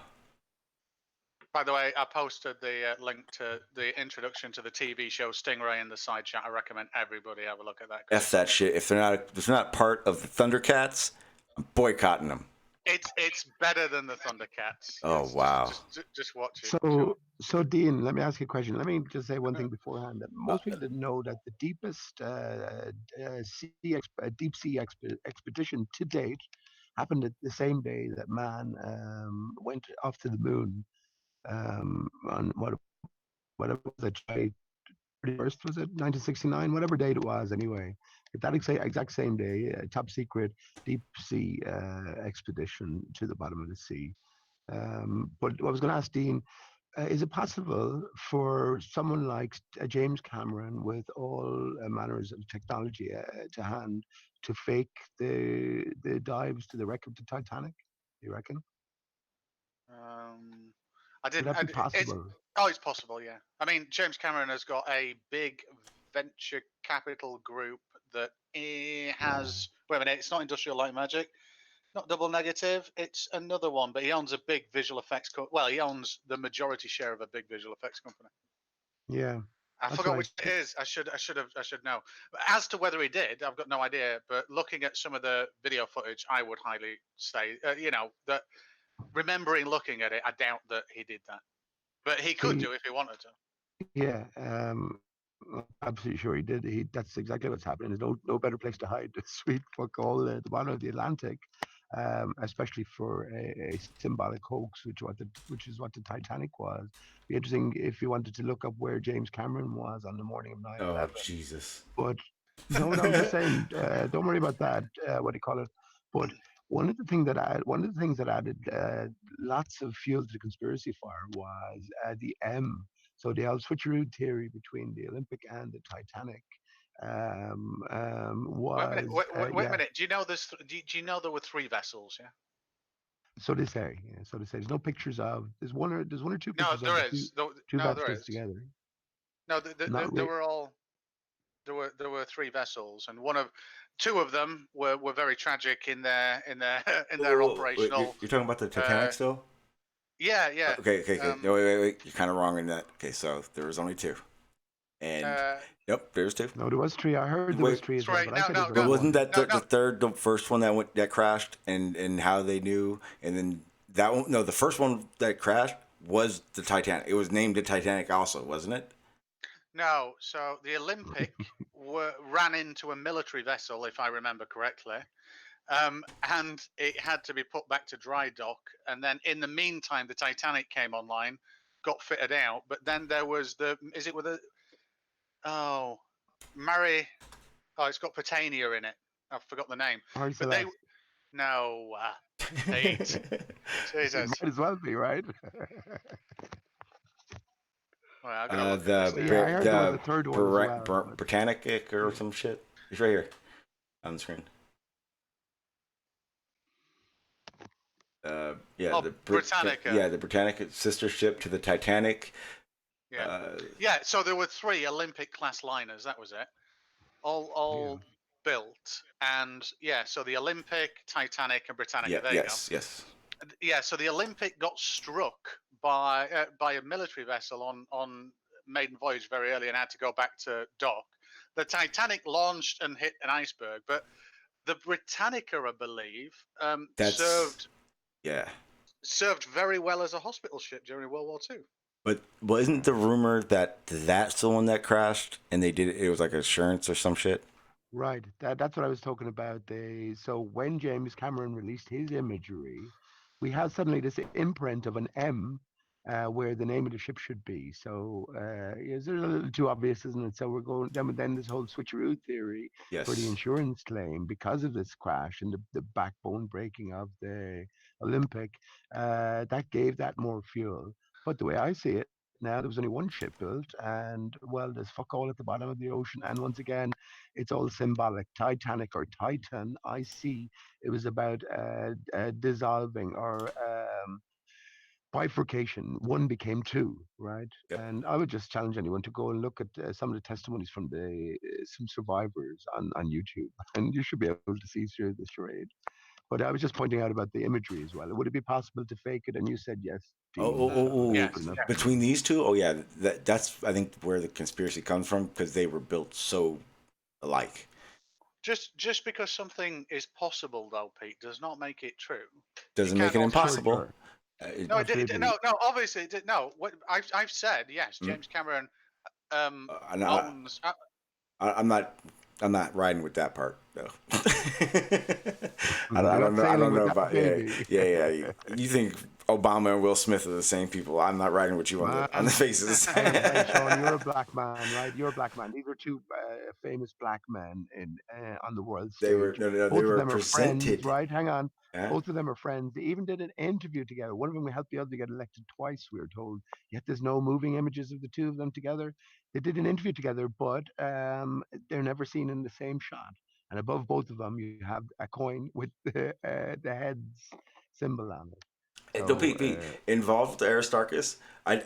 By the way, I posted the link to the introduction to the TV show Stingray in the side chat. I recommend everybody have a look at that. F that shit. If they're not part of the Thundercats, I'm boycotting them. It's better than the Thundercats. Oh wow! Just watch it. So Dean, let me ask you a question. Let me just say one thing beforehand. That most people didn't know that the deepest deep sea expedition to date happened at the same day that man went off to the moon. On whatever was it, July 31st, was it 1969? Whatever date it was, anyway. That exact same day, top secret deep sea expedition to the bottom of the sea. But I was going to ask Dean, is it possible for someone like James Cameron, with all manners of technology to hand, to fake the dives to the wreck of the Titanic? Do you reckon? I didn't. Would that be possible? It's possible, yeah. I mean, James Cameron has got a big venture capital group that has. Wait a minute, it's not Industrial Light Magic, not Double Negative. It's another one, but he owns a big visual effects. Well, he owns the majority share of a big visual effects company. Yeah. I forgot which it is. I should know. But as to whether he did, I've got no idea. But looking at some of the video footage, I would highly say, that remembering looking at it, I doubt that he did that. But he could do if he wanted to. Yeah, I'm absolutely sure he did. That's exactly what's happening. There's no better place to hide the sweet fuck all the bottom of the Atlantic, especially for a symbolic hoax, which is what the Titanic was. Be interesting if you wanted to look up where James Cameron was on the morning of 9/11. Oh Jesus! But no, I'm just saying. Don't worry about that. What do you call it? But one of the things that added lots of fuel to the conspiracy fire was the M. So the old switcheroo theory between the Olympic and the Titanic was. Wait a minute. Do you know this? Do you know there were 3 vessels? Yeah. So they say. Yeah. So they say. There's no pictures of. There's one or two pictures there of is. two vessels together. No, there were all. there were 3 vessels, and two of them were very tragic in their operational. You're talking about the Titanic still? Yeah. Okay. No, wait. You're kind of wrong in that. Okay, so there was only 2, and nope, there's 2. No, there was 3. I heard there was 3 as well, but I said it was But wasn't that one. the first one that crashed, and how they knew, and then that one? No, the first one that crashed was the Titanic. It was named the Titanic, also, wasn't it? No, so the Olympic ran into a military vessel, if I remember correctly, and it had to be put back to dry dock. And then in the meantime, the Titanic came online, got fitted out. But then there was it's got Britannia in it. I forgot the name. But Pete. It might as well be, right? Well, I gotta look at this. I heard there was a third one as well. Britannic or some shit. It's right here on the screen. The Britannica. The Britannica, sister ship to the Titanic. Yeah. So there were 3 Olympic class liners. That was it. All built, and so the Olympic, Titanic, and Britannica. Yes. Yeah. So the Olympic got struck by a military vessel on maiden voyage very early and had to go back to dock. The Titanic launched and hit an iceberg, but the Britannica, I believe, served very well as a hospital ship during World War II. But wasn't the rumor that that's the one that crashed, and it was like assurance or some shit? Right. That's what I was talking about. So when James Cameron released his imagery, we had suddenly this imprint of an M where the name of the ship should be. So it's a little too obvious, isn't it? So we're going then this whole switcheroo theory for the insurance claim because of this crash and the backbone breaking of the Olympic, that gave that more fuel. But the way I see it, now there was only one ship built, and well, there's fuck all at the bottom of the ocean. And once again, it's all symbolic. Titanic or Titan, I see it was about dissolving or bifurcation. One became 2, right? Yep. And I would just challenge anyone to go and look at some of the testimonies from some survivors on YouTube, and you should be able to see through the charade. But I was just pointing out about the imagery as well. Would it be possible to fake it? And you said yes. Yes. Between these 2, that's I think where the conspiracy comes from, because they were built so alike. Just because something is possible, though, Pete, does not make it true. Doesn't make it impossible. No, obviously, no. What I've said, yes, James Cameron owns. I'm not riding with that part, though. I don't know about You think Obama and Will Smith are the same people? I'm not riding with you on the faces. Hey, Shawn, you're a black man, right? You're a black man. These are 2 famous black men on the world stage. They were Both of them presented. Are friends, right? Hang on. Yeah. Both of them are friends. They even did an interview together. One of them helped the other to get elected twice, we were told. Yet there's no moving images of the 2 of them together. They did an interview together, but they're never seen in the same shot. And above both of them, you have a coin with the head's symbol on it. So, Pete, involved with Aristarchus, I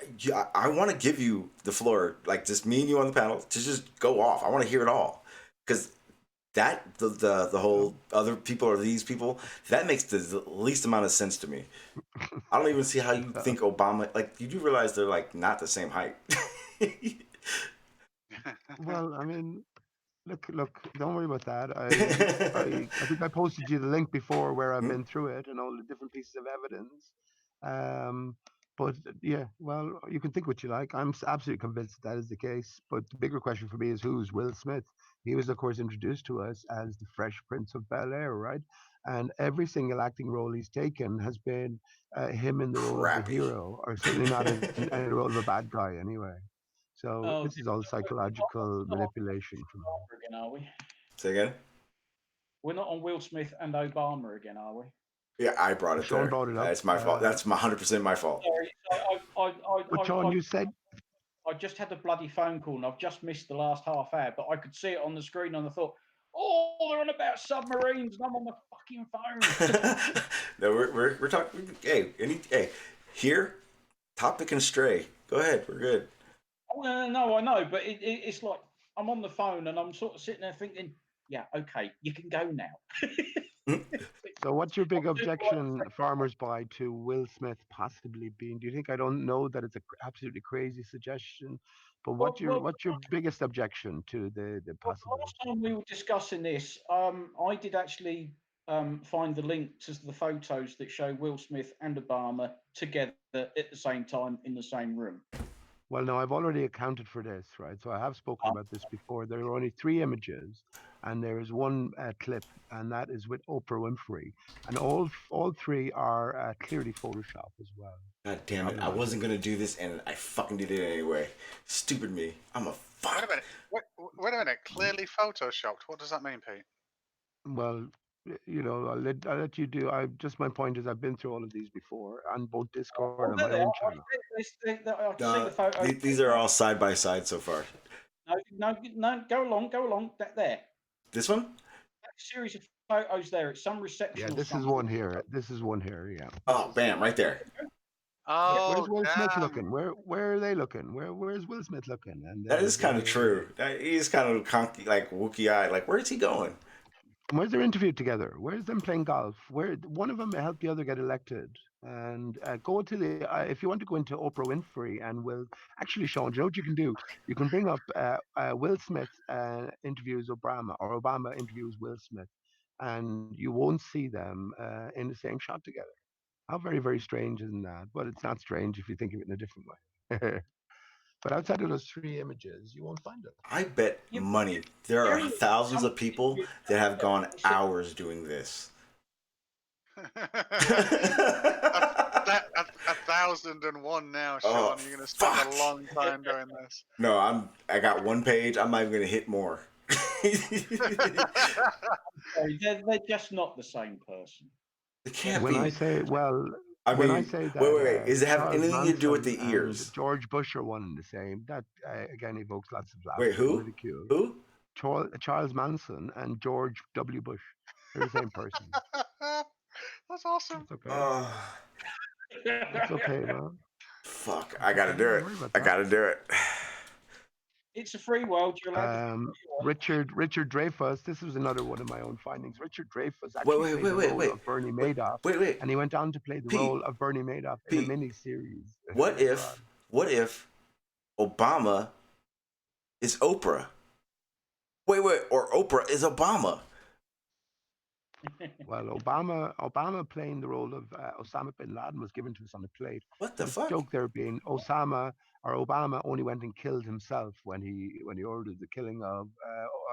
want to give you the floor, like just me and you on the panel, to just go off. I want to hear it all, because the whole other people or these people, that makes the least amount of sense to me. I don't even see how you think Obama, like, you do realize they're like not the same height. Well, I mean, look, don't worry about that. I think I posted you the link before where I've been through it and all the different pieces of evidence. But yeah, well, you can think what you like. I'm absolutely convinced that is the case. But the bigger question for me is, who's Will Smith? He was, of course, introduced to us as the Fresh Prince of Bel-Air, right? And every single acting role he's taken has been him in the role of the hero, or certainly not in the role of a bad guy anyway. So this is all psychological manipulation from him. Again, are we? Say again? We're not on Will Smith and Obama again, are we? Yeah, I brought it Shawn there. Brought it up. That's my fault. That's 100% my fault. Sorry, but Shawn, you said... I just had a bloody phone call and I've just missed the last half hour, but I could see it on the screen and I thought, oh, they're on about submarines and I'm on the fucking phone. No, we're talking. Hey, here, topic and stray. Go ahead, we're good. Oh, no, I know, but it's like I'm on the phone and I'm sort of sitting there thinking, yeah, okay, you can go now. So what's your big objection, Farmers Buy, to Will Smith possibly being? Do you think, I don't know that it's a absolutely crazy suggestion, but what's your biggest objection to the possibility? Last time we were discussing this, I did actually find the link to the photos that show Will Smith and Obama together at the same time in the same room. Well, no, I've already accounted for this, right? So I have spoken about this before. There are only 3 images, and there is one clip, and that is with Oprah Winfrey, and all 3 are clearly Photoshop as well. God damn it! I wasn't gonna do this, and I fucking did it anyway. Stupid me. I'm a fuck. Wait a minute. Wait a minute. Clearly photoshopped. What does that mean, Pete? Well, you know, I'll let you do. My point is, I've been through all of these before on both Discord and my own channel. I can see the photos. These are all side by side so far. No, go along. There. This one? That series of photos there. It's some reception. Yeah, this is one here. This is one here. Yeah. Oh, bam! Right there. Oh, where's Will Smith looking? Where are they looking? Where's Will Smith looking? And that is kind of true. He's kind of conky, like Wookiee-eyed. Like, where's he going? Where's their interview together? Where's them playing golf? Where one of them helped the other get elected? And go to the if you want to go into Oprah Winfrey and actually, Sean, do you know what you can do? You can bring up Will Smith interviews Obama, or Obama interviews Will Smith, and you won't see them in the same shot together. How very, very strange isn't that? But it's not strange if you think of it in a different way. But outside of those 3 images, you won't find it. I bet money there are thousands of people that have gone hours doing this. 1,001 now, Sean. You're gonna spend a long time doing this. No, I got one page. I'm not even gonna hit more. They're just not the same person. It can't when be. I say, well, I mean, when I say that, wait. Does it have Charles anything Manson to do with the ears? George Bush are one and the same. That again evokes lots of laughter. Wait, who? And ridicule. Who? Charles Manson and George W. Bush. They're the same person. That's awesome. That's okay. That's okay, man. Fuck! I gotta do it. I gotta do it. It's a free world. You're allowed Richard Dreyfuss. This was another one of my own findings. Richard Dreyfuss actually played the role of Bernie Madoff. Wait. And he went on to play the role of Bernie Madoff in a mini-series. What if Obama is Oprah? Wait, or Oprah is Obama? Well, Obama playing the role of Osama bin Laden was given to us on the plate. What the fuck? The joke there being Obama only went and killed himself when he ordered the killing of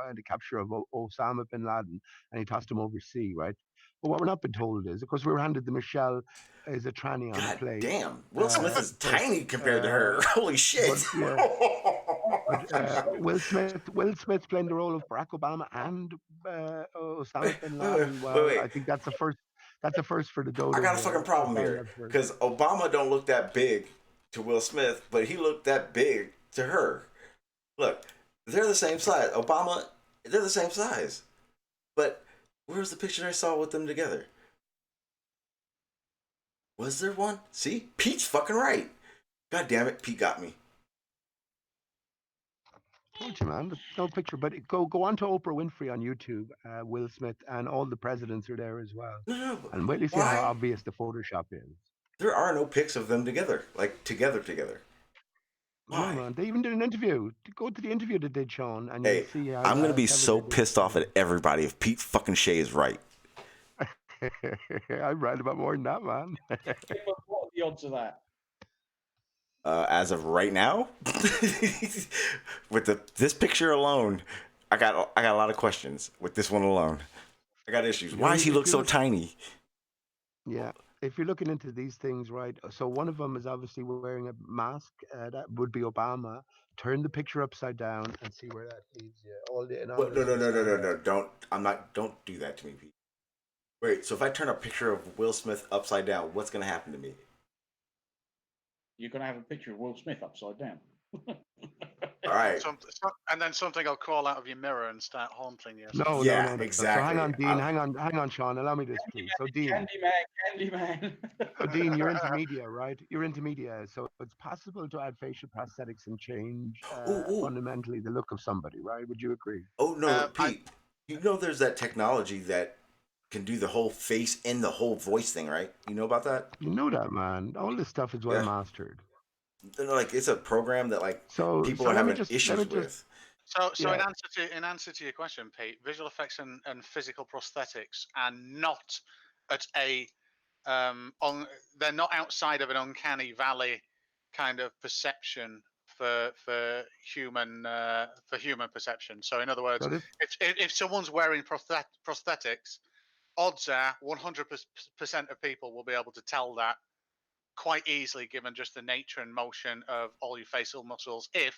and the capture of Osama bin Laden, and he tossed him overseas, right? But what we're not been told is, of course, we were handed the Michelle is a tranny on the plate. Damn, Will Smith is tiny compared to her. Holy shit! Will Smith playing the role of Barack Obama and Osama bin Laden. Well, I think that's the first. That's a first for the dodo. I got a fucking problem here because Obama don't look that big to Will Smith, but he looked that big to her. Look, they're the same size. Obama, they're the same size. But where's the picture I saw with them together? Was there one? See, Pete's fucking right. God damn it, Pete got me. Told you, man. No picture, but go on to Oprah Winfrey on YouTube. Will Smith and all the presidents are there as well. No, and wait till you see how obvious the Photoshop is. There are no pics of them together, like together. Why? No, man. They even did an interview. Go to the interview they did, Sean, and you'll see how. I'm gonna be so pissed off at everybody if Pete fucking Shea is right. I'm right about more than that, man. What are the odds of that? As of right now, with this picture alone, I got a lot of questions with this one alone. I got issues. Why does he look so tiny? Yeah, if you're looking into these things, right? So one of them is obviously wearing a mask. That would be Obama. Turn the picture upside down and see where that leads you. All the No. Don't do that to me, Pete. Wait. So if I turn a picture of Will Smith upside down, what's gonna happen to me? You're going to have a picture of Will Smith upside down. All right. And then something will crawl out of your mirror and start haunting you. No, exactly. So hang on, Dean. Hang on, Shawn. Allow me this, please. So, Dean. Candyman. So, Dean, you're into media, right? You're into media, so it's possible to add facial prosthetics and change fundamentally the look of somebody, right? Would you agree? Oh no, Pete. You know, there's that technology that can do the whole face and the whole voice thing, right? You know about that? You know that, man. All this stuff is well mastered. Like it's a program that people are having issues with. So in answer to your question, Pete, visual effects and physical prosthetics are not at a they're not outside of an uncanny valley kind of perception for human perception. So in other words, if someone's wearing prosthetics, odds are 100% of people will be able to tell that quite easily, given just the nature and motion of all your facial muscles, if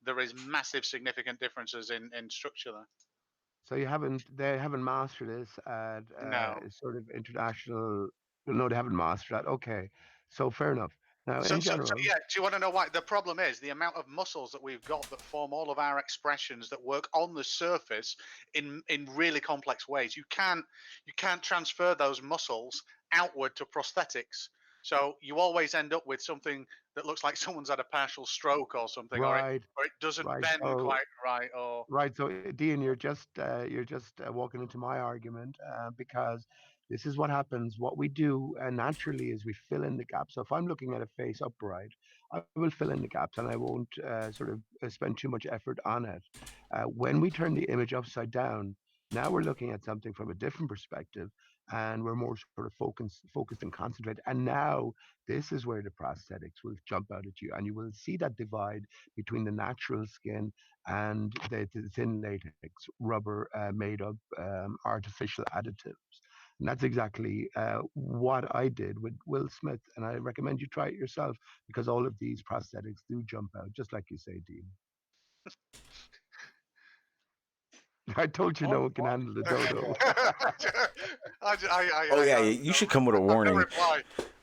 there is massive significant differences in structure there. So they haven't mastered this at sort of international. No, they haven't mastered that. Okay, so fair enough. Now, in general, do you want to know why? The problem is the amount of muscles that we've got that form all of our expressions that work on the surface in really complex ways. You can't transfer those muscles outward to prosthetics. So you always end up with something that looks like someone's had a partial stroke or something, right? Or it doesn't bend quite right, or right. So, Dean, you're just walking into my argument because this is what happens. What we do naturally is we fill in the gaps. So if I'm looking at a face upright, I will fill in the gaps, and I won't sort of spend too much effort on it. When we turn the image upside down, now we're looking at something from a different perspective, and we're more sort of focused and concentrated. And now this is where the prosthetics will jump out at you, and you will see that divide between the natural skin and the thin latex rubber made of artificial additives. And that's exactly what I did with Will Smith, and I recommend you try it yourself because all of these prosthetics do jump out, just like you say, Dean. I told you no one can handle the dodo. You should come with a warning.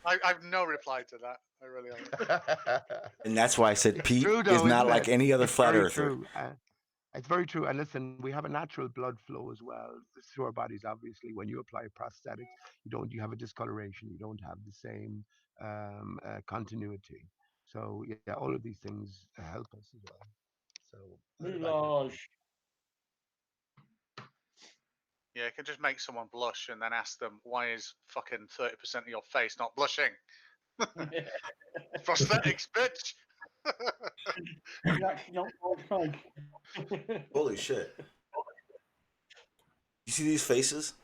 I have no reply to that. I really haven't. And that's why I said Pete is not like any other flat earther. It's very true. And listen, we have a natural blood flow as well through our bodies. Obviously, when you apply prosthetics, you have a discoloration. You don't have the same continuity. So yeah, all of these things help us as well. So yeah, it can just make someone blush and then ask them, why is fucking 30% of your face not blushing? Prosthetics, bitch. Holy shit. You see these faces?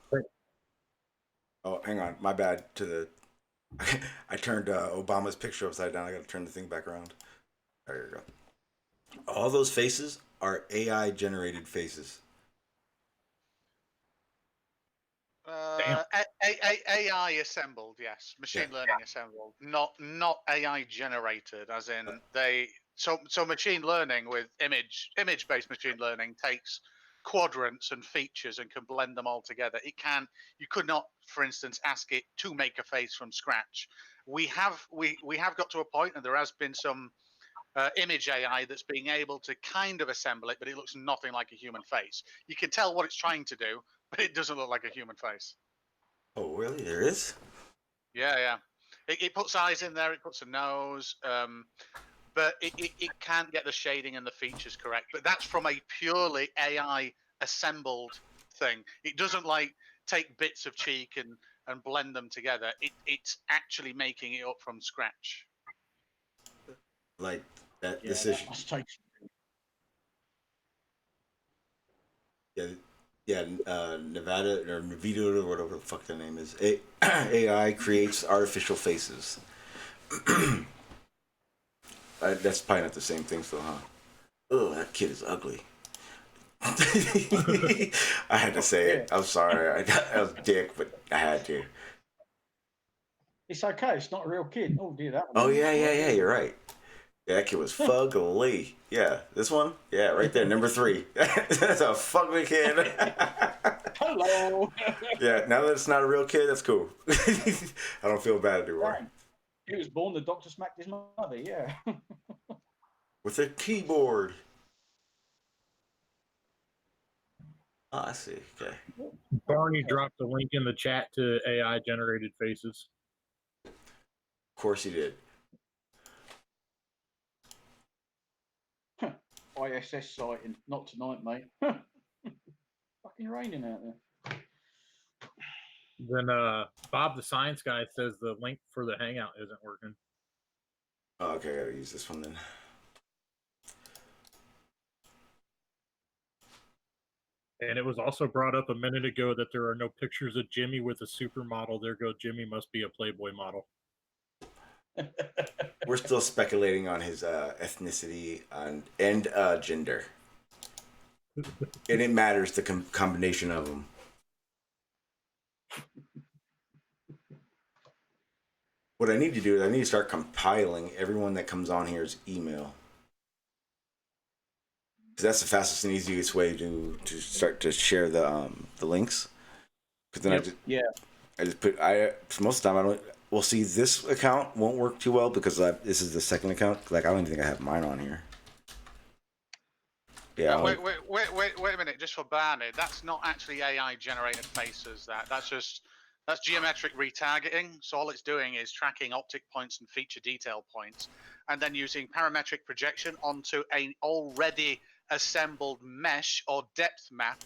Oh, hang on. My bad. I turned Obama's picture upside down. I got to turn the thing back around. There you go. All those faces are AI generated faces. AI assembled, yes. Machine learning assembled, not AI generated. As in So machine learning with image based machine learning takes quadrants and features and can blend them all together. You could not, for instance, ask it to make a face from scratch. We have got to a point, and there has been some image AI that's being able to kind of assemble it, but it looks nothing like a human face. You can tell what it's trying to do, but it doesn't look like a human face. Oh, really? There is? Yeah. It puts eyes in there, it puts a nose, but it can't get the shading and the features correct. But that's from a purely AI assembled thing. It doesn't take bits of cheek and blend them together. It's actually making it up from scratch. Like that decision. Nevada or Nvidia or whatever the fuck the name is. AI creates artificial faces. That's probably not the same thing, though, huh? Oh, that kid is ugly. I had to say it. I'm sorry. I was dick, but I had to. It's okay. It's not a real kid. Oh dear, that one. Oh yeah. You're right. Yeah, that kid was fugly. Yeah, this one. Yeah, right there, number 3. That's a fugly kid. Hello. Yeah, now that it's not a real kid, that's cool. I don't feel bad anymore. He was born. The doctor smacked his mother. Yeah. With a keyboard. Oh, I see. Okay. Barney dropped the link in the chat to AI generated faces. Of course he did. ISS sighting. Not tonight, mate. Fucking raining out there. Then Bob the Science Guy says the link for the Hangout isn't working. Oh, okay, I gotta use this one then. And it was also brought up a minute ago that there are no pictures of Jimmy with a supermodel. There go Jimmy must be a Playboy model. We're still speculating on his ethnicity and gender. And it matters the combination of them. What I need to do is I need to start compiling everyone that comes on here's email. Because that's the fastest and easiest way to start to share the links. Because then I just put most of the time I don't. We'll see this account won't work too well because this is the second account. Like I don't even think I have mine on here. Yeah. Wait a minute, just for Barney, that's not actually AI generated faces. That's geometric retargeting. So all it's doing is tracking optic points and feature detail points, and then using parametric projection onto an already assembled mesh or depth map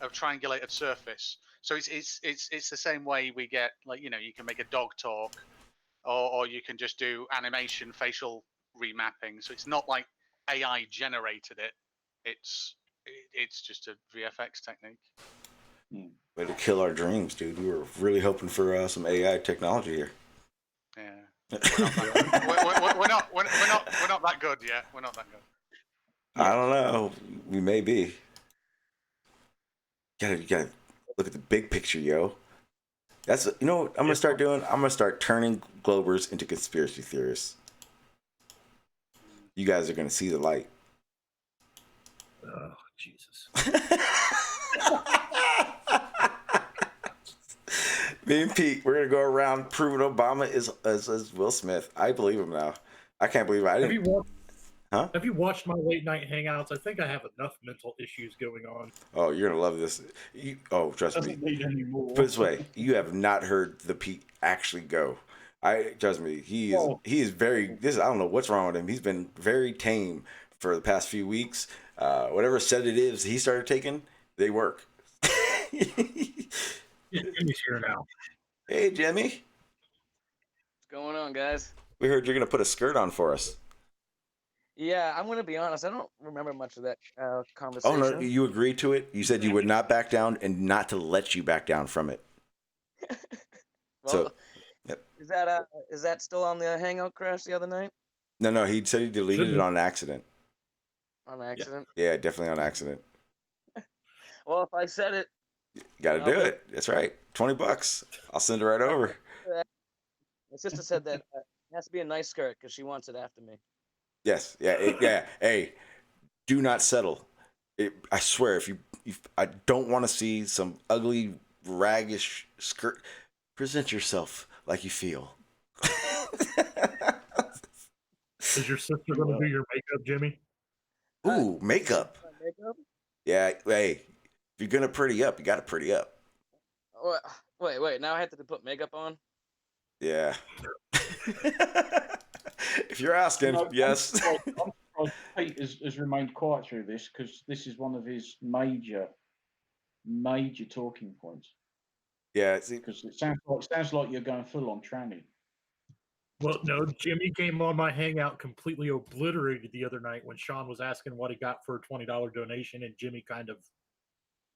of triangulated surface. So it's the same way we get, like, you can make a dog talk, or you can just do animation facial remapping. So it's not like AI generated it. It's just a VFX technique. Way to kill our dreams, dude. We were really hoping for some AI technology here. Yeah. We're not that good yet. We're not that good. I don't know. We may be. You gotta look at the big picture, yo. That's what I'm gonna start doing. I'm gonna start turning Globers into conspiracy theorists. You guys are gonna see the light. Oh, Jesus. Me and Pete, we're gonna go around proving Obama is Will Smith. I believe him now. I can't believe I didn't. Have you watched my late night hangouts? I think I have enough mental issues going on. Oh, you're gonna love this. Trust me. Put it this way, you have not heard the Pete actually go. Trust me. He is very. I don't know what's wrong with him. He's been very tame for the past few weeks. Whatever sedatives he started taking, they work. Jimmy's here now. Hey, Jimmy. What's going on, guys? We heard you're gonna put a skirt on for us. Yeah, I'm gonna be honest. I don't remember much of that conversation. Oh no, you agreed to it. You said you would not back down and not to let you back down from it. Well, yep. Is that still on the Hangout crash the other night? No. He said he deleted it on accident. On accident? Yeah, definitely on accident. Well, if I said it, you gotta do it. That's right. $20. I'll send it right over. My sister said that it has to be a nice skirt because she wants it after me. Yes. Yeah. Hey, do not settle. I swear, if I don't want to see some ugly, raggish skirt. Present yourself like you feel. Is your sister going to do your makeup, Jimmy? Ooh, makeup. Yeah. Hey, if you're gonna pretty up, you gotta pretty up. Wait. Now I have to put makeup on? Yeah. If you're asking, yes. I'm surprised Pete has remained quiet through this because this is one of his major talking points. Yeah, because it sounds like you're going full on tranny. Well, no, Jimmy came on my Hangout completely obliterated the other night when Shawn was asking what he got for a $20 donation, and Jimmy kind of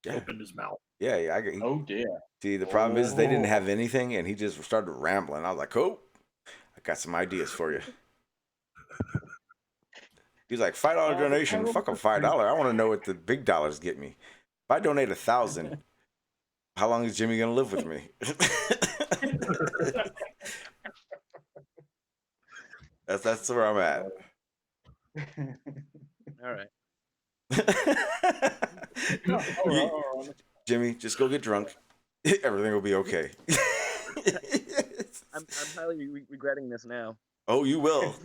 opened his mouth. Yeah. Oh dear. See, the problem is they didn't have anything, and he just started rambling. I was like, "Oh, I got some ideas for you." He's like, $5 donation. Fuck a $5. I want to know what the big dollars get me. If I donate 1,000, how long is Jimmy gonna live with me? That's where I'm at. All right. Jimmy, just go get drunk. Everything will be okay. I'm highly regretting this now. Oh, you will.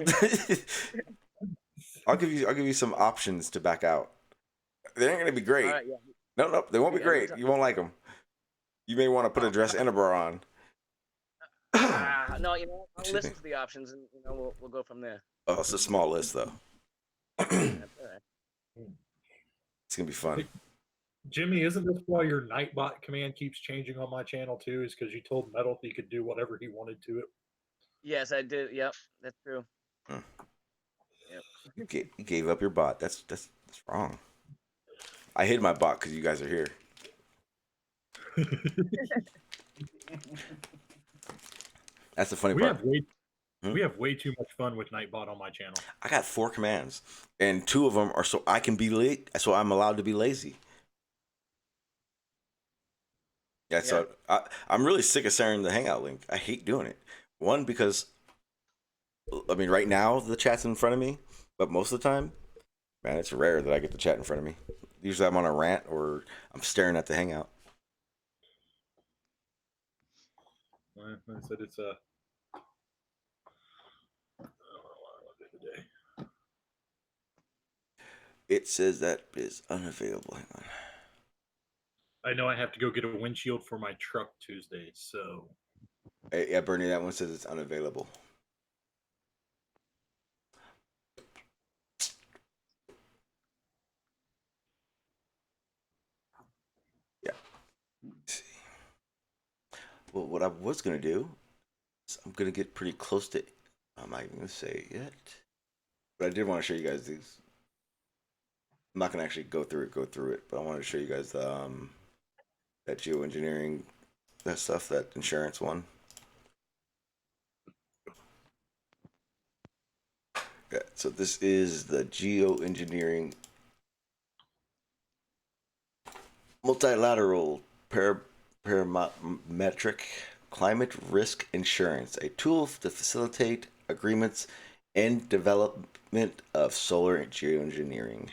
I'll give you some options to back out. They ain't gonna be great. All right, yeah. No, they won't be great. You won't like them. You may want to put a dress and a bra on. No, I'll listen to the options, and we'll go from there. Oh, it's a small list though. That's all right. It's gonna be fun. Jimmy, isn't this why your Nightbot command keeps changing on my channel too? Is because you told Metal he could do whatever he wanted to it? Yes, I did. Yep, that's true. Yep. You gave up your bot. That's wrong. I hid my bot because you guys are here. That's the funny part. We have way too much fun with Nightbot on my channel. I got 4 commands, and 2 of them are so I can be late, so I'm allowed to be lazy. Yeah, so I'm really sick of sharing the Hangout link. I hate doing it. One, because, I mean, right now the chat's in front of me, but most of the time, man, it's rare that I get the chat in front of me. Usually I'm on a rant or I'm staring at the Hangout. I said it's a... It says that is unavailable. Hang on. I know I have to go get a windshield for my truck Tuesday, so... Hey, yeah, Bernie, that one says it's unavailable. Yeah. Let's see. Well, what I was going to do is I'm going to get pretty close to... I'm not even going to say it yet. But I did want to show you guys these. I'm not going to actually go through it, but I wanted to show you guys the, that geoengineering, that stuff, that insurance one. Yeah, so this is the geoengineering multilateral parametric climate risk insurance, a tool to facilitate agreements and development of solar geoengineering.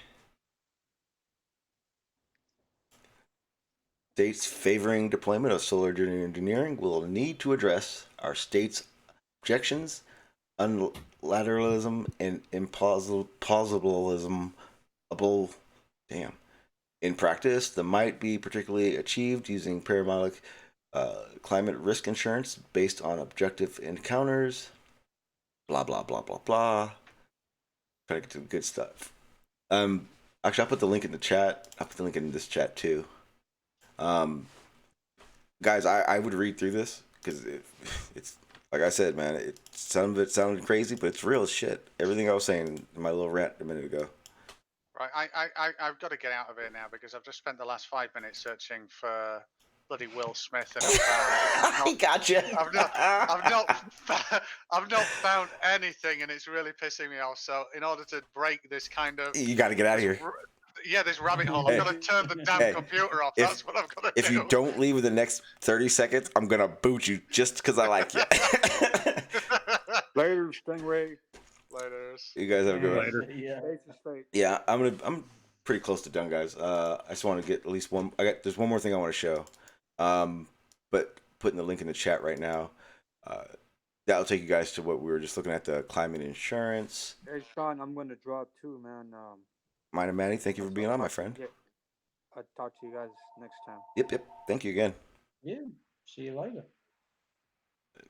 States favoring deployment of solar geoengineering will need to address our state's objections, unilateralism, and implausibilism. Damn. In practice, that might be particularly achieved using parametric climate risk insurance based on objective encounters. Blah blah blah blah blah. Try to get to the good stuff. Actually, I'll put the link in the chat. I'll put the link in this chat too. Guys, I would read through this because it's like I said, man. Some of it sounded crazy, but it's real as shit. Everything I was saying in my little rant a minute ago. Right, I've got to get out of here now because I've just spent the last 5 minutes searching for bloody Will Smith, and I gotcha. I've not found anything, and it's really pissing me off. So, in order to break this kind of, you got to get out of here. Yeah, this rabbit hole. I've got to turn the damn computer off. That's what I've got to do. If you don't leave in the next 30 seconds, I'm gonna boot you just because I like you. Later, Stingray. Later. You guys have a good one. Yeah. I'm pretty close to done, guys. I just want to get at least one. There's one more thing I want to show. But putting the link in the chat right now. That'll take you guys to what we were just looking at, the climate insurance. Hey, Shawn, I'm going to drop too, man. Mine and Manny, thank you for being on, my friend. I'll talk to you guys next time. Yep. Thank you again. Yeah. See you later.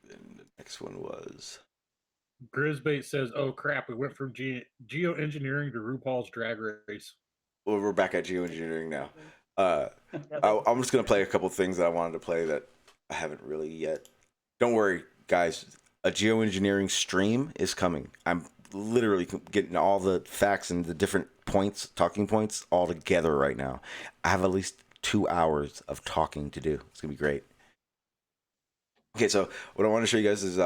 And the next one was... Grisbait says, "Oh crap, we went from geoengineering to RuPaul's Drag Race." Well, we're back at geoengineering now. I'm just gonna play a couple things that I wanted to play that I haven't really yet. Don't worry, guys. A geoengineering stream is coming. I'm literally getting all the facts and the different points, talking points, all together right now. I have at least 2 hours of talking to do. It's gonna be great. Okay, so what I want to show you guys is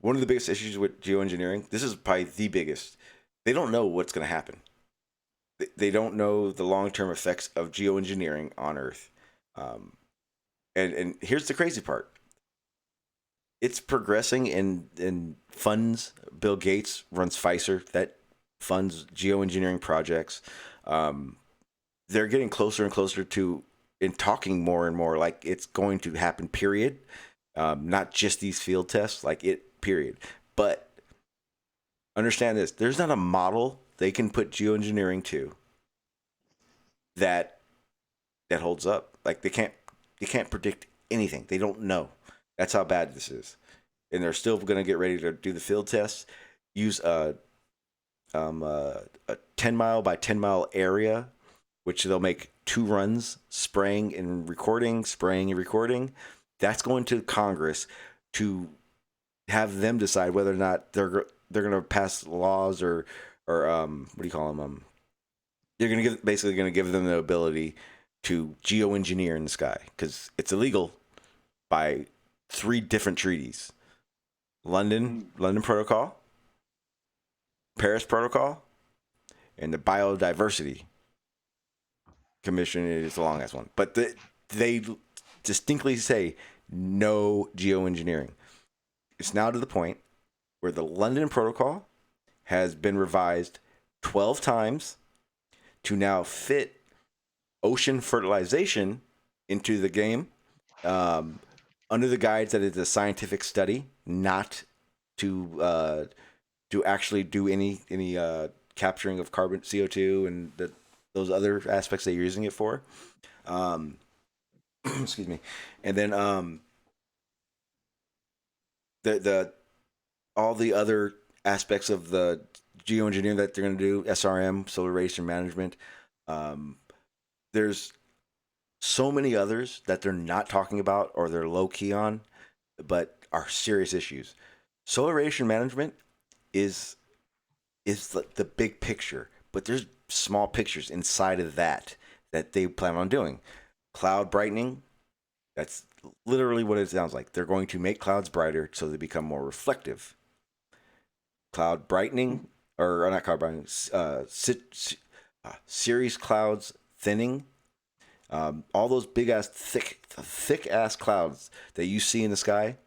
one of the biggest issues with geoengineering. This is probably the biggest. They don't know what's going to happen. They don't know the long-term effects of geoengineering on Earth. And here's the crazy part. It's progressing in funds. Bill Gates runs FEer that funds geoengineering projects. They're getting closer and closer to, and talking more and more like it's going to happen, period. Not just these field tests, like it, period. But understand this, there's not a model they can put geoengineering to that that holds up. Like they can't predict anything. They don't know. That's how bad this is. And they're still going to get ready to do the field tests. Use a 10-mile by 10-mile area, which they'll make 2 runs, spraying and recording, spraying and recording. That's going to Congress to have them decide whether or not they're going to pass laws or what do you call them? They're going to basically going to give them the ability to geoengineer in the sky, because it's illegal by 3 different treaties: London Protocol, Paris Protocol, and the Biodiversity Commission is the long ass one. But they distinctly say no geoengineering. It's now to the point where the London Protocol has been revised 12 times to now fit ocean fertilization into the game, under the guise that it's a scientific study, not to actually do any capturing of carbon, CO2, and those other aspects that you're using it for. Excuse me. And then the all the other aspects of the geoengineering that they're going to do, SRM, solar radiation management. There's so many others that they're not talking about, or they're low key on, but are serious issues. Solar radiation management is the big picture, but there's small pictures inside of that they plan on doing. Cloud brightening, that's literally what it sounds like. They're going to make clouds brighter so they become more reflective. Cloud brightening, or not cloud brightening, cirrus clouds thinning. All those big ass, thick ass clouds that you see in the sky,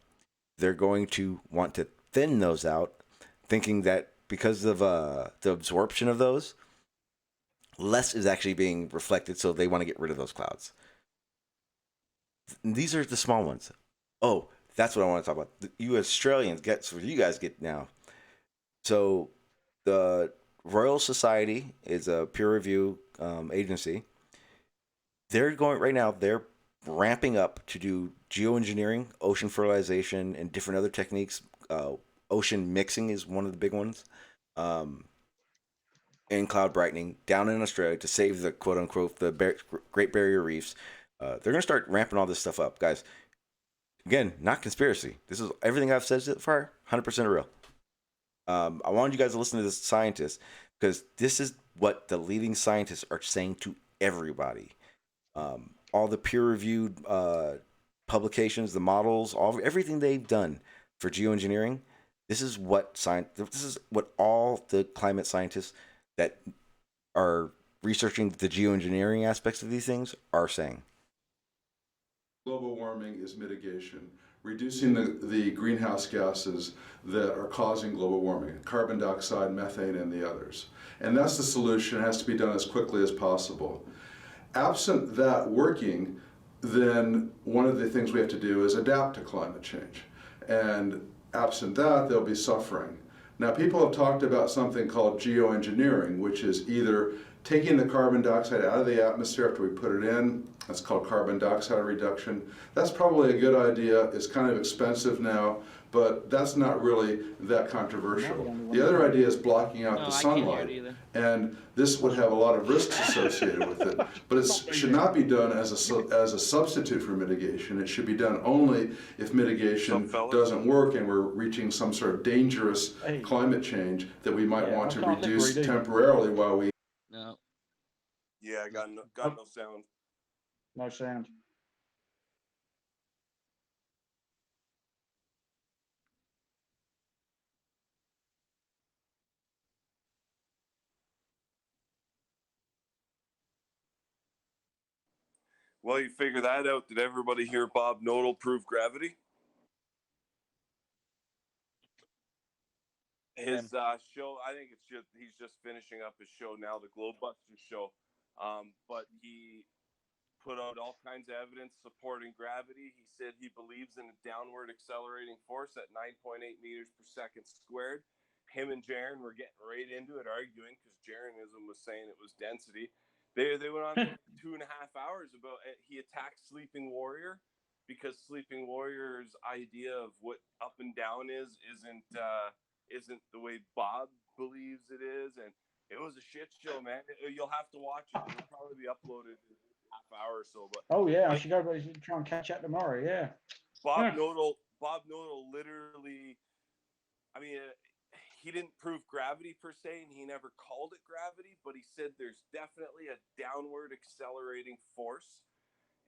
they're going to want to thin those out, thinking that because of the absorption of those, less is actually being reflected, so they want to get rid of those clouds. These are the small ones. Oh, that's what I want to talk about. You Australians get, what you guys get now. So the Royal Society is a peer review agency. They're going right now, they're ramping up to do geoengineering, ocean fertilization, and different other techniques. Ocean mixing is one of the big ones. And cloud brightening down in Australia to save the quote unquote Great Barrier Reefs. They're going to start ramping all this stuff up, guys. Again, not conspiracy. This is everything I've said so far, 100% real. I wanted you guys to listen to this scientist, because this is what the leading scientists are saying to everybody. All the peer-reviewed publications, the models, everything they've done for geoengineering. This is what all the climate scientists that are researching the geoengineering aspects of these things are saying. Global warming is mitigation, reducing the greenhouse gases that are causing global warming, carbon dioxide, methane, and the others. And that's the solution. It has to be done as quickly as possible. Absent that working, then one of the things we have to do is adapt to climate change. And absent that, there'll be suffering. Now, people have talked about something called geoengineering, which is either taking the carbon dioxide out of the atmosphere after we put it in. That's called carbon dioxide reduction. That's probably a good idea. It's kind of expensive now, but that's not really that controversial. The other idea is blocking out the sunlight, and this would have a lot of risks associated with it, but it should not be done as a substitute for mitigation. It should be done only if mitigation doesn't work and we're reaching some sort of dangerous climate change that we might want to reduce temporarily while we... No. Yeah, I got no sound. No sound. Well, you figure that out. Did everybody hear Bob Nodal prove gravity? His show, I think he's just finishing up his show now, the Globebusters show. But he put out all kinds of evidence supporting gravity. He said he believes in a downward accelerating force at 9.8 meters per second squared. Him and Jaron were getting right into it, arguing, because Jaronism was saying it was density. They went on for 2.5 hours about he attacked Sleeping Warrior because Sleeping Warrior's idea of what up and down isn't the way Bob believes it is, and it was a shit show, man. You'll have to watch it. It'll probably be uploaded in a half hour or so. But I should go try and catch up tomorrow. Yeah. Bob Knodel literally, I mean, he didn't prove gravity per se, and he never called it gravity, but he said there's definitely a downward accelerating force.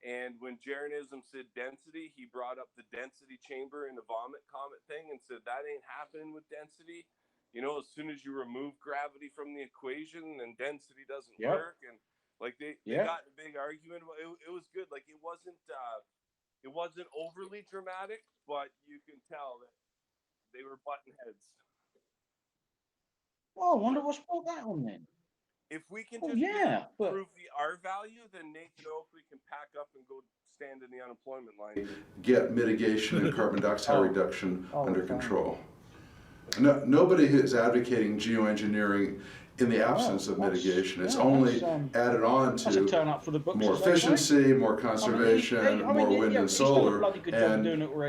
And when Jeranism said density, he brought up the density chamber in the vomit comet thing and said that ain't happening with density. You know, as soon as you remove gravity from the equation, then density doesn't work. And like they got a big argument. It was good. Like it wasn't overly dramatic, but you can tell that they were button heads. Well, I wonder what's brought that on then. If we can just prove the R value, then Nathan Oakley can pack up and go stand in the unemployment line. Get mitigation and carbon dioxide reduction under control. No, nobody is advocating geoengineering in the absence of mitigation. It's only added on to more efficiency, more conservation, more wind and solar. And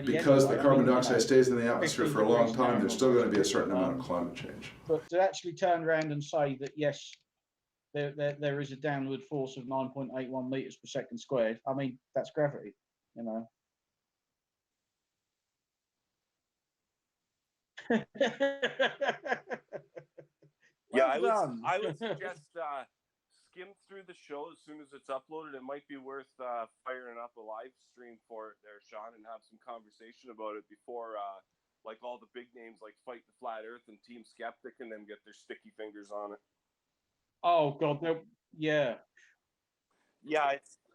because the carbon dioxide stays in the atmosphere for a long time, there's still going to be a certain amount of climate change. But to actually turn around and say that, yes, there is a downward force of 9.81 meters per second squared, I mean, that's gravity, you know. I would suggest skim through the show as soon as it's uploaded. It might be worth firing up a live stream for it there, Shawn, and have some conversation about it before like all the big names like Fight the Flat Earth and Team Skeptic and them get their sticky fingers on it. Oh God, no, yeah.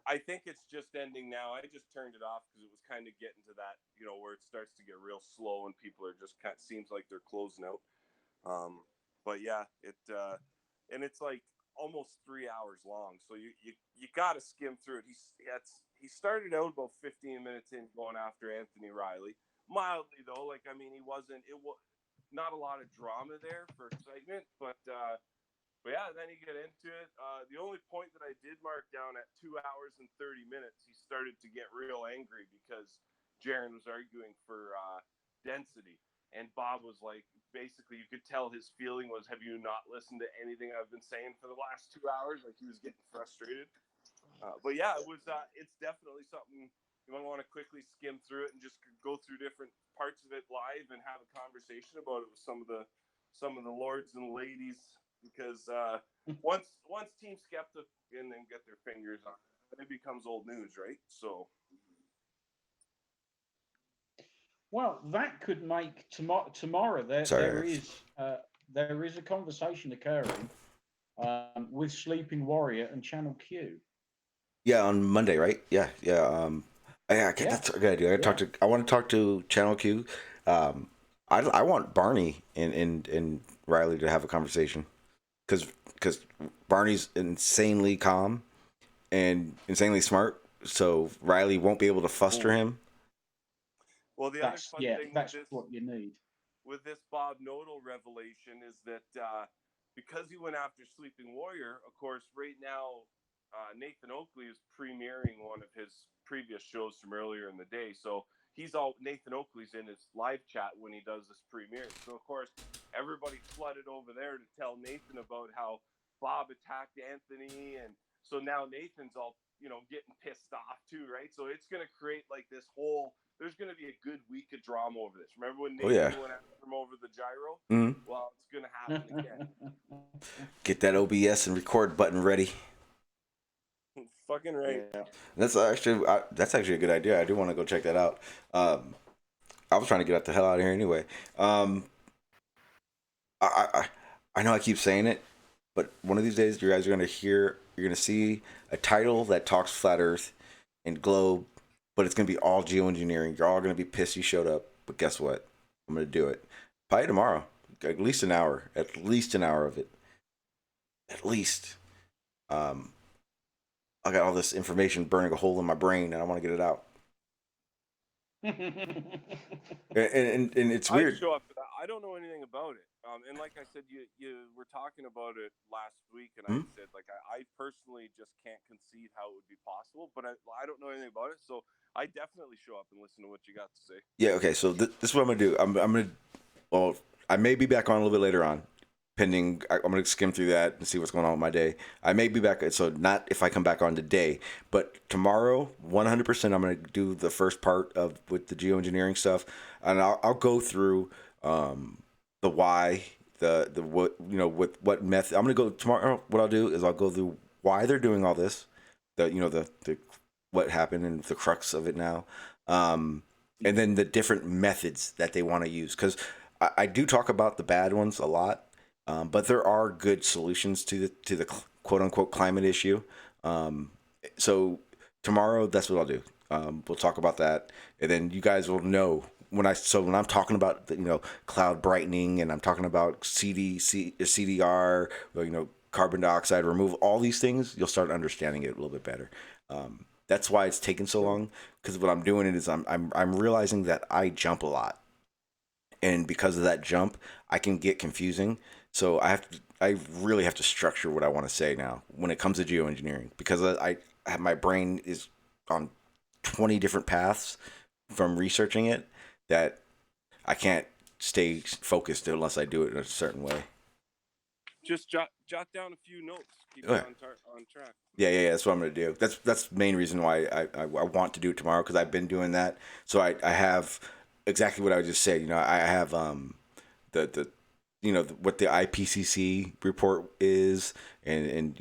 I think it's just ending now. I just turned it off because it was kind of getting to that, you know, where it starts to get real slow and people are just kind of seems like they're closing out. But yeah, and it's like almost 3 hours long, so you got to skim through it. He started out about 15 minutes in going after Anthony Riley, mildly though. Like I mean, it was not a lot of drama there for excitement, but yeah, then you get into it. The only point that I did mark down at 2 hours and 30 minutes, he started to get real angry because Jaron was arguing for density. And Bob was like, basically, you could tell his feeling was, have you not listened to anything I've been saying for the last 2 hours? Like he was getting frustrated. But yeah, it's definitely something you might want to quickly skim through it and just go through different parts of it live and have a conversation about it with some of the lords and ladies. Because once Team Skeptic and then get their fingers on it, it becomes old news, right? So, well, that could make tomorrow. There is a conversation occurring with Sleeping Warrior and Channel Q. Yeah, on Monday, right? Yeah. That's a good idea. I want to talk to Channel Q. I want Barney and Riley to have a conversation. Because Barney's insanely calm and insanely smart, so Riley won't be able to fluster him. Well, the other fun thing that's what you need with this Bob Knodel revelation is that because he went after Sleeping Warrior, of course, right now Nathan Oakley is premiering one of his previous shows from earlier in the day, so Nathan Oakley's in his live chat when he does this premiere. So of course, everybody flooded over there to tell Nathan about how Bob attacked Anthony, and so now Nathan's all, you know, getting pissed off too, right? So it's gonna create like this whole. There's gonna be a good week of drama over this. Remember when Nathan went after him over the gyro? Mm-hmm. Well, it's gonna happen again. Get that OBS and record button ready. Fucking right. Yeah. That's actually a good idea. I do want to go check that out. I was trying to get the hell out of here anyway. I know I keep saying it, but one of these days you guys are you're gonna see a title that talks flat Earth and globe, but it's gonna be all geoengineering. You're all gonna be pissed you showed up, but guess what? I'm gonna do it. Probably tomorrow. At least an hour of it. At least. I got all this information burning a hole in my brain, and I want to get it out. and it's weird. I I don't know anything about it. And like I said, you were talking about it last week, and I said like I personally just can't conceive how it would be possible, but I don't know anything about it, so I definitely show up and listen to what you got to say. Yeah. Okay. So this is what I'm gonna do. I'm gonna. Well, I may be back on a little bit later on, pending. I'm gonna skim through that and see what's going on with my day. I may be back. So not if I come back on today, but tomorrow, 100%. I'm gonna do the first part of with the geoengineering stuff, and I'll go through the why, the what, you know, with what method. I'm gonna go tomorrow. What I'll do is I'll go through why they're doing all this, the what happened and the crux of it now, and then the different methods that they want to use. Because I do talk about the bad ones a lot, but there are good solutions to the quote unquote climate issue. So tomorrow, that's what I'll do. We'll talk about that, and then you guys will know when I'm talking about cloud brightening, and I'm talking about CDR, carbon dioxide removal, all these things, you'll start understanding it a little bit better. That's why it's taken so long, because what I'm doing is I'm realizing that I jump a lot, and because of that jump, I can get confusing. So I really have to structure what I want to say now when it comes to geoengineering, because my brain is on 20 different paths from researching it, that I can't stay focused unless I do it in a certain way. Just jot down a few notes. Keep it on track. Yeah. That's what I'm gonna do. That's the main reason why I want to do it tomorrow, because I've been doing that. So I have exactly what I just said. I have the what the IPCC report is, and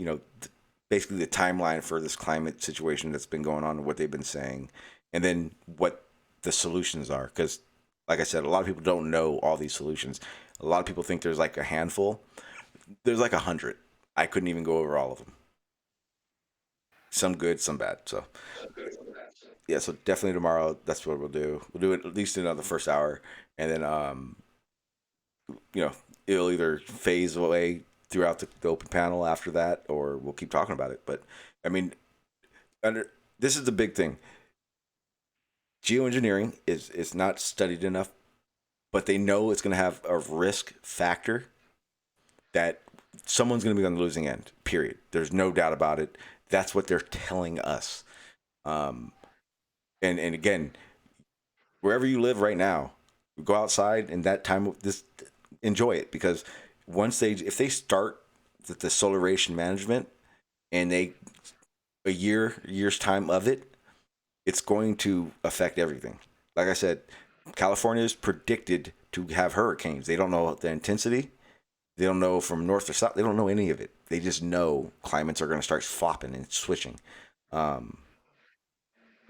basically the timeline for this climate situation that's been going on and what they've been saying, and then what the solutions are. Because, like I said, a lot of people don't know all these solutions. A lot of people think there's like a handful. There's like 100. I couldn't even go over all of them. Some good, some bad. So yeah, so definitely tomorrow. That's what we'll do. We'll do it at least in the first hour, and then it'll either phase away throughout the open panel after that, or we'll keep talking about it. But I mean, this is the big thing. Geoengineering is not studied enough, but they know it's going to have a risk factor that someone's going to be on the losing end, period. There's no doubt about it. That's what they're telling us. And again, wherever you live right now, go outside and that time of this, enjoy it, because if they start the solar radiation management, and a year's time of it, it's going to affect everything. Like I said, California is predicted to have hurricanes. They don't know the intensity. They don't know from north to south. They don't know any of it. They just know climates are going to start flopping and switching.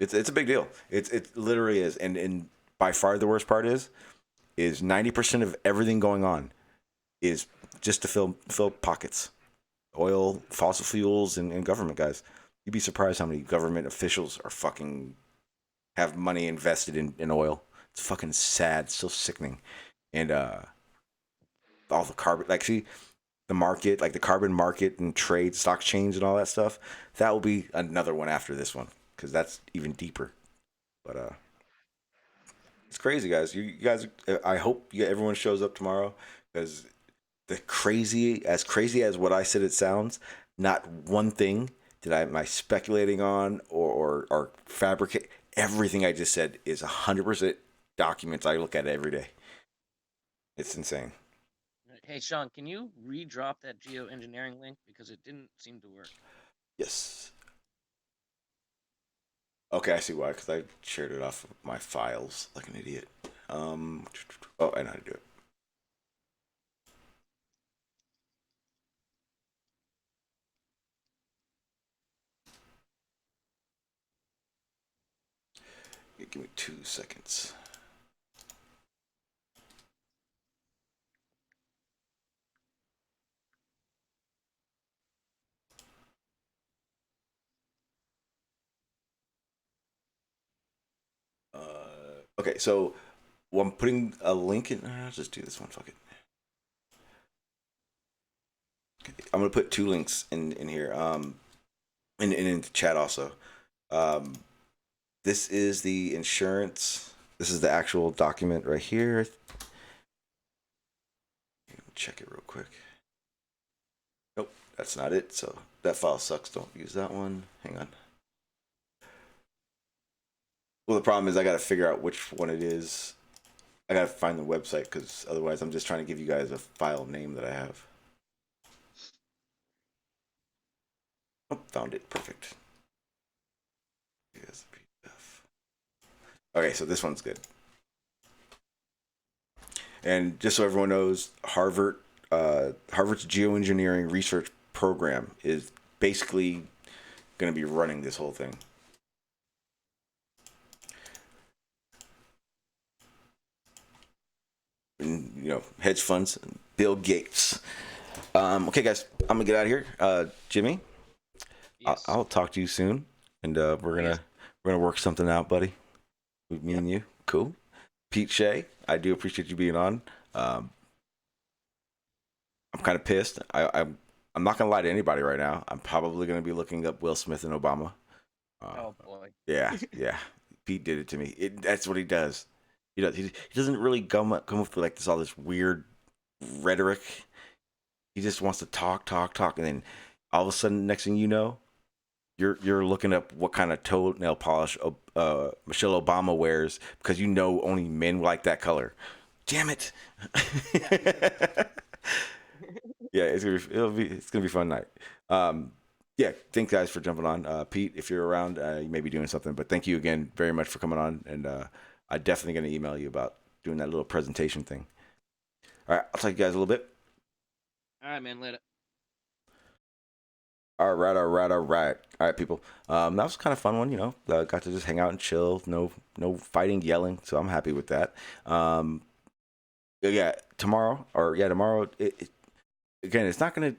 It's a big deal. It literally is. And by far the worst part is 90% of everything going on is just to fill pockets. Oil, fossil fuels, and government guys. You'd be surprised how many government officials are fucking have money invested in oil. It's fucking sad, so sickening. And all the carbon, the market, like the carbon market and trade, stock change and all that stuff. That will be another one after this one, because that's even deeper. But it's crazy, guys. You guys, I hope everyone shows up tomorrow, because crazy as what I said it sounds, not one thing am I speculating on or fabricate. Everything I just said is 100% documents I look at every day. It's insane. Hey, Shawn, can you re-drop that geoengineering link, because it didn't seem to work? Yes. Okay, I see why, because I shared it off of my files like an idiot. I know how to do it. Give me 2 seconds. Okay, so I'm putting a link in. I'll just do this one. Fuck it. Okay, I'm gonna put 2 links in here. In the chat also. This is the insurance. This is the actual document right here. check it real quick. Nope, that's not it. So that file sucks. Don't use that one. Hang on. Well, the problem is I got to figure out which one it is. I got to find the website because otherwise I'm just trying to give you guys a file name that I have. Oh, found it. Perfect. Okay, so this one's good. And just so everyone knows, Harvard's geoengineering research program is basically going to be running this whole thing. And, you know, hedge funds, Bill Gates. Okay, guys, I'm gonna get out of here. Jimmy, yes. I'll talk to you soon, and we're gonna work something out, buddy. With me and you, cool. Pete Shea, I do appreciate you being on. I'm kind of pissed. I'm not gonna lie to anybody right now. I'm probably gonna be looking up Will Smith and Obama. Oh boy. Yeah. Pete did it to me. That's what he does. He doesn't really come up with like all this weird rhetoric. He just wants to talk, and then all of a sudden, next thing you know, you're looking up what kind of toenail polish Michelle Obama wears because you know only men like that color. Damn it! Yeah, it's gonna be a fun night. Yeah, thanks guys for jumping on. Pete, if you're around, you may be doing something, but thank you again very much for coming on, and I'm definitely gonna email you about doing that little presentation thing. All right, I'll talk to you guys a little bit. All right, man. Later. All right, people. That was kind of fun one, you know. Got to just hang out and chill. No fighting, yelling. So I'm happy with that. Tomorrow. Again, it's not gonna.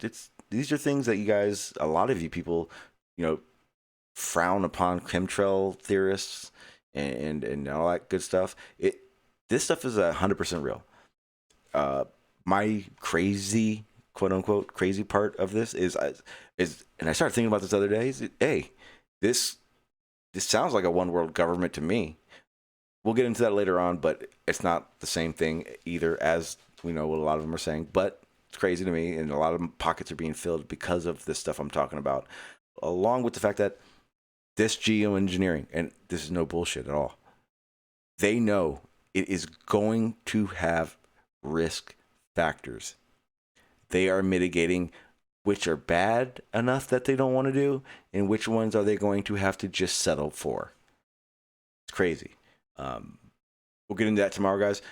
These are things that you guys, a lot of you people, you know, frown upon chemtrail theorists and all that good stuff. This stuff is 100% real. My crazy, quote unquote, crazy part of this is, and I started thinking about this the other day. Hey, this sounds like a one world government to me. We'll get into that later on, but it's not the same thing either, as we know what a lot of them are saying. But it's crazy to me, and a lot of pockets are being filled because of this stuff I'm talking about, along with the fact that this geoengineering, and this is no bullshit at all, they know it is going to have risk factors. They are mitigating which are bad enough that they don't want to do, and which ones are they going to have to just settle for. It's crazy. We'll get into that tomorrow, guys.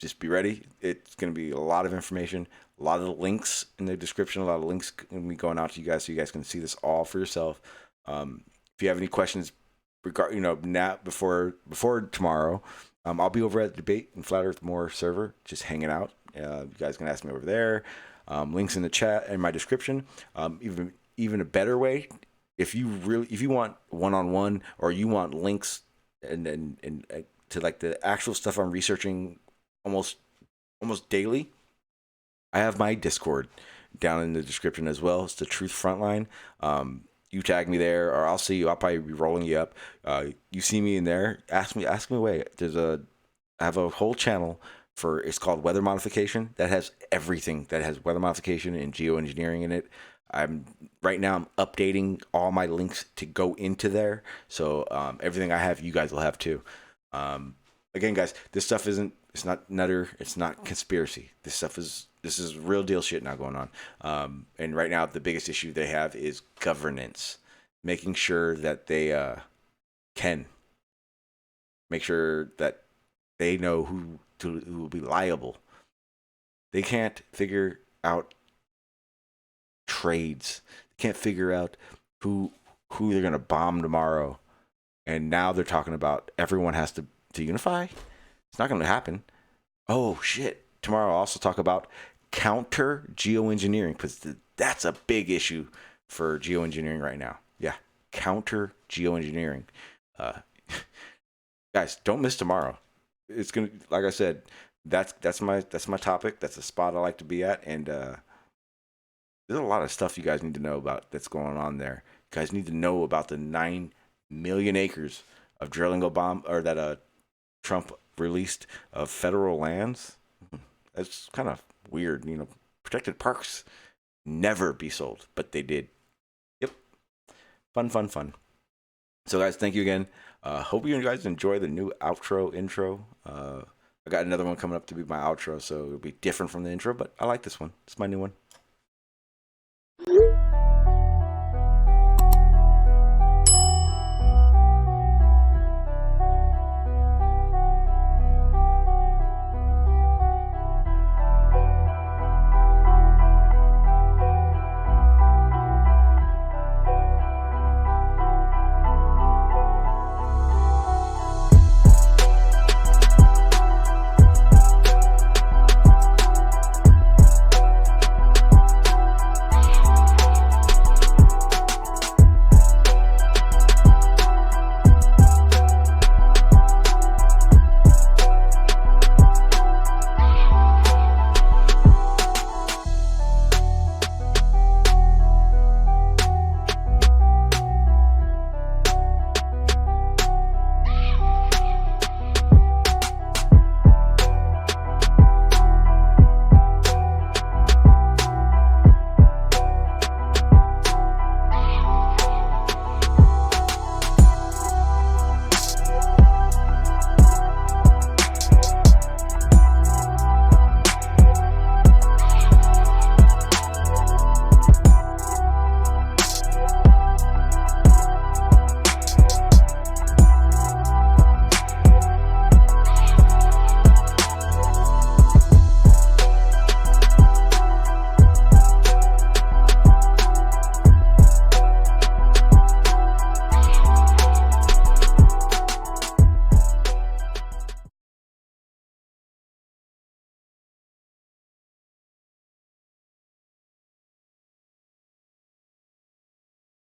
Just be ready. It's going to be a lot of information, a lot of links in the description, a lot of links going to be going out to you guys so you guys can see this all for yourself. If you have any questions now before tomorrow, I'll be over at the Debate and Flat Earth More server, just hanging out. You guys can ask me over there. Links in the chat and my description. Even a better way, if you want one-on-one, or you want links and to like the actual stuff I'm researching almost daily, I have my Discord down in the description as well. It's the Truth Frontline. You tag me there, or I'll see you. I'll probably be rolling you up. You see me in there, ask me away. I have a whole channel it's called Weather Modification, that has everything, that has weather modification and geoengineering in it. I'm updating all my links to go into there, so everything I have, you guys will have too. Again, guys, this stuff it's not nutter, it's not conspiracy. This is real deal shit now going on. And right now, the biggest issue they have is governance, making sure that they can make sure that they know who will be liable. They can't figure out trades. They can't figure out who they're gonna bomb tomorrow. And now they're talking about everyone has to unify. It's not gonna happen. Oh shit! Tomorrow I'll also talk about counter geoengineering, because that's a big issue for geoengineering right now. Yeah, counter geoengineering. Guys, don't miss tomorrow. It's gonna, like I said, that's my topic. That's the spot I like to be at, and there's a lot of stuff you guys need to know about that's going on there. You guys need to know about the 9 million acres of drilling that Trump released of federal lands. That's kind of weird. Protected parks never be sold, but they did. Yep. Fun. So guys, thank you again. Hope you guys enjoy the new intro. I got another one coming up to be my outro, so it'll be different from the intro, but I like this one. It's my new one.